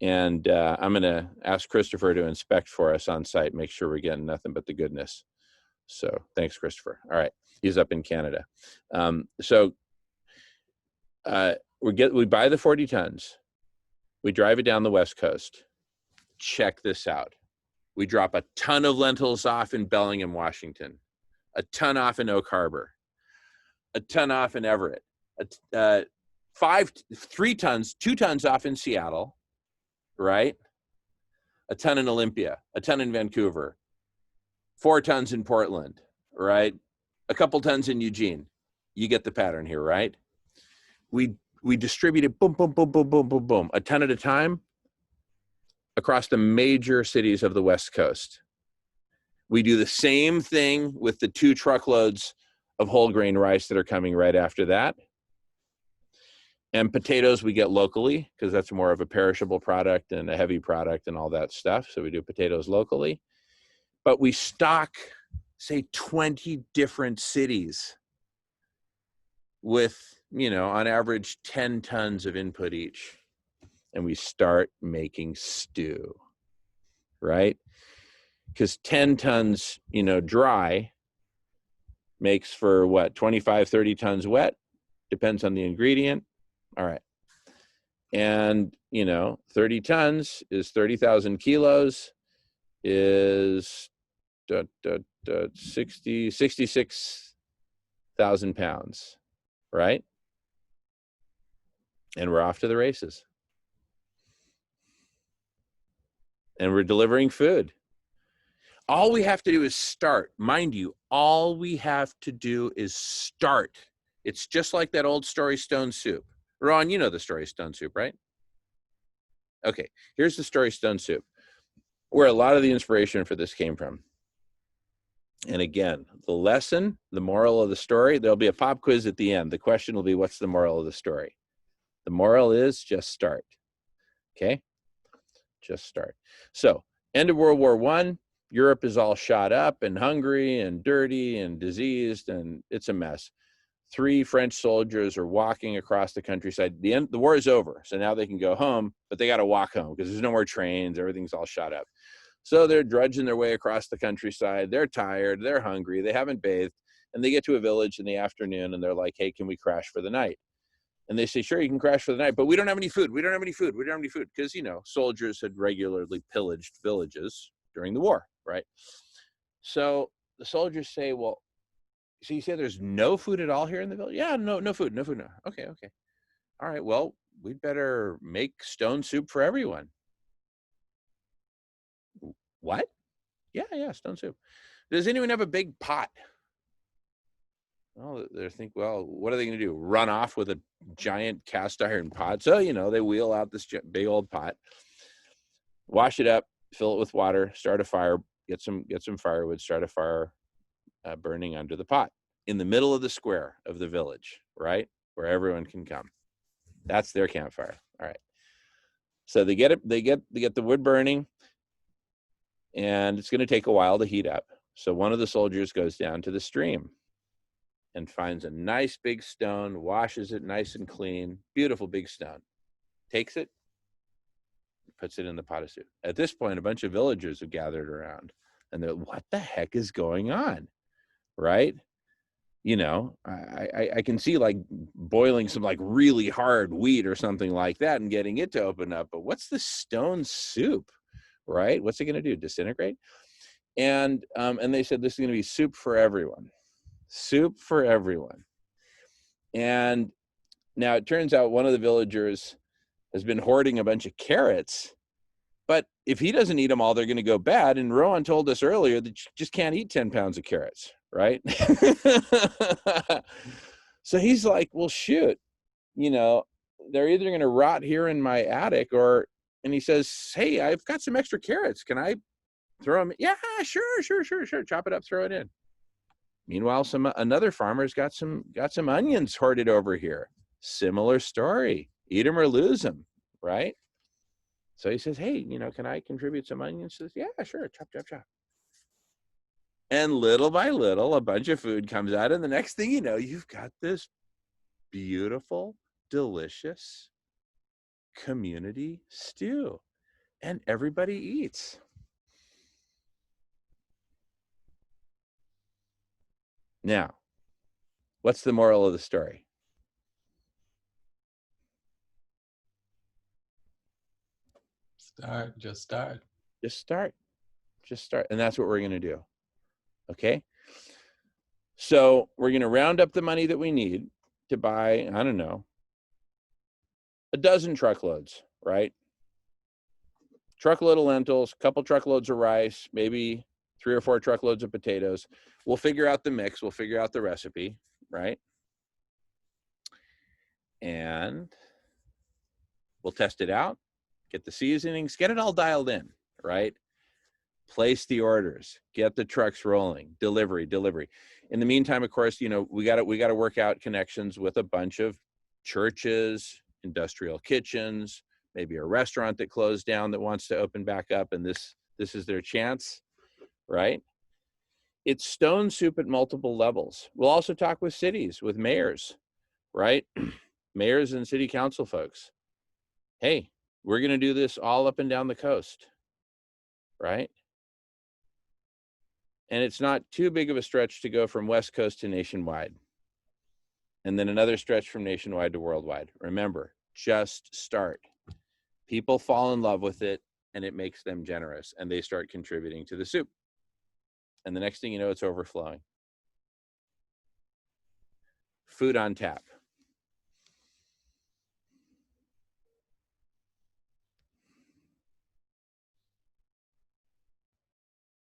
And I'm going to ask Christopher to inspect for us on site, make sure we're getting nothing but the goodness. So thanks, Christopher. All right. He's up in Canada. We buy the 40 tons. We drive it down the West Coast. Check this out. We drop a ton of lentils off in Bellingham, Washington, a ton off in Oak Harbor, a ton off in Everett, 2 tons off in Seattle, right? A ton in Olympia, a ton in Vancouver, 4 tons in Portland, right? A couple tons in Eugene. You get the pattern here, right? We distribute it, boom, boom, boom, boom, boom, boom, boom, a ton at a time across the major cities of the West Coast. We do the same thing with the 2 truckloads of whole grain rice that are coming right after that. And potatoes we get locally, because that's more of a perishable product and a heavy product and all that stuff. So we do potatoes locally. But we stock, say, 20 different cities with, on average 10 tons of input each. And we start making stew, right? Because 10 tons, dry makes for what, 25, 30 tons wet? Depends on the ingredient. All right. And, 30 tons is 30,000 kilos is 66,000 pounds, right? And we're off to the races. And we're delivering food. All we have to do is start. Mind you, all we have to do is start. It's just like that old story, Stone Soup. Ron, you know the story, Stone Soup, right? Okay, here's the story, Stone Soup, where a lot of the inspiration for this came from. And again, the lesson, the moral of the story, there'll be a pop quiz at the end. The question will be, what's the moral of the story? The moral is just start. Okay? Just start. So, end of World War I, Europe is all shot up and hungry and dirty and diseased, and it's a mess. 3 French soldiers are walking across the countryside. The war is over, so now they can go home, but they got to walk home because there's no more trains. Everything's all shot up. So they're drudging their way across the countryside. They're tired. They're hungry. They haven't bathed. And they get to a village in the afternoon, and they're like, hey, can we crash for the night? And they say, sure, you can crash for the night, but we don't have any food. We don't have any food. We don't have any food. Because, soldiers had regularly pillaged villages during the war, right? So the soldiers say, well, so you say there's no food at all here in the village? Yeah, no food, no. Okay. All right, well, we'd better make stone soup for everyone. What? Yeah, stone soup. Does anyone have a big pot? Well, they think, well, what are they going to do? Run off with a giant cast iron pot? So, they wheel out this big old pot, wash it up, fill it with water, start a fire, get some firewood, start a fire burning under the pot in the middle of the square of the village, right? Where everyone can come. That's their campfire. All right. So they get the wood burning, and it's going to take a while to heat up. So one of the soldiers goes down to the stream and finds a nice big stone, washes it nice and clean, beautiful big stone, takes it, puts it in the pot of soup. At this point, a bunch of villagers have gathered around, and they're, what the heck is going on, right? I can see like boiling some like really hard wheat or something like that and getting it to open up, but what's the stone soup, right? What's it going to do? Disintegrate? And they said, this is going to be soup for everyone. Soup for everyone. And now it turns out one of the villagers has been hoarding a bunch of carrots, but if he doesn't eat them all, they're going to go bad. And Rowan told us earlier that you just can't eat 10 pounds of carrots, right? So he's like, well, shoot, they're either going to rot here in my attic and he says, hey, I've got some extra carrots. Can I throw them? Yeah, sure. Chop it up, throw it in. Meanwhile, another farmer's got some onions hoarded over here. Similar story. Eat them or lose them, right? So he says, hey, can I contribute some onions? He says, yeah, sure. Chop. And little by little, a bunch of food comes out. And the next thing you know, you've got this beautiful, delicious community stew. And everybody eats. Now, what's the moral of the story? Just start. And that's what we're going to do. Okay? So we're going to round up the money that we need to buy, I don't know, a dozen truckloads, right? Truckload of lentils, couple truckloads of rice, maybe 3 or 4 truckloads of potatoes. We'll figure out the mix. We'll figure out the recipe, right? And we'll test it out, get the seasonings, get it all dialed in, right? Place the orders, get the trucks rolling, delivery. In the meantime, of course, we got to work out connections with a bunch of churches, industrial kitchens, maybe a restaurant that closed down that wants to open back up, and this is their chance, right? It's stone soup at multiple levels. We'll also talk with cities, with mayors, right? Mayors and city council folks. Hey, we're going to do this all up and down the coast, right? And it's not too big of a stretch to go from West Coast to nationwide. And then another stretch from nationwide to worldwide. Remember, just start. People fall in love with it, and it makes them generous, and they start contributing to the soup. And the next thing you know, it's overflowing. Food on tap.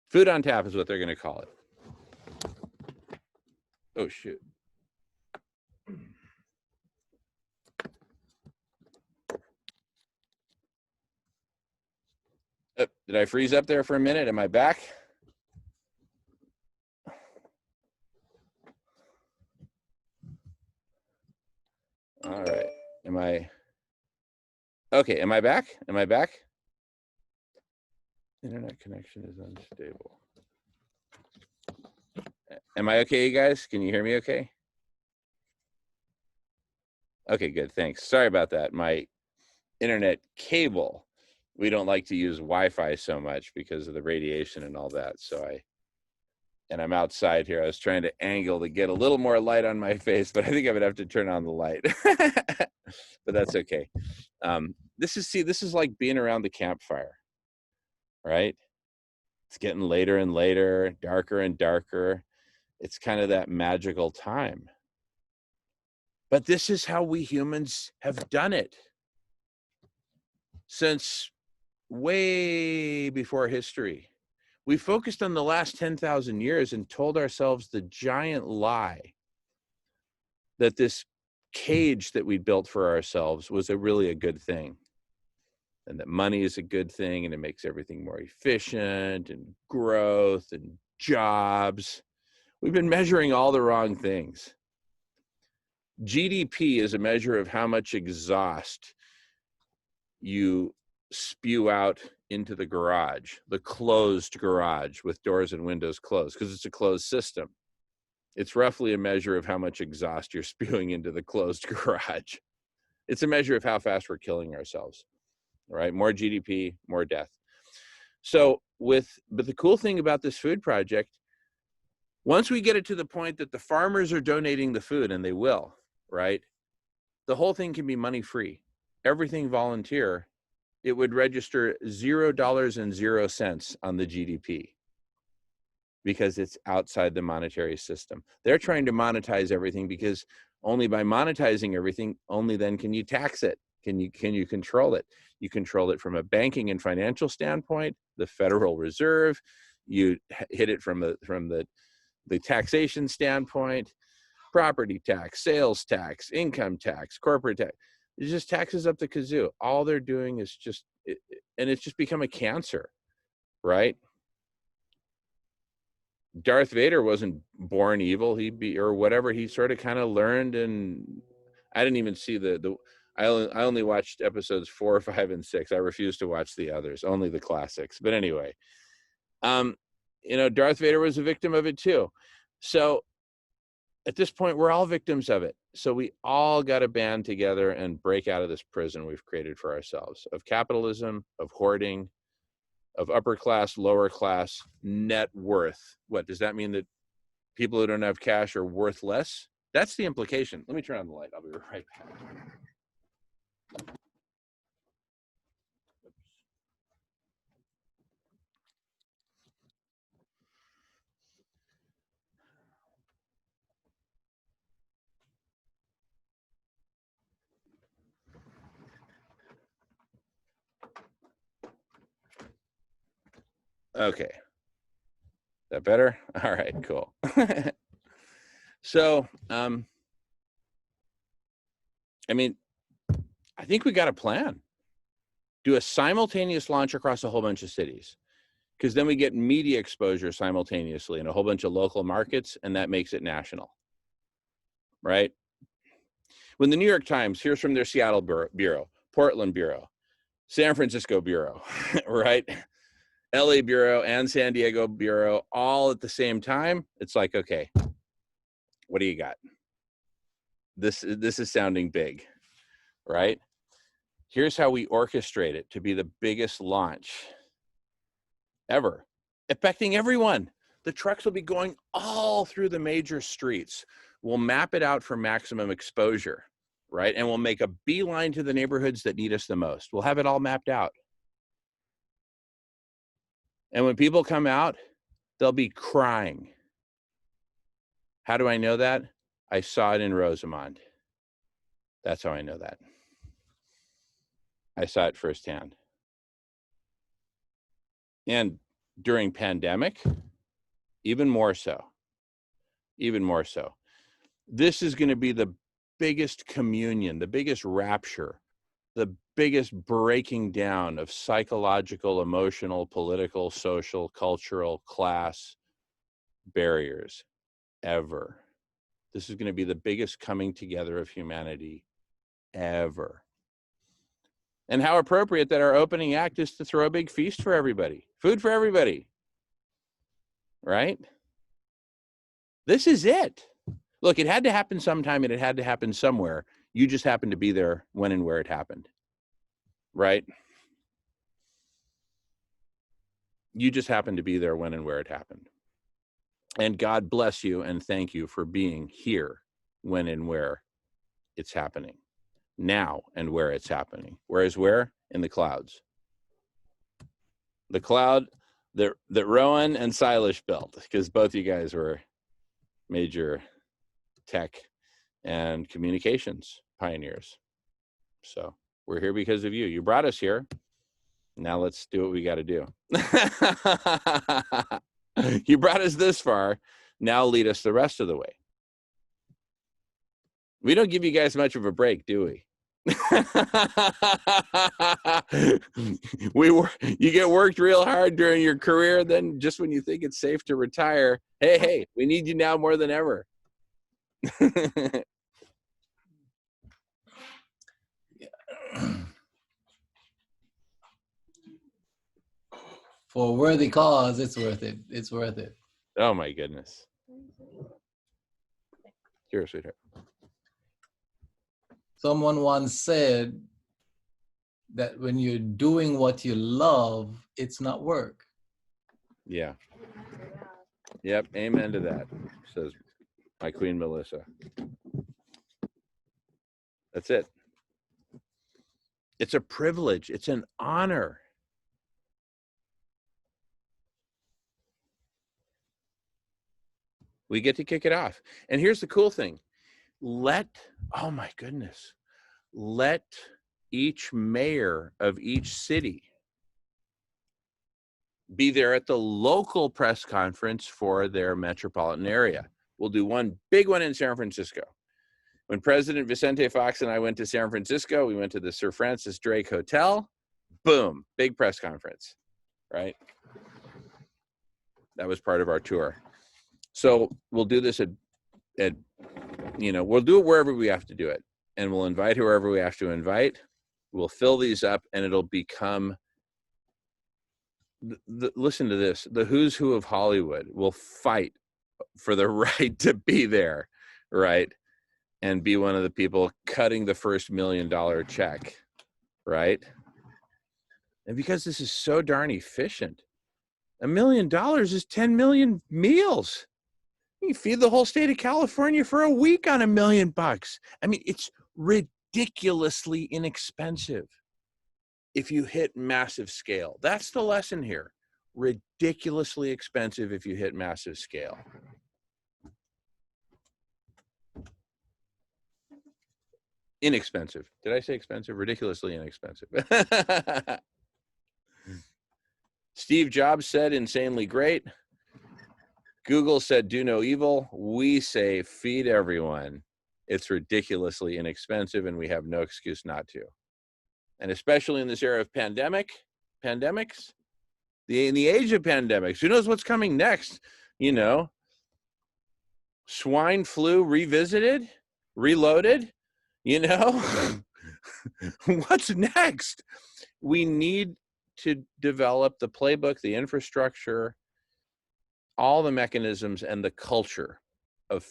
Food on tap is what they're going to call it. Oh, shoot. Did I freeze up there for a minute? Am I back? All right. Am I back? Am I back? Internet connection is unstable. Am I okay, you guys? Can you hear me okay? Okay, good. Thanks. Sorry about that. My internet cable, we don't like to use Wi-Fi so much because of the radiation and all that. And I'm outside here. I was trying to angle to get a little more light on my face, but I think I would have to turn on the light. But that's okay. This is like being around the campfire, right? It's getting later and later, darker and darker. It's kind of that magical time. But this is how we humans have done it since way before history. We focused on the last 10,000 years and told ourselves the giant lie that this cage that we built for ourselves was really a good thing, and that money is a good thing, and it makes everything more efficient, and growth and jobs. We've been measuring all the wrong things. GDP is a measure of how much exhaust you spew out into the garage, the closed garage with doors and windows closed, because it's a closed system. It's roughly a measure of how much exhaust you're spewing into the closed garage. It's a measure of how fast we're killing ourselves, right? More GDP, more death. But the cool thing about this food project, once we get it to the point that the farmers are donating the food, and they will, right? The whole thing can be money free, everything volunteer. It would register $0.00 on the GDP because it's outside the monetary system. They're trying to monetize everything, because only by monetizing everything, only then can you tax it. Can you control it? You control it from a banking and financial standpoint, the Federal Reserve. You hit it from the taxation standpoint, property tax, sales tax, income tax, corporate tax. It's just taxes up the kazoo. All they're doing is and it's just become a cancer, right? Darth Vader wasn't born evil. Or whatever. He sort of kind of learned, and I didn't even see I only watched episodes 4, 5, and 6. I refused to watch the others, only the classics. But anyway, Darth Vader was a victim of it too. So at this point, we're all victims of it. So we all got to band together and break out of this prison we've created for ourselves of capitalism, of hoarding, of upper class, lower class, net worth. What does that mean? That people who don't have cash are worth less? That's the implication. Let me turn on the light. I'll be right back. Okay. That better? All right, cool. So, I think we got a plan. Do a simultaneous launch across a whole bunch of cities, because then we get media exposure simultaneously in a whole bunch of local markets, and that makes it national, right? When the New York Times hears from their Seattle bureau, Portland bureau, San Francisco bureau, right? LA bureau and San Diego bureau all at the same time, it's like, okay, what do you got? This is sounding big, right? Here's how we orchestrate it to be the biggest launch ever, affecting everyone. The trucks will be going all through the major streets. We'll map it out for maximum exposure, right? And we'll make a beeline to the neighborhoods that need us the most. We'll have it all mapped out. And when people come out, they'll be crying. How do I know that? I saw it in Rosamond. That's how I know that. I saw it firsthand. And during pandemic, even more so. Even more so. This is going to be the biggest communion, the biggest rapture, the biggest breaking down of psychological, emotional, political, social, cultural, class barriers ever. This is going to be the biggest coming together of humanity ever. And how appropriate that our opening act is to throw a big feast for everybody, food for everybody, right? This is it. Look, it had to happen sometime and it had to happen somewhere. You just happened to be there when and where it happened, right? You just happened to be there when and where it happened. And God bless you and thank you for being here when and where it's happening. Now and where it's happening. Whereas where? In the clouds. The cloud that Rowan and Silas built, because both you guys were major tech and communications pioneers. So we're here because of you. You brought us here. Now let's do what we got to do. You brought us this far. Now lead us the rest of the way. We don't give you guys much of a break, do we? You get worked real hard during your career, then just when you think it's safe to retire, hey, we need you now more than ever. For a worthy cause, it's worth it. It's worth it. Oh my goodness. Here, sweetheart. Someone once said that when you're doing what you love, it's not work. Yeah. Yep. Amen to that, says my Queen Melissa. That's it. It's a privilege. It's an honor. We get to kick it off. And here's the cool thing. Oh my goodness, let each mayor of each city be there at the local press conference for their metropolitan area. We'll do one big one in San Francisco. When President Vicente Fox and I went to San Francisco, we went to the Sir Francis Drake Hotel. Boom, big press conference, right? That was part of our tour. So we'll do this we'll do it wherever we have to do it, and we'll invite whoever we have to invite. We'll fill these up, and it'll become, listen to this, the who's who of Hollywood will fight for the right to be there, right? And be one of the people cutting the first $1 million check, right? And because this is so darn efficient, $1 million is 10 million meals. You can feed the whole state of California for a week on $1 million. I mean, it's ridiculously inexpensive if you hit massive scale. That's the lesson here. Ridiculously expensive if you hit massive scale. Inexpensive. Did I say expensive? Ridiculously inexpensive. Steve Jobs said insanely great. Google said do no evil. We say feed everyone. It's ridiculously inexpensive and we have no excuse not to. And especially in this era of pandemics, in the age of pandemics, who knows what's coming next? Swine flu revisited, reloaded, what's next? We need to develop the playbook, the infrastructure, all the mechanisms and the culture of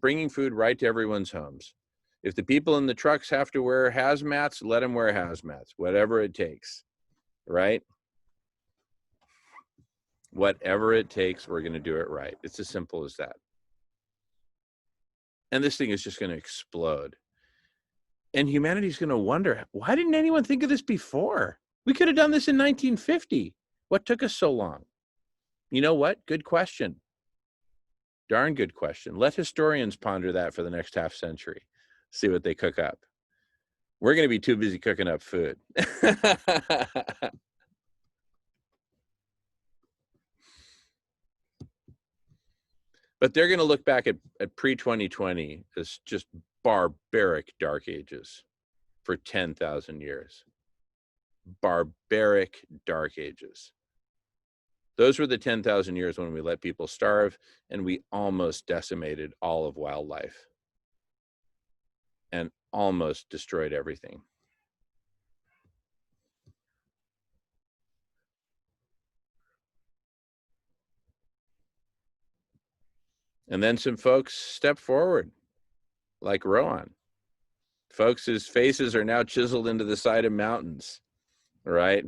bringing food right to everyone's homes. If the people in the trucks have to wear hazmats, let them wear hazmats, whatever it takes, right? Whatever it takes, we're going to do it right. It's as simple as that. And this thing is just going to explode. And humanity's going to wonder, why didn't anyone think of this before? We could have done this in 1950. What took us so long? You know what? Good question. Darn good question. Let historians ponder that for the next half century. See what they cook up. We're going to be too busy cooking up food. But they're going to look back at pre-2020 as just barbaric dark ages for 10,000 years. Barbaric dark ages. Those were the 10,000 years when we let people starve and we almost decimated all of wildlife and almost destroyed everything. And then some folks step forward, like Rowan. Folks whose faces are now chiseled into the side of mountains, right?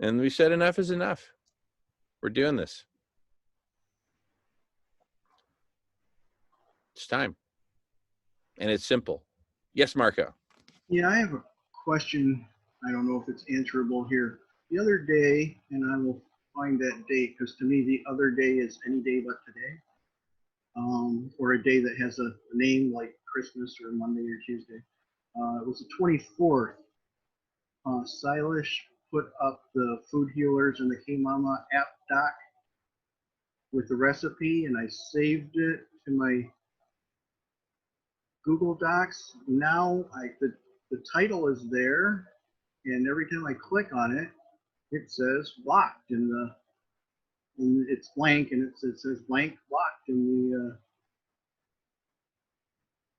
And we said enough is enough. We're doing this. It's time. And it's simple. Yes, Marco. Yeah, I have a question. I don't know if it's answerable here. The other day, and I will find that date, because to me the other day is any day but today, or a day that has a name like Christmas or Monday or Tuesday. It was the 24th. Silas put up the Food Healers and the K-Mama app doc with the recipe, and I saved it to my Google Docs. Now the title is there, and every time I click on it, it says blocked and it's blank, and it says blank blocked in the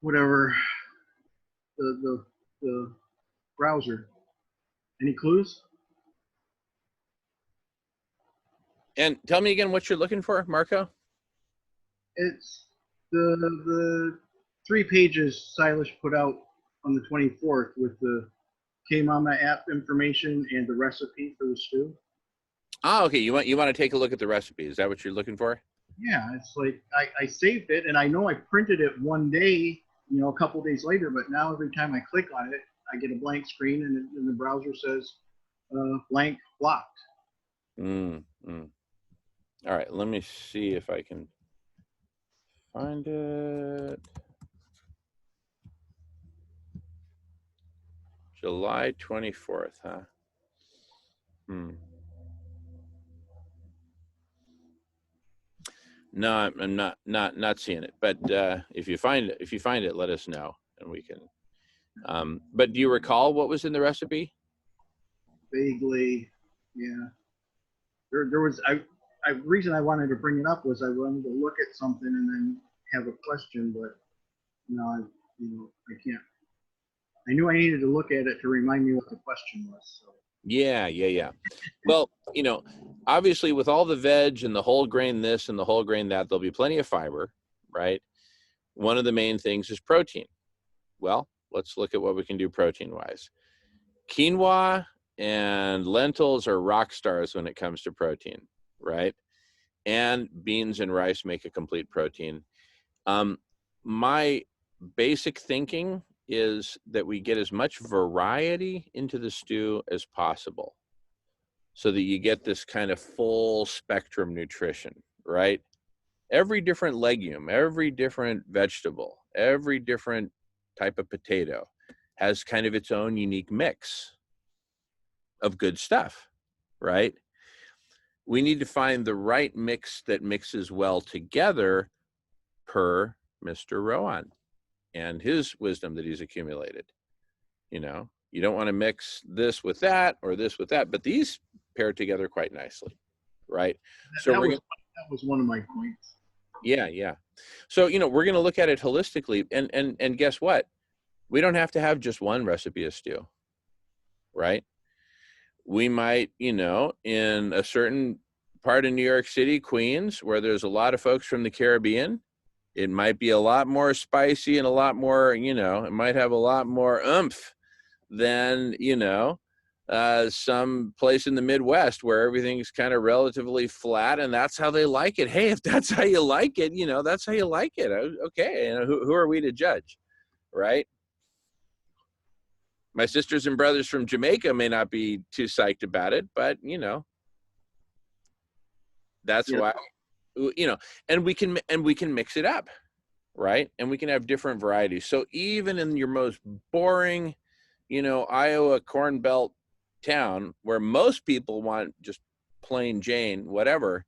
whatever the browser. Any clues? And tell me again what you're looking for, Marco. It's the 3 pages Silas put out on the 24th with the K-Mama app information and the recipe for the stew. Oh, okay. You want to take a look at the recipe. Is that what you're looking for? Yeah, it's like I saved it, and I know I printed it one day, you know, a couple days later, but now every time I click on it, I get a blank screen, and the browser says blank blocked. All right, let me see if I can find it. July 24th, huh? No, I'm not seeing it. But if you find it, let us know, and we can. But do you recall what was in the recipe? Vaguely, yeah. There was reason I wanted to bring it up was I wanted to look at something and then have a question, but no, I can't. I knew I needed to look at it to remind me what the question was. So. Yeah. Well, obviously with all the veg and the whole grain this and the whole grain that, there'll be plenty of fiber, right? One of the main things is protein. Well, let's look at what we can do protein-wise. Quinoa and lentils are rock stars when it comes to protein, right? And beans and rice make a complete protein. My basic thinking is that we get as much variety into the stew as possible so that you get this kind of full spectrum nutrition, right? Every different legume, every different vegetable, every different type of potato has kind of its own unique mix of good stuff, right? We need to find the right mix that mixes well together per Mr. Rowan and his wisdom that he's accumulated. You don't want to mix this with that or this with that, but these pair together quite nicely, right? That was one of my points. Yeah. So, we're going to look at it holistically, and guess what? We don't have to have just one recipe of stew, right? We might, in a certain part of New York City, Queens, where there's a lot of folks from the Caribbean, it might be a lot more spicy and a lot more, it might have a lot more oomph than, some place in the Midwest where everything's kind of relatively flat, and that's how they like it. Hey, if that's how you like it, that's how you like it. Okay, who are we to judge, right? My sisters and brothers from Jamaica may not be too psyched about it, but you know, that's Yeah. why, you know, and we can mix it up, right? And we can have different varieties. So even in your most boring, you know, Iowa Corn Belt town where most people want just plain Jane, whatever,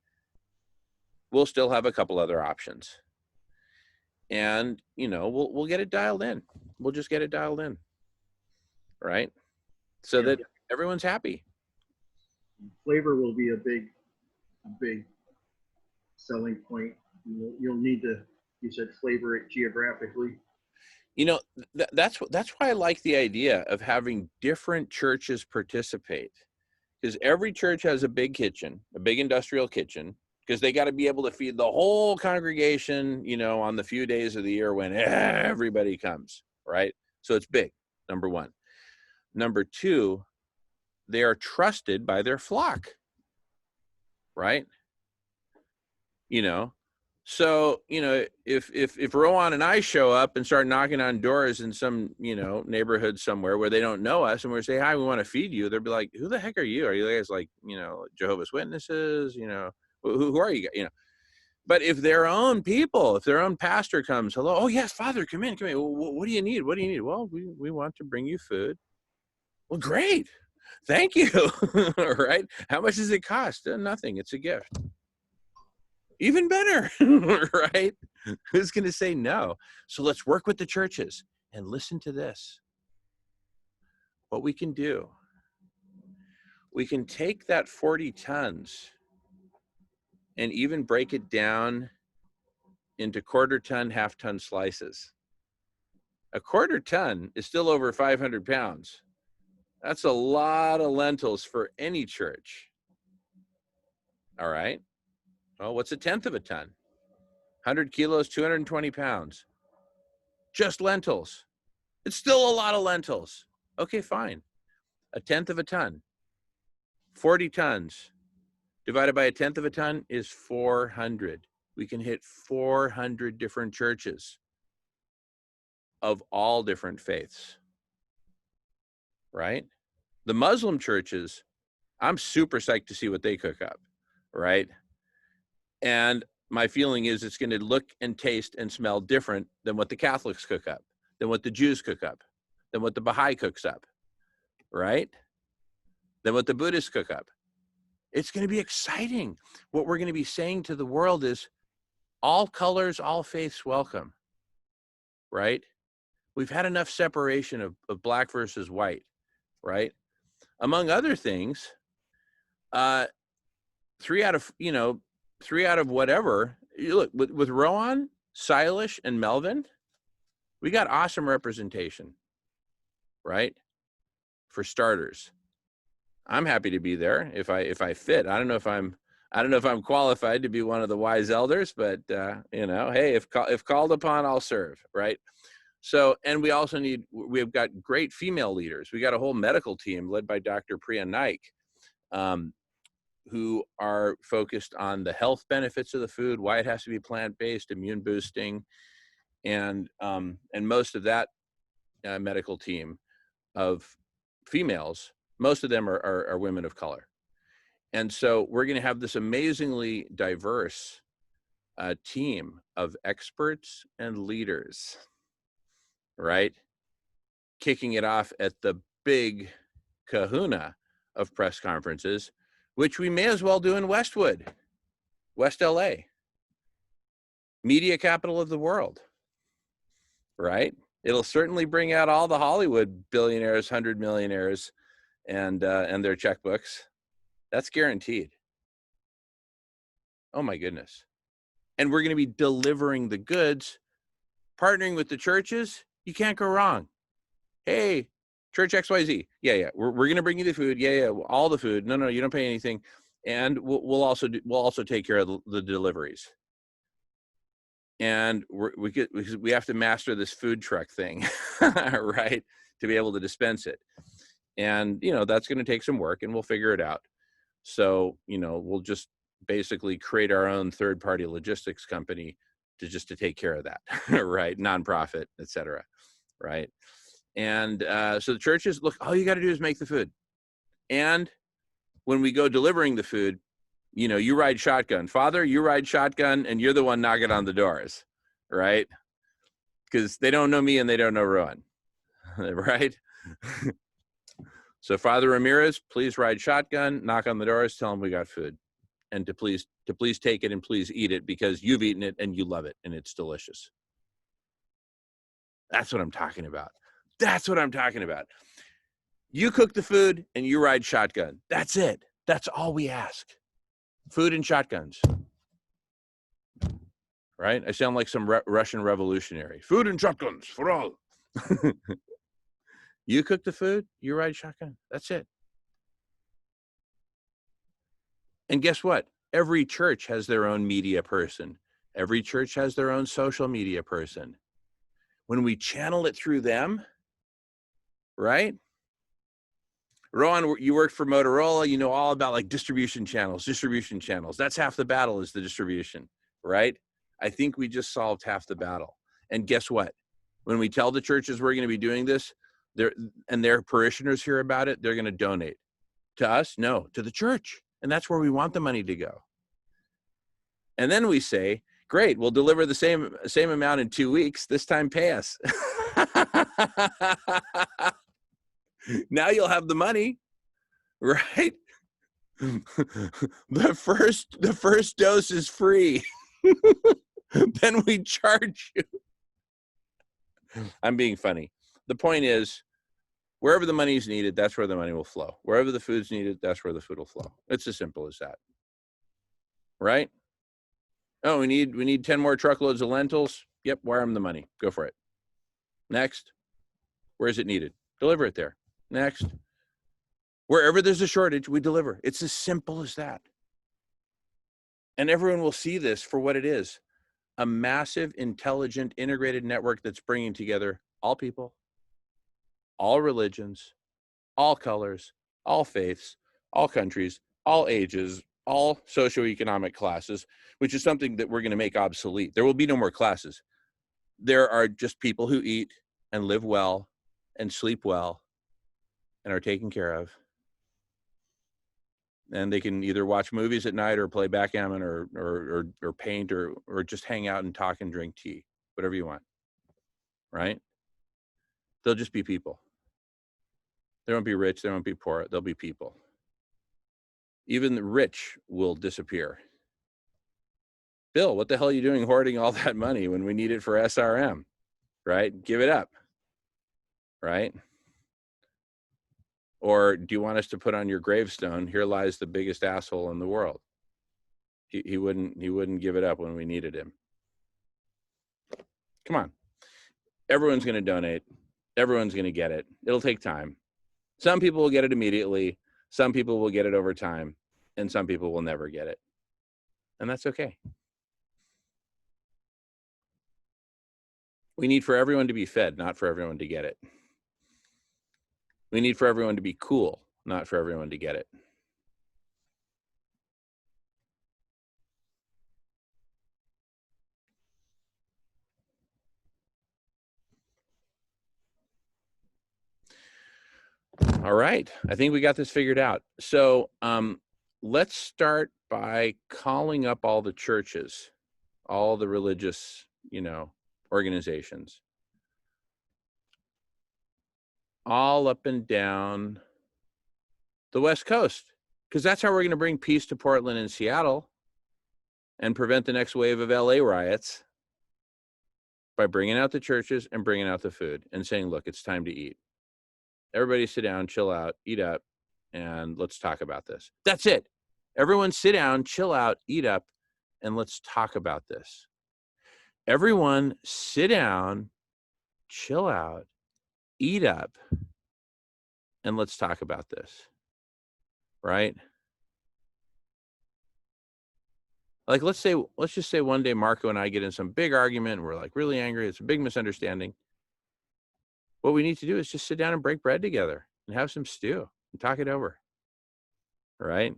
we'll still have a couple other options. And, you know, we'll get it dialed in. We'll just get it dialed in, right? So that everyone's happy. Flavor will be a big selling point. You'll need to, you said, flavor it geographically. You know, that's why I like the idea of having different churches participate, because every church has a big kitchen, a big industrial kitchen, because they got to be able to feed the whole congregation, you know, on the few days of the year when everybody comes, right? So it's big, number one. Number two, they are trusted by their flock, right? You know, so, you know, if Rowan and I show up and start knocking on doors in some, you know, neighborhood somewhere where they don't know us and we say, hi, we want to feed you, they'll be like, who the heck are you? Are you guys like, you know, Jehovah's Witnesses? You know, who are you guys? You know, but if their own people, if their own pastor comes, hello, oh yes, Father, come in. What do you need? What do you need? Well, we want to bring you food. Well, great. Thank you. Right? How much does it cost? Nothing. It's a gift. Even better, right? Who's going to say no? So let's work with the churches and listen to this. What we can do, we can take that 40 tons and even break it down into quarter ton, half ton slices. A quarter ton is still over 500 pounds. That's a lot of lentils for any church. All right. Well, what's a tenth of a ton? 100 kilos, 220 pounds. Just lentils. It's still a lot of lentils. Okay, fine. A tenth of a ton. 40 tons divided by a tenth of a ton is 400. We can hit 400 different churches of all different faiths, right? The Muslim churches, I'm super psyched to see what they cook up, right? And my feeling is it's going to look and taste and smell different than what the Catholics cook up, than what the Jews cook up, than what the Baha'i cooks up, right? Than what the Buddhists cook up. It's going to be exciting. What we're going to be saying to the world is all colors, all faiths welcome, right? We've had enough separation of black versus white, right? Among other things, 3 out of whatever. You look with Rowan, Silas, and Melvin, we got awesome representation, right? For starters, I'm happy to be there if I fit. I don't know if I'm qualified to be one of the wise elders, but you know, hey, if called upon, I'll serve, right? So, and we've got great female leaders. We got a whole medical team led by Dr. Priya Naik, who are focused on the health benefits of the food, why it has to be plant-based, immune boosting, and most of that medical team of females, most of them are women of color. And so we're going to have this amazingly diverse team of experts and leaders, right? Kicking it off at the big kahuna of press conferences, which we may as well do in Westwood, West LA, media capital of the world, right? It'll certainly bring out all the Hollywood billionaires, 100 millionaires, and their checkbooks. That's guaranteed. Oh my goodness. And we're going to be delivering the goods, partnering with the churches. You can't go wrong. Hey, Church XYZ. Yeah. We're going to bring you the food. Yeah. All the food. No, you don't pay anything. And we'll also take care of the deliveries. And we have to master this food truck thing, right? To be able to dispense it. And, you know, that's going to take some work and we'll figure it out. So, you know, we'll just basically create our own third-party logistics company to take care of that, right? Nonprofit, et cetera. right? And so the churches, look, all you got to do is make the food. And when we go delivering the food, you know, you ride shotgun. Father, you ride shotgun, and you're the one knocking on the doors, right? Because they don't know me and they don't know Rowan, right? So Father Ramirez, please ride shotgun, knock on the doors, tell them we got food, and to please take it and please eat it because you've eaten it and you love it and it's delicious. That's what I'm talking about. That's what I'm talking about. You cook the food and you ride shotgun. That's it. That's all we ask. Food and shotguns. Right? I sound like some Russian revolutionary. Food and shotguns for all. You cook the food, you ride shotgun. That's it. And guess what? Every church has their own media person. Every church has their own social media person. When we channel it through them, right? Rowan, you worked for Motorola. You know all about like distribution channels. That's half the battle is the distribution, right? I think we just solved half the battle. And guess what? When we tell the churches we're going to be doing this, and their parishioners hear about it, they're going to donate. To us? No, to the church. And that's where we want the money to go. And then we say, great, we'll deliver the same amount in 2 weeks. This time pay us. Now you'll have the money, right? The first dose is free. Then we charge you. I'm being funny. The point is, wherever the money is needed, that's where the money will flow. Wherever the food's needed, that's where the food will flow. It's as simple as that. Right? Oh, we need 10 more truckloads of lentils. Yep, wire them the money. Go for it. Next. Where is it needed? Deliver it there. Next. Wherever there's a shortage, we deliver. It's as simple as that. And everyone will see this for what it is. A massive, intelligent, integrated network that's bringing together all people, all religions, all colors, all faiths, all countries, all ages, all socioeconomic classes, which is something that we're going to make obsolete. There will be no more classes. There are just people who eat and live well and sleep well and are taken care of. And they can either watch movies at night or play backgammon or paint or just hang out and talk and drink tea, whatever you want, right? They'll just be people. They won't be rich, they won't be poor, they'll be people. Even the rich will disappear. Bill, what the hell are you doing hoarding all that money when we need it for SRM, right? Give it up, right? Or do you want us to put on your gravestone, here lies the biggest asshole in the world? He wouldn't give it up when we needed him. Come on. Everyone's going to donate. Everyone's going to get it. It'll take time. Some people will get it immediately. Some people will get it over time. And some people will never get it. And that's okay. We need for everyone to be fed, not for everyone to get it. We need for everyone to be cool, not for everyone to get it. All right, I think we got this figured out. So let's start by calling up all the churches, all the religious, organizations, all up and down the West Coast, because that's how we're going to bring peace to Portland and Seattle and prevent the next wave of LA riots, by bringing out the churches and bringing out the food and saying, look, it's time to eat. Everybody sit down, chill out, eat up, and let's talk about this. That's it. Everyone sit down, chill out, eat up, and let's talk about this. Everyone sit down, chill out, eat up, and let's talk about this, right? Like, let's just say one day Marco and I get in some big argument and we're like really angry. It's a big misunderstanding. What we need to do is just sit down and break bread together and have some stew and talk it over, right?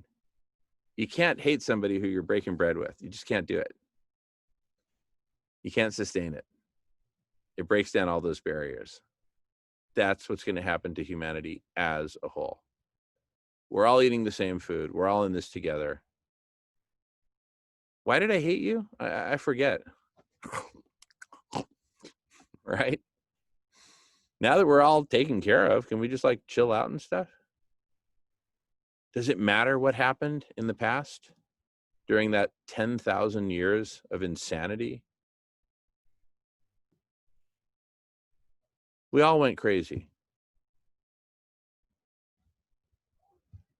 You can't hate somebody who you're breaking bread with. You just can't do it. You can't sustain it. It breaks down all those barriers. that's what's going to happen to humanity as a whole. We're all eating the same food. We're all in this together. Why did I hate you? I forget. Right? Now that we're all taken care of, can we just like chill out and stuff? Does it matter what happened in the past during that 10,000 years of insanity? We all went crazy.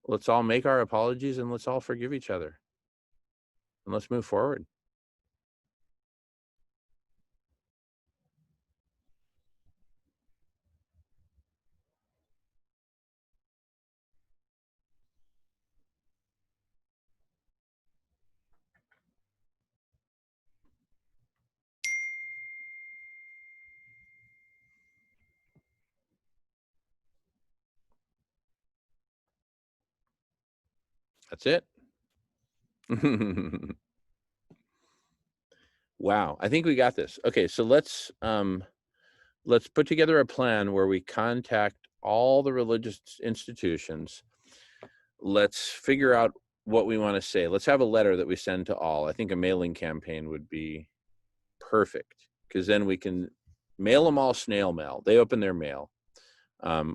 Let's all make our apologies and let's all forgive each other. And let's move forward. That's it. Wow, I think we got this. Okay, so let's put together a plan where we contact all the religious institutions. Let's figure out what we want to say. Let's have a letter that we send to all. I think a mailing campaign would be perfect, because then we can mail them all snail mail. They open their mail.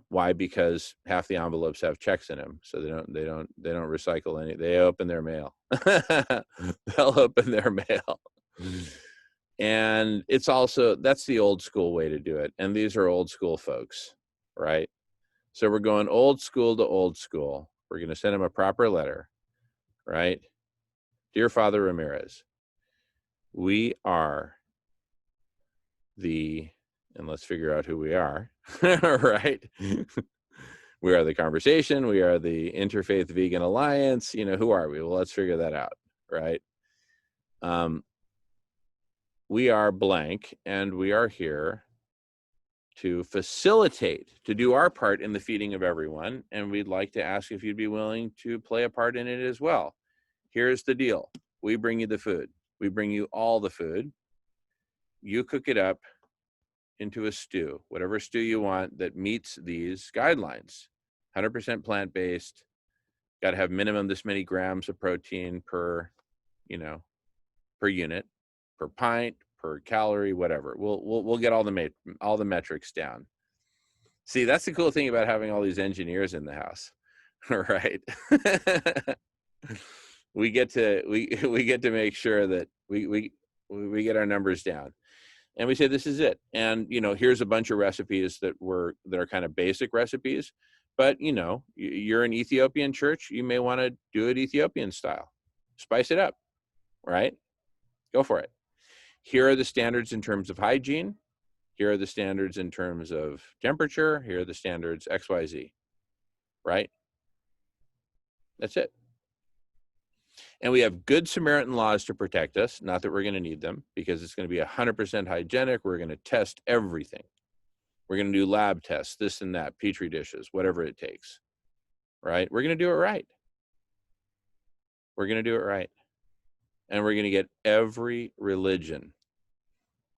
Why? Because half the envelopes have checks in them, so they don't recycle any. They open their mail. They'll open their mail. And it's also, that's the old school way to do it. And these are old school folks, right? So we're going old school to old school. We're going to send them a proper letter, right? Dear Father Ramirez, we are and let's figure out who we are, right? We are the Conversation. We are the Interfaith Vegan Alliance. Who are we? Well, let's figure that out, right? We are blank, and we are here to facilitate, to do our part in the feeding of everyone. And we'd like to ask if you'd be willing to play a part in it as well. Here's the deal. We bring you the food. We bring you all the food. You cook it up into a stew, whatever stew you want that meets these guidelines. 100% plant-based, got to have minimum this many grams of protein per unit, per pint, per calorie, whatever. We'll get all the metrics down. See, that's the cool thing about having all these engineers in the house, right? we get to make sure that we get our numbers down. And we say, this is it. And, here's a bunch of recipes that are kind of basic recipes. But, you're an Ethiopian church. You may want to do it Ethiopian style. Spice it up, right? Go for it. Here are the standards in terms of hygiene. Here are the standards in terms of temperature. Here are the standards XYZ, right? That's it. And we have good Samaritan laws to protect us. Not that we're going to need them, because it's going to be 100% hygienic. We're going to test everything. We're going to do lab tests, this and that, Petri dishes, whatever it takes, right? We're going to do it right. We're going to do it right. And we're going to get every religion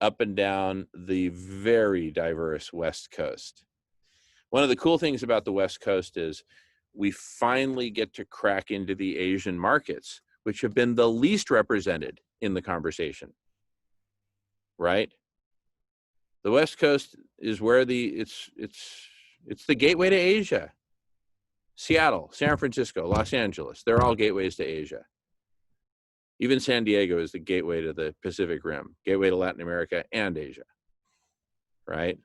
up and down the very diverse West Coast. One of the cool things about the West Coast is we finally get to crack into the Asian markets, which have been the least represented in the conversation, right? The West Coast is where it's the gateway to Asia. Seattle, San Francisco, Los Angeles, they're all gateways to Asia. Even San Diego is the gateway to the Pacific Rim, gateway to Latin America and Asia, right?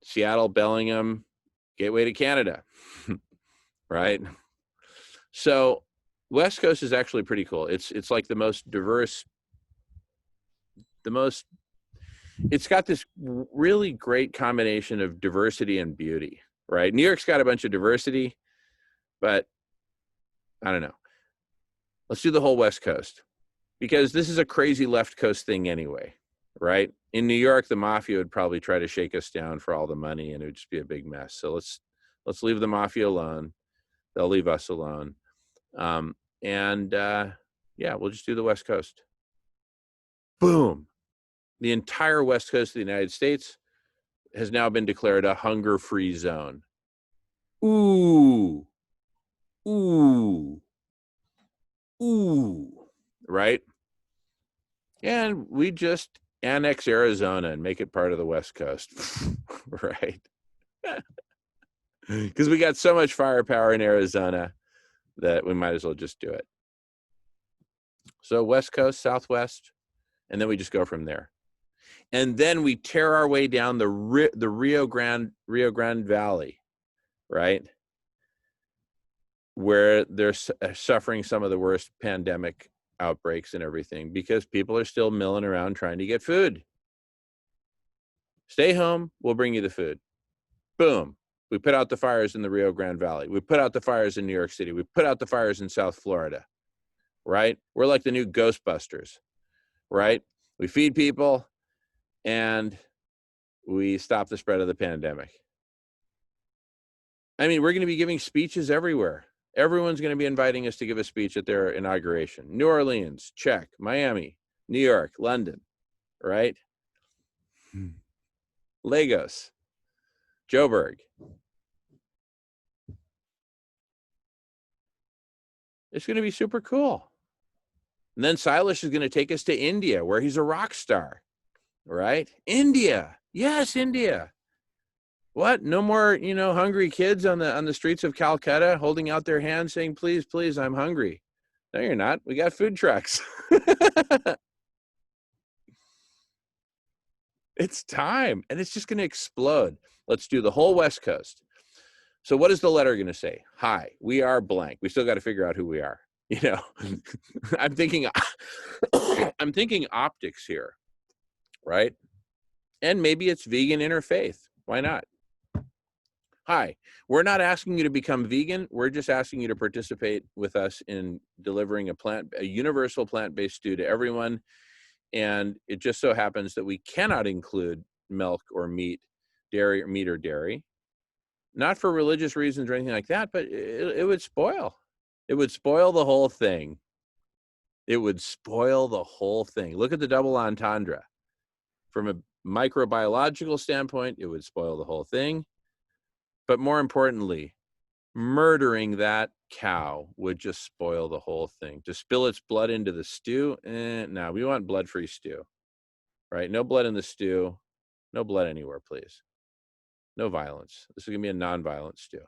Seattle, Bellingham, gateway to Canada, right? So West Coast is actually pretty cool. It's like the most diverse, it's got this really great combination of diversity and beauty, right? New York's got a bunch of diversity, but I don't know. Let's do the whole West Coast, because this is a crazy left coast thing anyway, right? In New York, the mafia would probably try to shake us down for all the money, and it would just be a big mess. So let's leave the mafia alone. They'll leave us alone. Yeah, we'll just do the West Coast. Boom. The entire West Coast of the United States has now been declared a hunger-free zone. Ooh, ooh, ooh, right? And we just annex Arizona and make it part of the West Coast, right? Because we got so much firepower in Arizona that we might as well just do it. So West Coast, Southwest, and then we just go from there. And then we tear our way down the Rio Grande Valley, right? Where they're suffering some of the worst pandemic outbreaks and everything because people are still milling around trying to get food. Stay home, we'll bring you the food. Boom. We put out the fires in the Rio Grande Valley. We put out the fires in New York City. We put out the fires in South Florida, right? We're like the new Ghostbusters, right? We feed people and we stop the spread of the pandemic. I mean, we're going to be giving speeches everywhere. Everyone's going to be inviting us to give a speech at their inauguration. New Orleans, check. Miami, New York, London, right? Lagos, Joburg. It's going to be super cool. And then Silas is going to take us to India, where he's a rock star, right? India. Yes, India. What? No more, hungry kids on the streets of Calcutta holding out their hands saying, please, please, I'm hungry. No, you're not. We got food trucks. It's time, and it's just going to explode. Let's do the whole West Coast. So what is the letter going to say? Hi, we are blank. We still got to figure out who we are. I'm thinking optics here, right? And maybe it's vegan interfaith. Why not? Hi, we're not asking you to become vegan. We're just asking you to participate with us in delivering a universal plant-based stew to everyone. And it just so happens that we cannot include milk or meat, or dairy, not for religious reasons or anything like that, but it would spoil. It would spoil the whole thing. It would spoil the whole thing. Look at the double entendre. From a microbiological standpoint, it would spoil the whole thing. But more importantly, murdering that cow would just spoil the whole thing. To spill its blood into the stew, no, we want blood-free stew, right? No blood in the stew, no blood anywhere, please. No violence. This is gonna be a non-violent stew.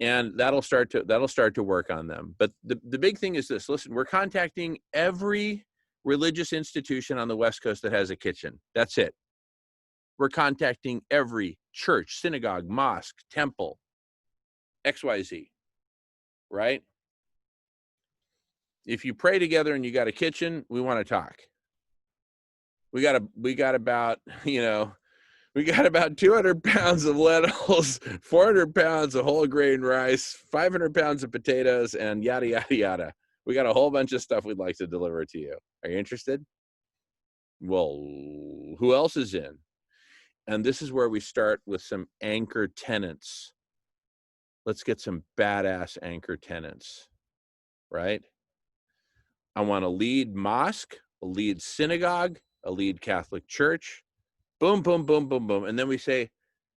And that'll start to work on them. But the big thing is this. Listen, we're contacting every religious institution on the West Coast that has a kitchen. That's it. We're contacting every church, synagogue, mosque, temple, XYZ, right? If you pray together and you got a kitchen, we want to talk. We got about 200 pounds of lentils, 400 pounds of whole grain rice, 500 pounds of potatoes, and yada, yada, yada. We got a whole bunch of stuff we'd like to deliver to you. Are you interested? Well, who else is in? And this is where we start with some anchor tenants. Let's get some badass anchor tenants, right? I want a lead mosque, a lead synagogue, a lead Catholic church. Boom, boom, boom, boom, boom. And then we say,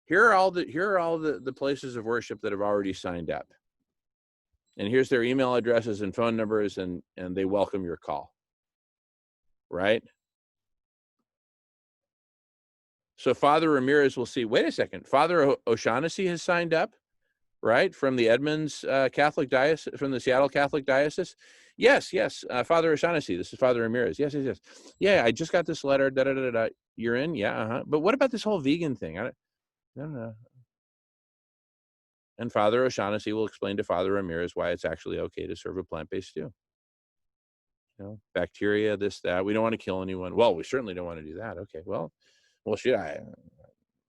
here are all the places of worship that have already signed up. And here's their email addresses and phone numbers, and they welcome your call, right? So Father Ramirez will see, wait a second, Father O'Shaughnessy has signed up, right? From the Edmonds Catholic Diocese, from the Seattle Catholic Diocese. Yes, Father O'Shaughnessy, this is Father Ramirez. Yes. Yeah, I just got this letter, da-da-da-da. You're in? Yeah, uh-huh. But what about this whole vegan thing? I don't know. And Father O'Shaughnessy will explain to Father Ramirez why it's actually okay to serve a plant-based stew. Bacteria, this, that. We don't want to kill anyone. Well, we certainly don't want to do that. Okay, well, shit,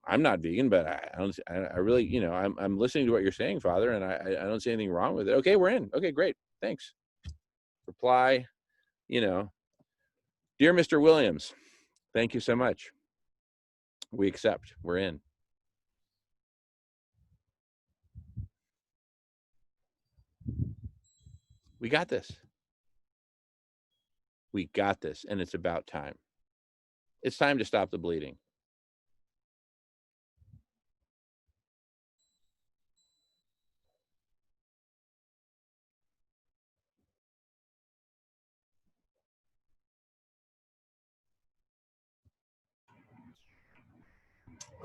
I'm not vegan, but I really, I'm listening to what you're saying, Father, and I don't see anything wrong with it. Okay, we're in. Okay, great. Thanks. Reply, dear Mr. Williams, thank you so much. We accept. We're in. We got this. We got this, and it's about time. It's time to stop the bleeding.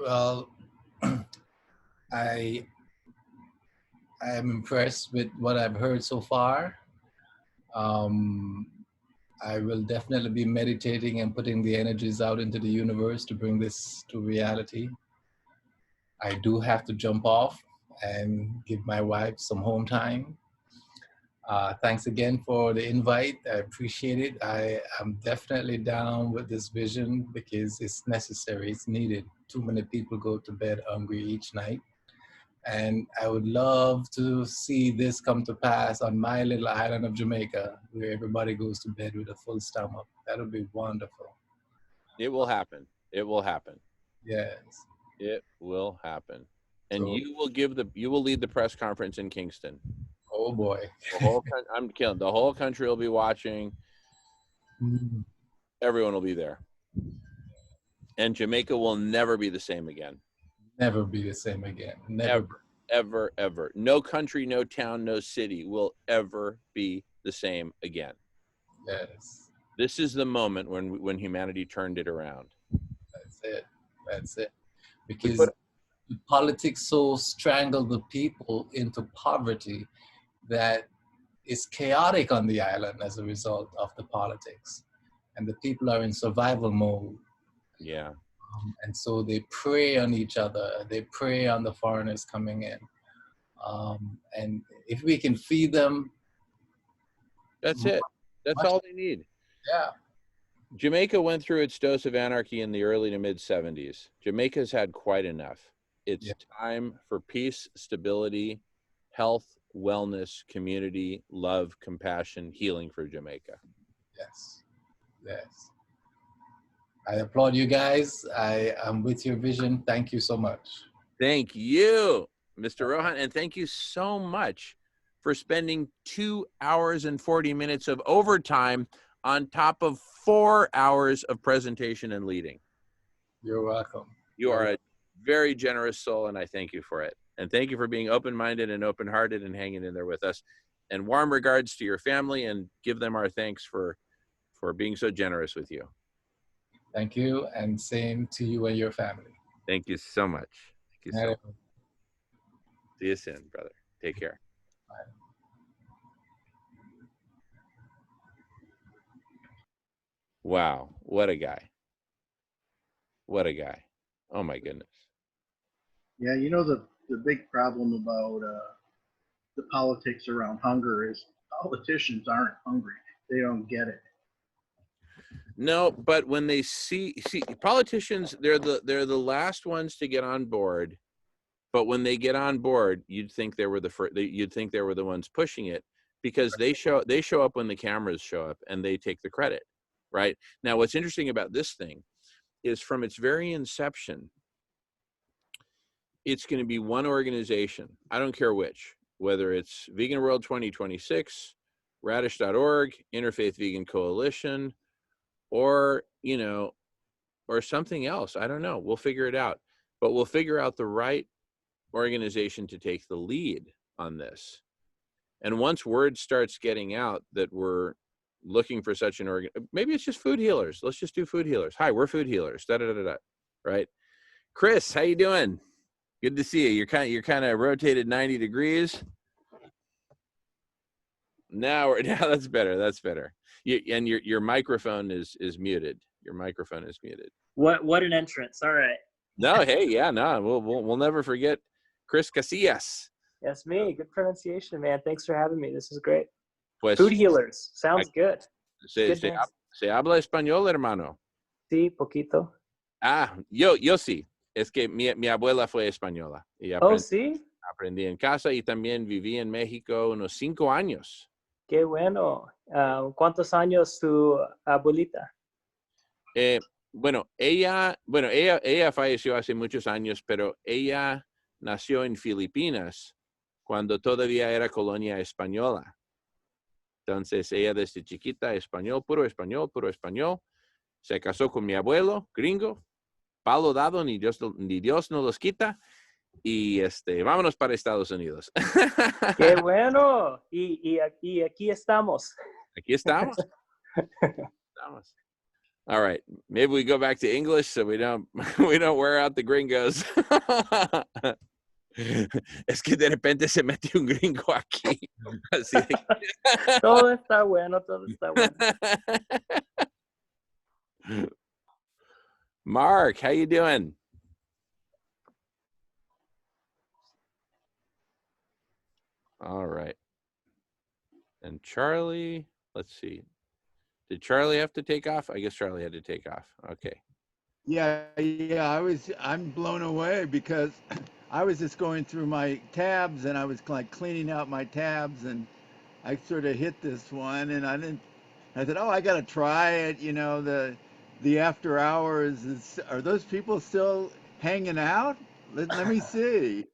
Well, I am impressed with what I've heard so far. I will definitely be meditating and putting the energies out into the universe to bring this to reality. I do have to jump off and give my wife some home time. Thanks again for the invite. I appreciate it. I am definitely down with this vision because it's necessary, it's needed. Too many people go to bed hungry each night. And I would love to see this come to pass on my little island of Jamaica, where everybody goes to bed with a full stomach. That would be wonderful. It will happen. It will happen. Yes. It will happen. And So- you will lead the press conference in Kingston. Oh boy. I'm killing. The whole country will be watching. Mm. Everyone will be there. And Jamaica will never be the same again. Never be the same again. Never. Ever. No country, no town, no city will ever be the same again. Yes. This is the moment when humanity turned it around. That's it. Because politics so strangled the people into poverty that it's chaotic on the island as a result of the politics. And the people are in survival mode. Yeah. And so they prey on each other. They prey on the foreigners coming in. And if we can feed them. That's it. That's all they need. Yeah. Jamaica went through its dose of anarchy in the early to mid 70s. Jamaica's had quite enough. It's time for peace, stability, health, wellness, community, love, compassion, healing for Jamaica. Yes. I applaud you guys. I am with your vision. Thank you so much. Thank you, Mr. Rohan. And thank you so much for spending 2 hours and 40 minutes of overtime on top of 4 hours of presentation and leading. You're welcome. You are a very generous soul, and I thank you for it. And thank you for being open-minded and open-hearted and hanging in there with us. And warm regards to your family, and give them our thanks for being so generous with you. Thank you, and same to you and your family. Thank you so much. Thank you so much. See you soon, brother. Take care. Bye. Wow, what a guy. What a guy. Oh my goodness. Yeah, you know, the big problem about the politics around hunger is politicians aren't hungry. They don't get it. No, but when they see politicians, they're the last ones to get on board. But when they get on board, you'd think they were the ones pushing it, because they show up when the cameras show up, and they take the credit, right? Now, what's interesting about this thing is, from its very inception, it's going to be one organization. I don't care which, whether it's Vegan World 2026, Radish.org, Interfaith Vegan Coalition, or, or something else. I don't know. We'll figure it out. But we'll figure out the right organization to take the lead on this. And once word starts getting out that we're looking for such an maybe it's just food healers. Let's just do food healers. Hi, we're food healers. Right? Chris, how you doing? Good to see you. You're kind of rotated 90 degrees. Now that's better. That's better. And your microphone is muted. Your microphone is muted. What an entrance. All right. No, hey, yeah, no, we'll never forget Chris Casillas. That's me. Good pronunciation, man. Thanks for having me. This is great. Pues, Food healers. Sounds good. Se habla español, hermano. Sí, poquito. Yo sí. Es que mi abuela fue española. Y sí. Aprendí en casa y también viví en México unos 5 años. Qué bueno. ¿Cuántos años tu abuelita? Bueno, ella falleció hace muchos años, pero ella nació en Filipinas cuando todavía era colonia española. Entonces, ella desde chiquita, puro español. Se casó con mi abuelo, gringo, palo dado, ni Dios no los quita. Y vámonos para Estados Unidos. ¡Qué bueno! Y aquí estamos. Aquí estamos. All right, maybe we go back to English so we don't we don't wear out the gringos. Es que de repente se mete un gringo aquí. Así de- Todo está bueno, todo está bueno. Mark, how you doing? All right. And Charlie, let's see. Did Charlie have to take off? I guess Charlie had to take off. Okay. Yeah, I'm blown away because I was just going through my tabs and I was like cleaning out my tabs and I sort of hit this one and I said, oh, I got to try it. You know, the after hours are those people still hanging out? Let me see.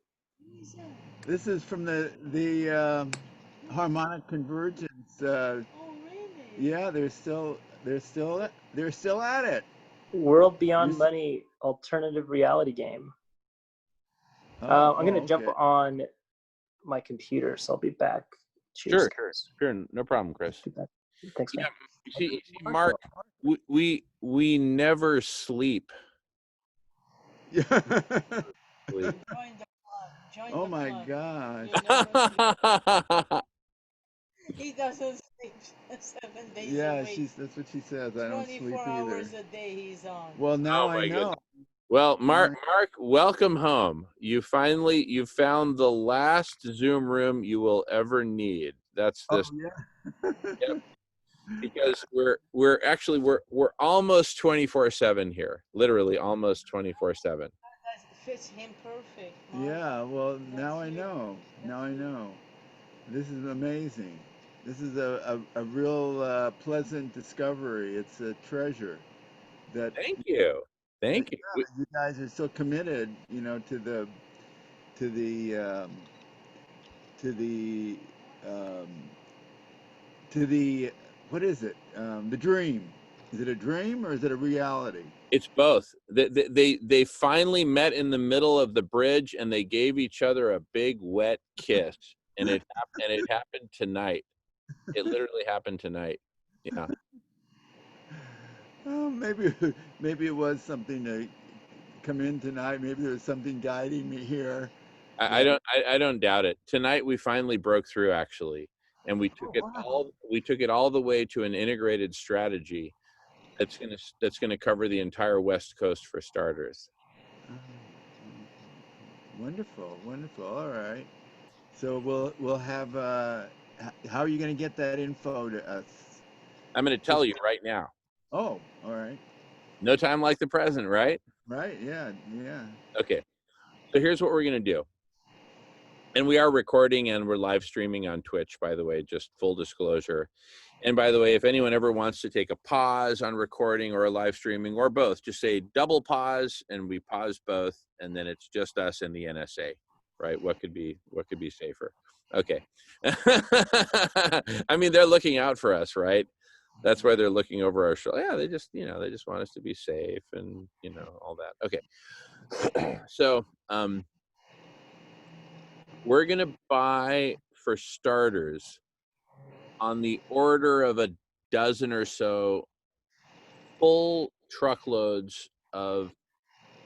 This is from the harmonic convergence. Yeah, they're still at it. World Beyond Money alternative reality game. I'm going to jump on my computer, so I'll be back. Cheers. Sure. No problem, Chris. Thanks, man. You see, Mark, we never sleep. Oh my gosh. He doesn't sleep 7 days a Yeah, week. that's what she says. I don't sleep 24 either. hours a day he's on. Well, now Oh, my I know. goodness. Well, Mark, welcome home. You found the last Zoom room you will ever need. That's this. Oh, yeah. Yep. Because we're almost 24/7 here. Literally almost 24/7. That fits him perfect. Yeah, well, now I know. Now I know. This is amazing. This is a real pleasant discovery. It's a treasure. Thank you. Thank you. You guys are so committed, you know, to the what is it? The dream. Is it a dream or is it a reality? It's both. They finally met in the middle of the bridge and they gave each other a big wet kiss, and it happened tonight. It literally happened tonight. Yeah. Oh, maybe it was something to come in tonight. Maybe there was something guiding me here. I don't doubt it. Tonight we finally broke through, actually, and we took it all the way to an integrated strategy that's gonna cover the entire West Coast for starters. Wonderful. All right. So we'll have. How are you going to get that info to us? I'm going to tell you right now. Oh, all right. No time like the present, right? Right. Yeah. Okay. So here's what we're going to do. And we are recording and we're live streaming on Twitch, by the way, just full disclosure. And by the way, if anyone ever wants to take a pause on recording or a live streaming or both, just say double pause and we pause both. And then it's just us and the NSA, right? What could be safer? Okay. I mean, they're looking out for us, right? That's why they're looking over our shoulder. Yeah, they just want us to be safe and, all that. Okay. So, we're going to buy, for starters, on the order of a dozen or so full truckloads of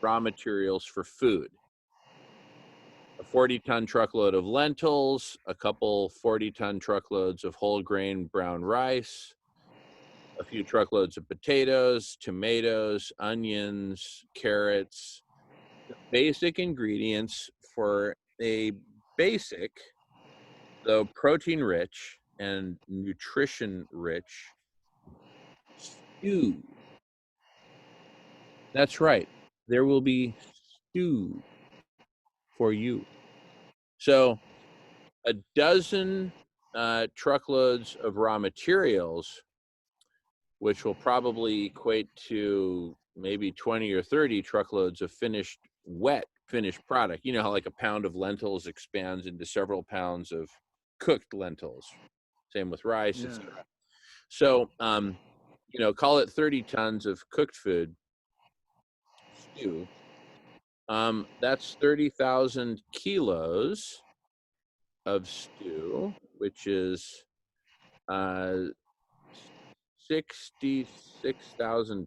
raw materials for food. A 40-ton truckload of lentils, a couple 40-ton truckloads of whole grain brown rice, a few truckloads of potatoes, tomatoes, onions, carrots, the basic ingredients for a basic, though protein-rich and nutrition-rich stew. That's right. There will be stew for you. So a dozen truckloads of raw materials, which will probably equate to maybe 20 or 30 truckloads of finished product. You know how like a pound of lentils expands into several pounds of cooked lentils. Same with rice, etc. So, call it 30 tons of cooked food stew. That's 30,000 kilos of stew, which is 66,000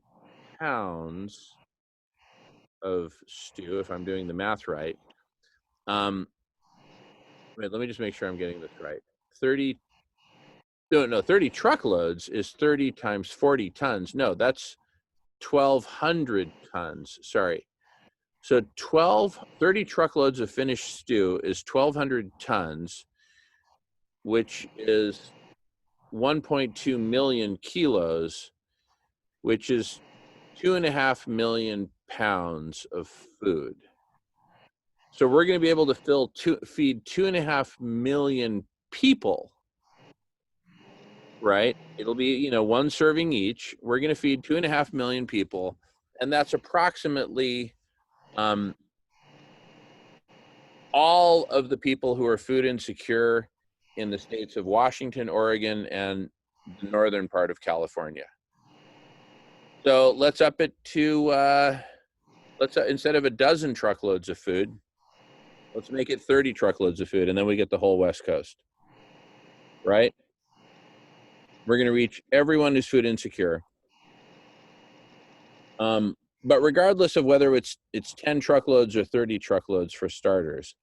pounds of stew, if I'm doing the math right. Wait, let me just make sure I'm getting this right. 30 truckloads is 30 times 40 tons. No, that's 1,200 tons. Sorry. So 30 truckloads of finished stew is 1,200 tons, which is 1.2 million kilos, which is 2.5 million pounds of food. So we're going to be able to feed 2.5 million people, right? It'll be, one serving each. We're going to feed 2.5 million people, and that's approximately all of the people who are food insecure in the states of Washington, Oregon, and the northern part of California. So let's up it to, instead of a dozen truckloads of food, let's make it 30 truckloads of food, and then we get the whole West Coast, right? We're going to reach everyone who's food insecure. But regardless of whether it's 10 truckloads or 30 truckloads for starters,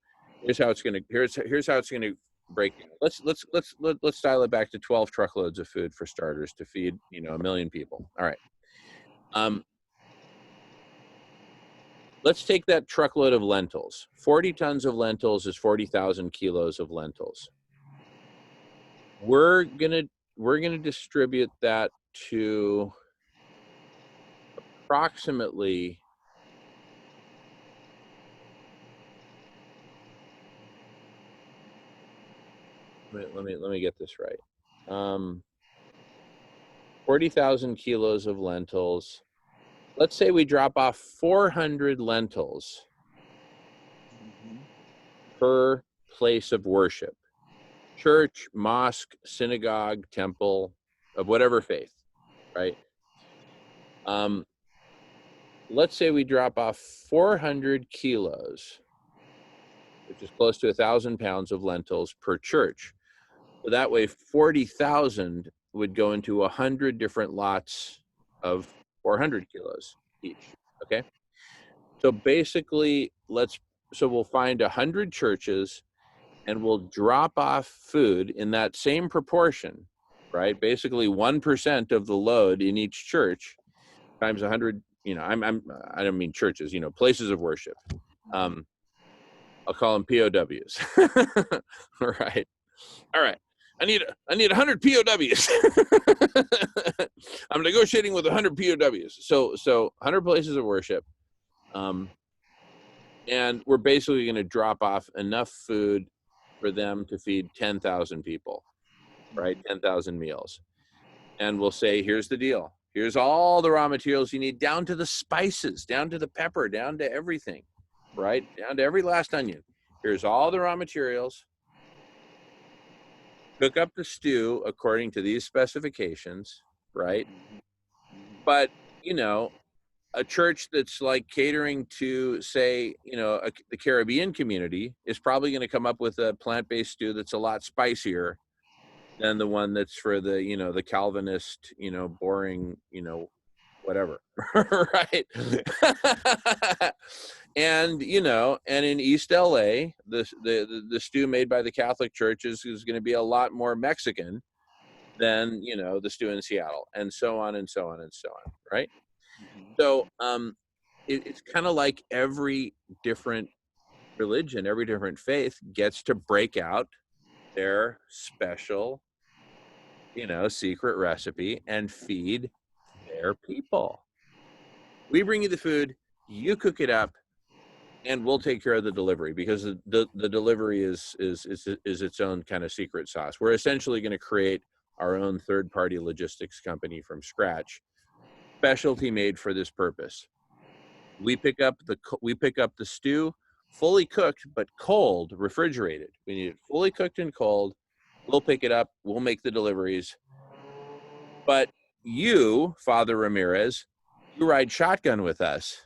here's how it's going to break down. Let's dial it back to 12 truckloads of food for starters to feed, 1 million people. All right. Let's take that truckload of lentils. 40 tons of lentils is 40,000 kilos of lentils. We're gonna distribute that to approximately let me get this right. 40,000 kilos of lentils. Let's say we drop off 400 lentils per place of worship. Church, mosque, synagogue, temple, of whatever faith, right? Let's say we drop off 400 kilos, which is close to 1,000 pounds of lentils per church. So that way 40,000 would go into 100 different lots of 400 kilos each, okay? So basically, we'll find 100 churches and we'll drop off food in that same proportion, right? Basically 1% of the load in each church times 100, I don't mean churches, places of worship. I'll call them POWs, right? All right. I need 100 POWs. I'm negotiating with 100 POWs. So 100 places of worship. And we're basically going to drop off enough food for them to feed 10,000 people, right? 10,000 meals. And we'll say, here's the deal. Here's all the raw materials you need, down to the spices, down to the pepper, down to everything, right? Down to every last onion. Here's all the raw materials. Cook up the stew according to these specifications, right? But, a church that's like catering to, say, the Caribbean community is probably going to come up with a plant-based stew that's a lot spicier than the one that's for the, the Calvinist, boring, whatever, right? And, and in East LA, the stew made by the Catholic Church is going to be a lot more Mexican than, the stew in Seattle, and so on and so on and so on, right? So it's kind of like every different religion, every different faith gets to break out their special, secret recipe and feed their people. We bring you the food, you cook it up, and we'll take care of the delivery, because the delivery is its own kind of secret sauce. We're essentially going to create our own third-party logistics company from scratch, specialty made for this purpose. We pick up the stew fully cooked but cold, refrigerated. We need it fully cooked and cold. We'll pick it up. We'll make the deliveries. But you, Father Ramirez, you ride shotgun with us,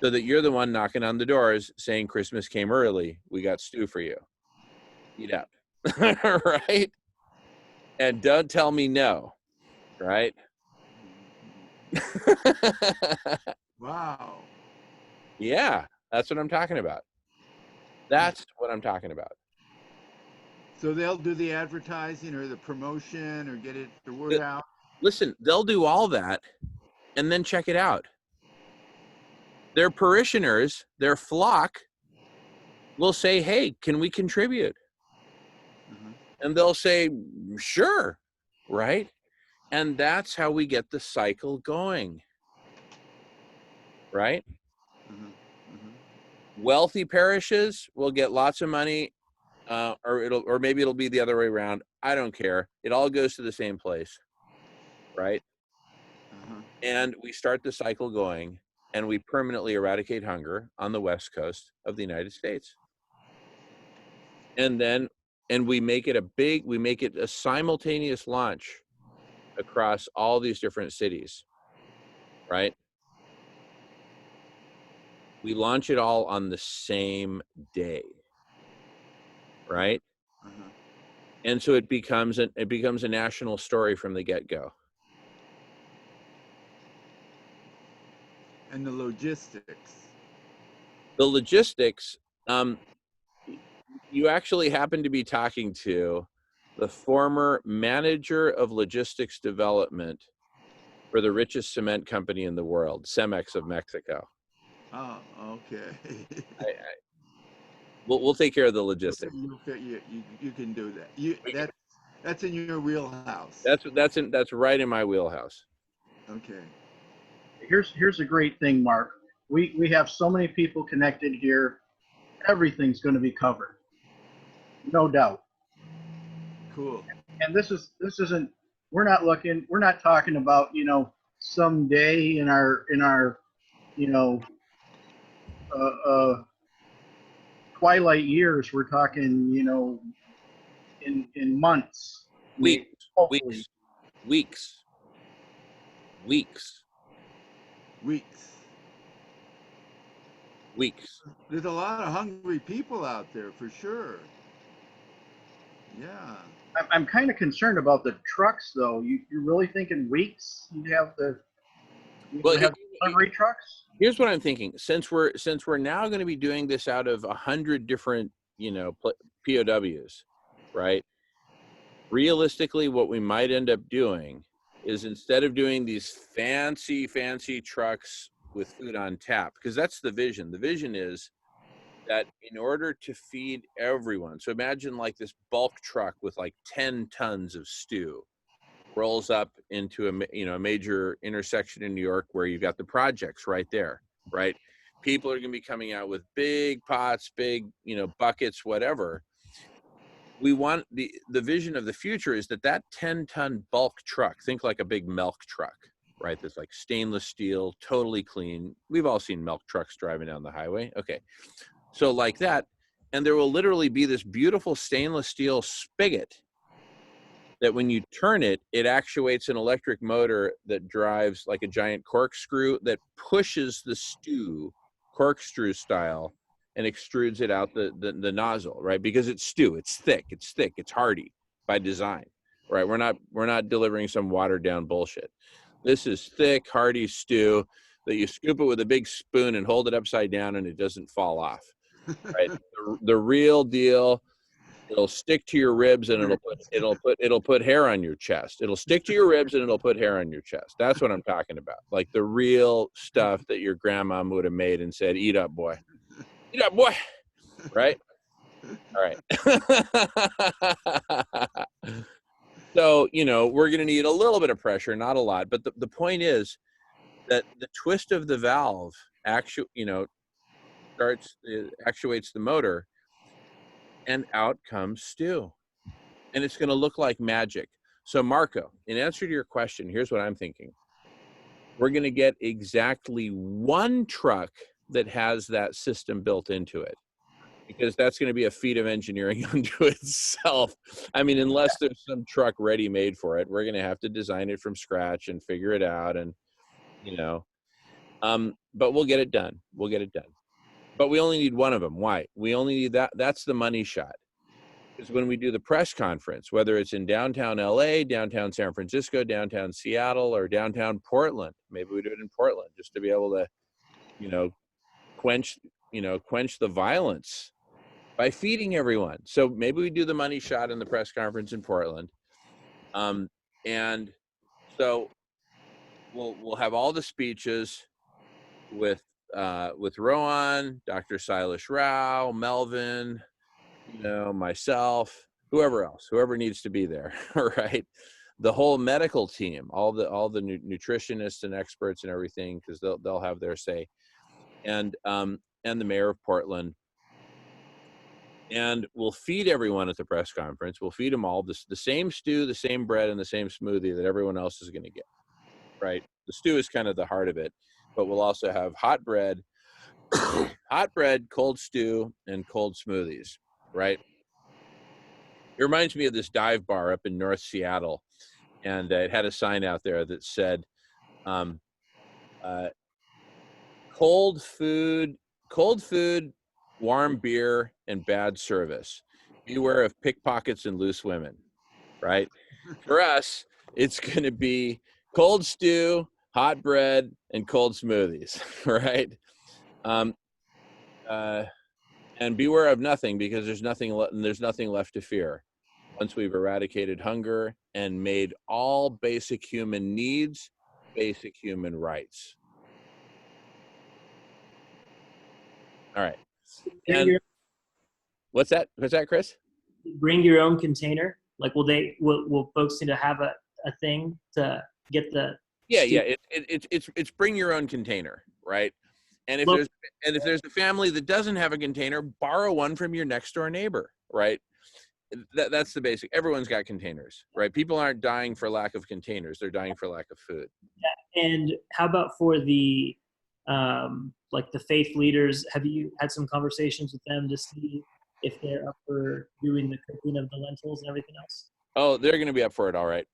so that you're the one knocking on the doors saying Christmas came early. We got stew for you. Eat up. Right? And don't tell me no. right? Wow. Yeah, that's what I'm talking about. That's what I'm talking about. So they'll do the advertising or the promotion or get it the word out. Listen, they'll do all that and then check it out. Their parishioners, their flock, will say, hey, can we contribute? And they'll say, sure, right? And that's how we get the cycle going, right? Wealthy parishes will get lots of money, or maybe it'll be the other way around. I don't care. It all goes to the same place, right? And we start the cycle going, and we permanently eradicate hunger on the West Coast of the United States. And we make it a simultaneous launch across all these different cities, right? We launch it all on the same day, right? And so it becomes a national story from the get-go. And the logistics. The logistics, you actually happen to be talking to the former manager of logistics development for the richest cement company in the world, Cemex of Mexico. Oh, okay. We'll take care of the logistics. You can do that. That's in your wheelhouse. That's right in my wheelhouse. Okay. Here's a great thing, Mark. We have so many people connected here. Everything's going to be covered, no doubt. Cool. And this isn't. We're not talking about someday in our twilight years. We're talking in months. Weeks. There's a lot of hungry people out there for sure. Yeah. I'm kind of concerned about the trucks, though. You're really thinking weeks? You have delivery trucks? Here's what I'm thinking. Since we're now going to be doing this out of 100 different, POWs, right? Realistically, what we might end up doing is, instead of doing these fancy trucks with food on tap, because that's the vision. The vision is that in order to feed everyone, so imagine like this bulk truck with like 10 tons of stew rolls up into a major intersection in New York where you've got the projects right there, right? People are going to be coming out with big pots, big, buckets, whatever. We want the vision of the future is that 10-ton bulk truck, think like a big milk truck, right? That's like stainless steel, totally clean. We've all seen milk trucks driving down the highway. Okay. So like that, and there will literally be this beautiful stainless steel spigot that when you turn it, it actuates an electric motor that drives like a giant corkscrew that pushes the stew corkscrew style and extrudes it out the nozzle, right? Because it's stew, it's thick, it's hearty by design, right? We're not delivering some watered down bullshit. This is thick, hearty stew that you scoop it with a big spoon and hold it upside down and it doesn't fall off, right? The real deal. It'll stick to your ribs and it'll put hair on your chest. It'll stick to your ribs and it'll put hair on your chest. That's what I'm talking about. Like the real stuff that your grandma would have made and said, "Eat up, boy. Eat up, boy." Right? All right. So, we're going to need a little bit of pressure, not a lot. But the point is that the twist of the valve actuates the motor, and out comes stew. And it's going to look like magic. So, Marco, in answer to your question, here's what I'm thinking. We're going to get exactly one truck that has that system built into it, because that's going to be a feat of engineering unto itself. I mean, unless there's some truck ready made for it, we're going to have to design it from scratch and figure it out. And, but we'll get it done. But we only need one of them. Why? We only need that. That's the money shot. is when we do the press conference, whether it's in downtown LA, downtown San Francisco, downtown Seattle, or downtown Portland. Maybe we do it in Portland just to be able to, quench the violence by feeding everyone. So maybe we do the money shot in the press conference in Portland. And so we'll have all the speeches with Rohan, Dr. Silas Rao, Melvin, myself, whoever needs to be there, right? The whole medical team, all the nutritionists and experts and everything, because they'll have their say, and the mayor of Portland. And we'll feed everyone at the press conference. We'll feed them all the same stew, the same bread, and the same smoothie that everyone else is going to get, right? The stew is kind of the heart of it, but we'll also have hot bread, cold stew, and cold smoothies, right? It reminds me of this dive bar up in North Seattle, and it had a sign out there that said, cold food, warm beer, and bad service. Beware of pickpockets and loose women, right? For us, it's going to be cold stew, hot bread, and cold smoothies, right? And beware of nothing, because there's nothing left to fear once we've eradicated hunger and made all basic human needs basic human rights. All right. And what's that, Chris? Bring your own container. Like, will folks need to have a thing to get the? Yeah. It's bring your own container, right? And if there's a family that doesn't have a container, borrow one from your next door neighbor, right? That's the basic. Everyone's got containers, right? People aren't dying for lack of containers; they're dying for lack of food. Yeah. And how about for the like the faith leaders? Have you had some conversations with them to see if they're up for doing the cooking of the lentils and everything else? Oh, they're going to be up for it, all right.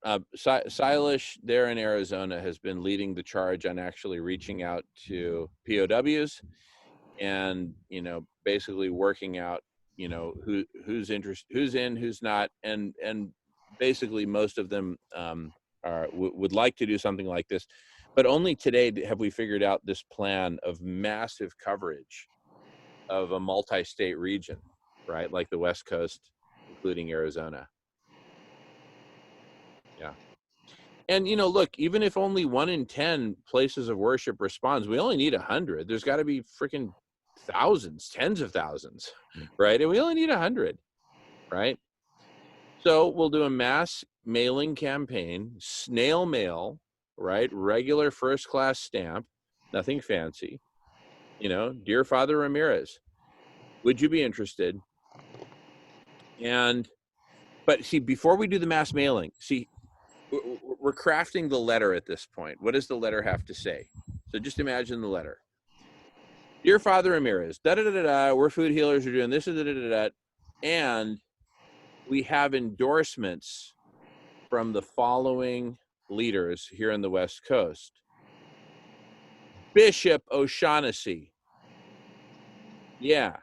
Silas there in Arizona has been leading the charge on actually reaching out to POWs and, basically working out, who's in, who's not. And basically most of them would like to do something like this. But only today have we figured out this plan of massive coverage of a multi-state region, right? Like the West Coast, including Arizona. Yeah. And, look, even if only 1 in 10 places of worship responds, we only need 100. There's got to be freaking thousands, tens of thousands, right? And we only need 100, right? So we'll do a mass mailing campaign, snail mail, right? Regular first class stamp, nothing fancy. Dear Father Ramirez, would you be interested? But see, before we do the mass mailing, we're crafting the letter at this point. What does the letter have to say? So just imagine the letter. Dear Father Ramirez, we're food healers, we're doing this, and we have endorsements from the following leaders here in the West Coast. Bishop O'Shaughnessy. Yeah.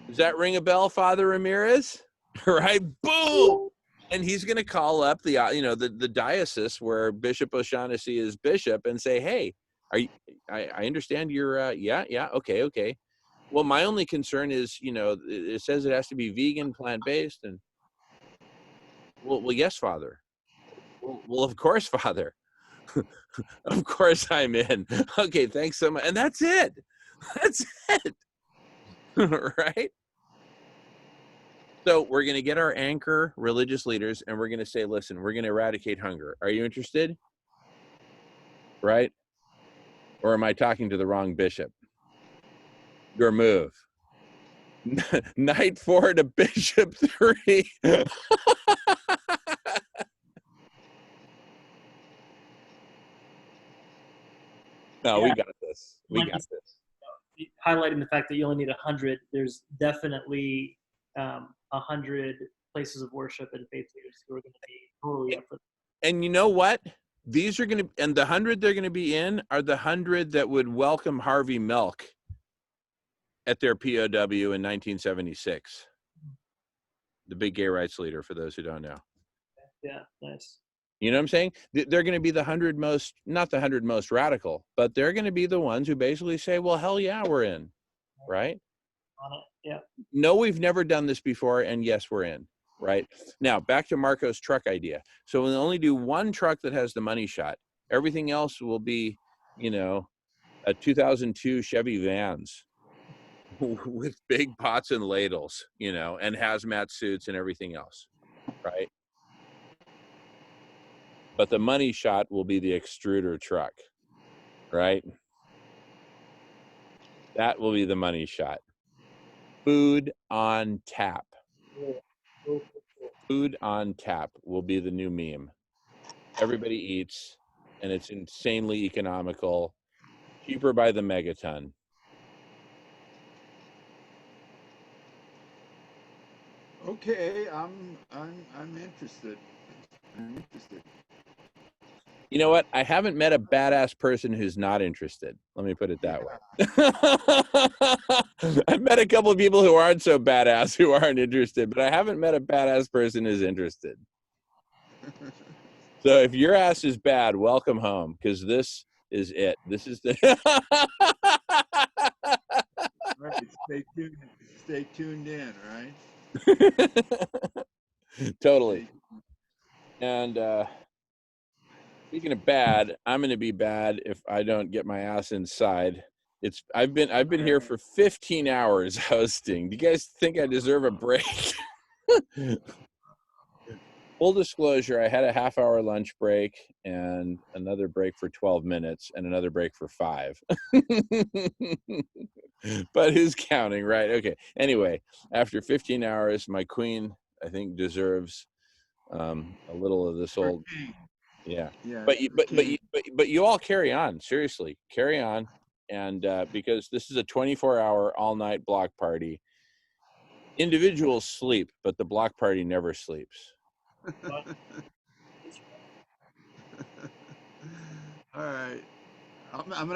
Does that ring a bell, Father Ramirez? Right? Boom! And he's going to call up the diocese where Bishop O'Shaughnessy is bishop and say, hey, I understand you're, okay. Well, my only concern is, it says it has to be vegan, plant-based. And well, yes, Father. Well, of course, Father. Of course I'm in. Okay, thanks so much. And that's it. That's it. Right? So we're going to get our anchor religious leaders and we're going to say, listen, we're going to eradicate hunger. Are you interested? Right? Or am I talking to the wrong bishop? Your move. Night 4 to Bishop 3. No, yeah. We got this. We got this. Highlighting the fact that you only need 100, there's definitely 100 places of worship and faith leaders who are going to be totally up for that. And you know what? These are going to, and the 100 they're going to be in are the 100 that would welcome Harvey Milk at their POW in 1976. the big gay rights leader, for those who don't know. Yeah, nice. You know what I'm saying? They're going to be the 100 most, not the 100 most radical, but they're going to be the ones who basically say, well, hell yeah, we're in, right? On it. Yeah. No, we've never done this before, and yes, we're in, right? Now, back to Marco's truck idea. So we'll only do one truck that has the money shot. Everything else will be, you know, a 2002 Chevy Vans with big pots and ladles, you know, and hazmat suits and everything else, right? But the money shot will be the extruder truck, right? That will be the money shot. Food on tap. Food on tap will be the new meme. Everybody eats, and it's insanely economical, cheaper by the megaton. Okay, I'm interested. I'm interested. You know what? I haven't met a badass person who's not interested. Let me put it that way. I've met a couple of people who aren't so badass who aren't interested, but I haven't met a badass person who's interested. So if your ass is bad, welcome home, because this is it. This is the. All right, stay tuned in, right? Totally. And speaking of bad, I'm going to be bad if I don't get my ass inside. I've been here for 15 hours hosting. Do you guys think I deserve a break? Full disclosure, I had a half-hour lunch break and another break for 12 minutes and another break for 5. But who's counting, right? Okay. Anyway, after 15 hours, my queen, I think, deserves a little of this old. Yeah. But you all carry on. Seriously, carry on, and because this is a 24-hour all-night block party. Individuals sleep, but the block party never sleeps. All right,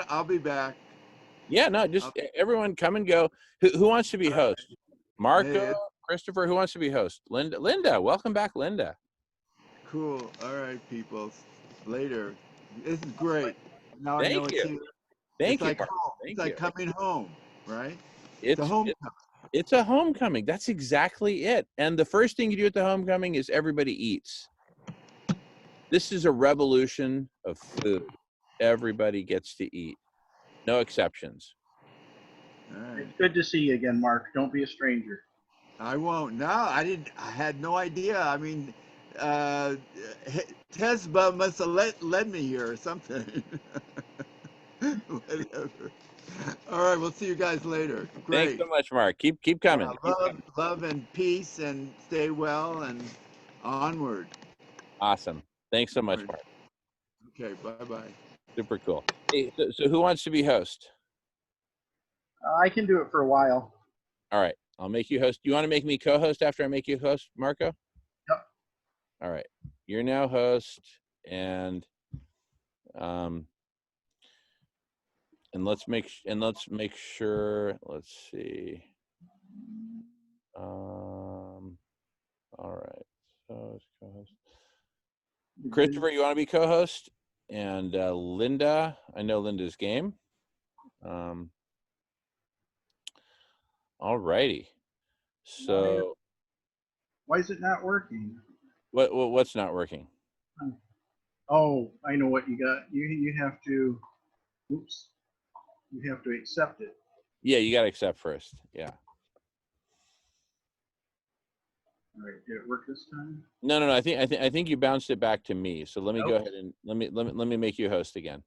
I'll be back. Yeah, no, just everyone come and go. Who wants to be host? Marco, Christopher, who wants to be host? Linda, welcome back, Linda. Cool. All right, people. Later. This is great. Now I know it's here. Thank you. Like home. It's like coming home, right? It's a homecoming. It's a homecoming. That's exactly it. And the first thing you do at the homecoming is everybody eats. This is a revolution of food. Everybody gets to eat. No exceptions. All right. It's good to see you again, Mark. Don't be a stranger. I won't. No, I didn't. I had no idea. I mean, Tesba must have led me here or something. Whatever. All right, we'll see you guys later. Great. Thanks so much, Mark. Keep coming. Love and peace, and stay well, and onward. Awesome. Thanks so much, Mark. Okay, bye-bye. Super cool. Hey, so who wants to be host? I can do it for a while. All right, I'll make you host. You want to make me co-host after I make you host, Marco? Yep. All right, you're now host, and let's make sure. Let's see. All right. So co-host. Christopher, you want to be co-host? And Linda, I know Linda's game. All righty. So why is it not working? What's not working? Oh, I know what you got. You have to. Oops. You have to accept it. Yeah, you got to accept first. Yeah. All right. Did it work this time? No. I think you bounced it back to me. So let me go ahead and let me make you host again.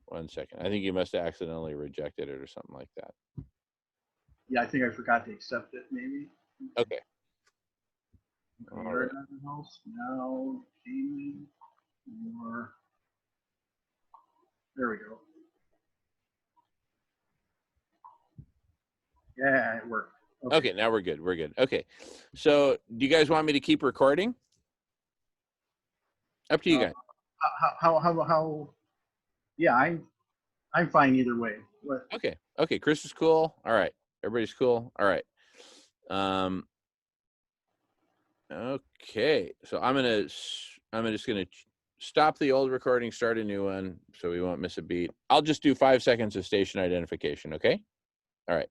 1 second. I think you must have accidentally rejected it or something like that. Yeah, I think I forgot to accept it. Maybe. Okay. All right. Now, gaming, or there we go. Yeah, it worked. Okay, now we're good. We're good. Okay. So do you guys want me to keep recording? Up to you guys. How yeah, I'm fine either way. What? Okay. Chris is cool. All right. Everybody's cool. All right. Okay, so I'm just gonna stop the old recording, start a new one, so we won't miss a beat. I'll just do 5 seconds of station identification. Okay. All right.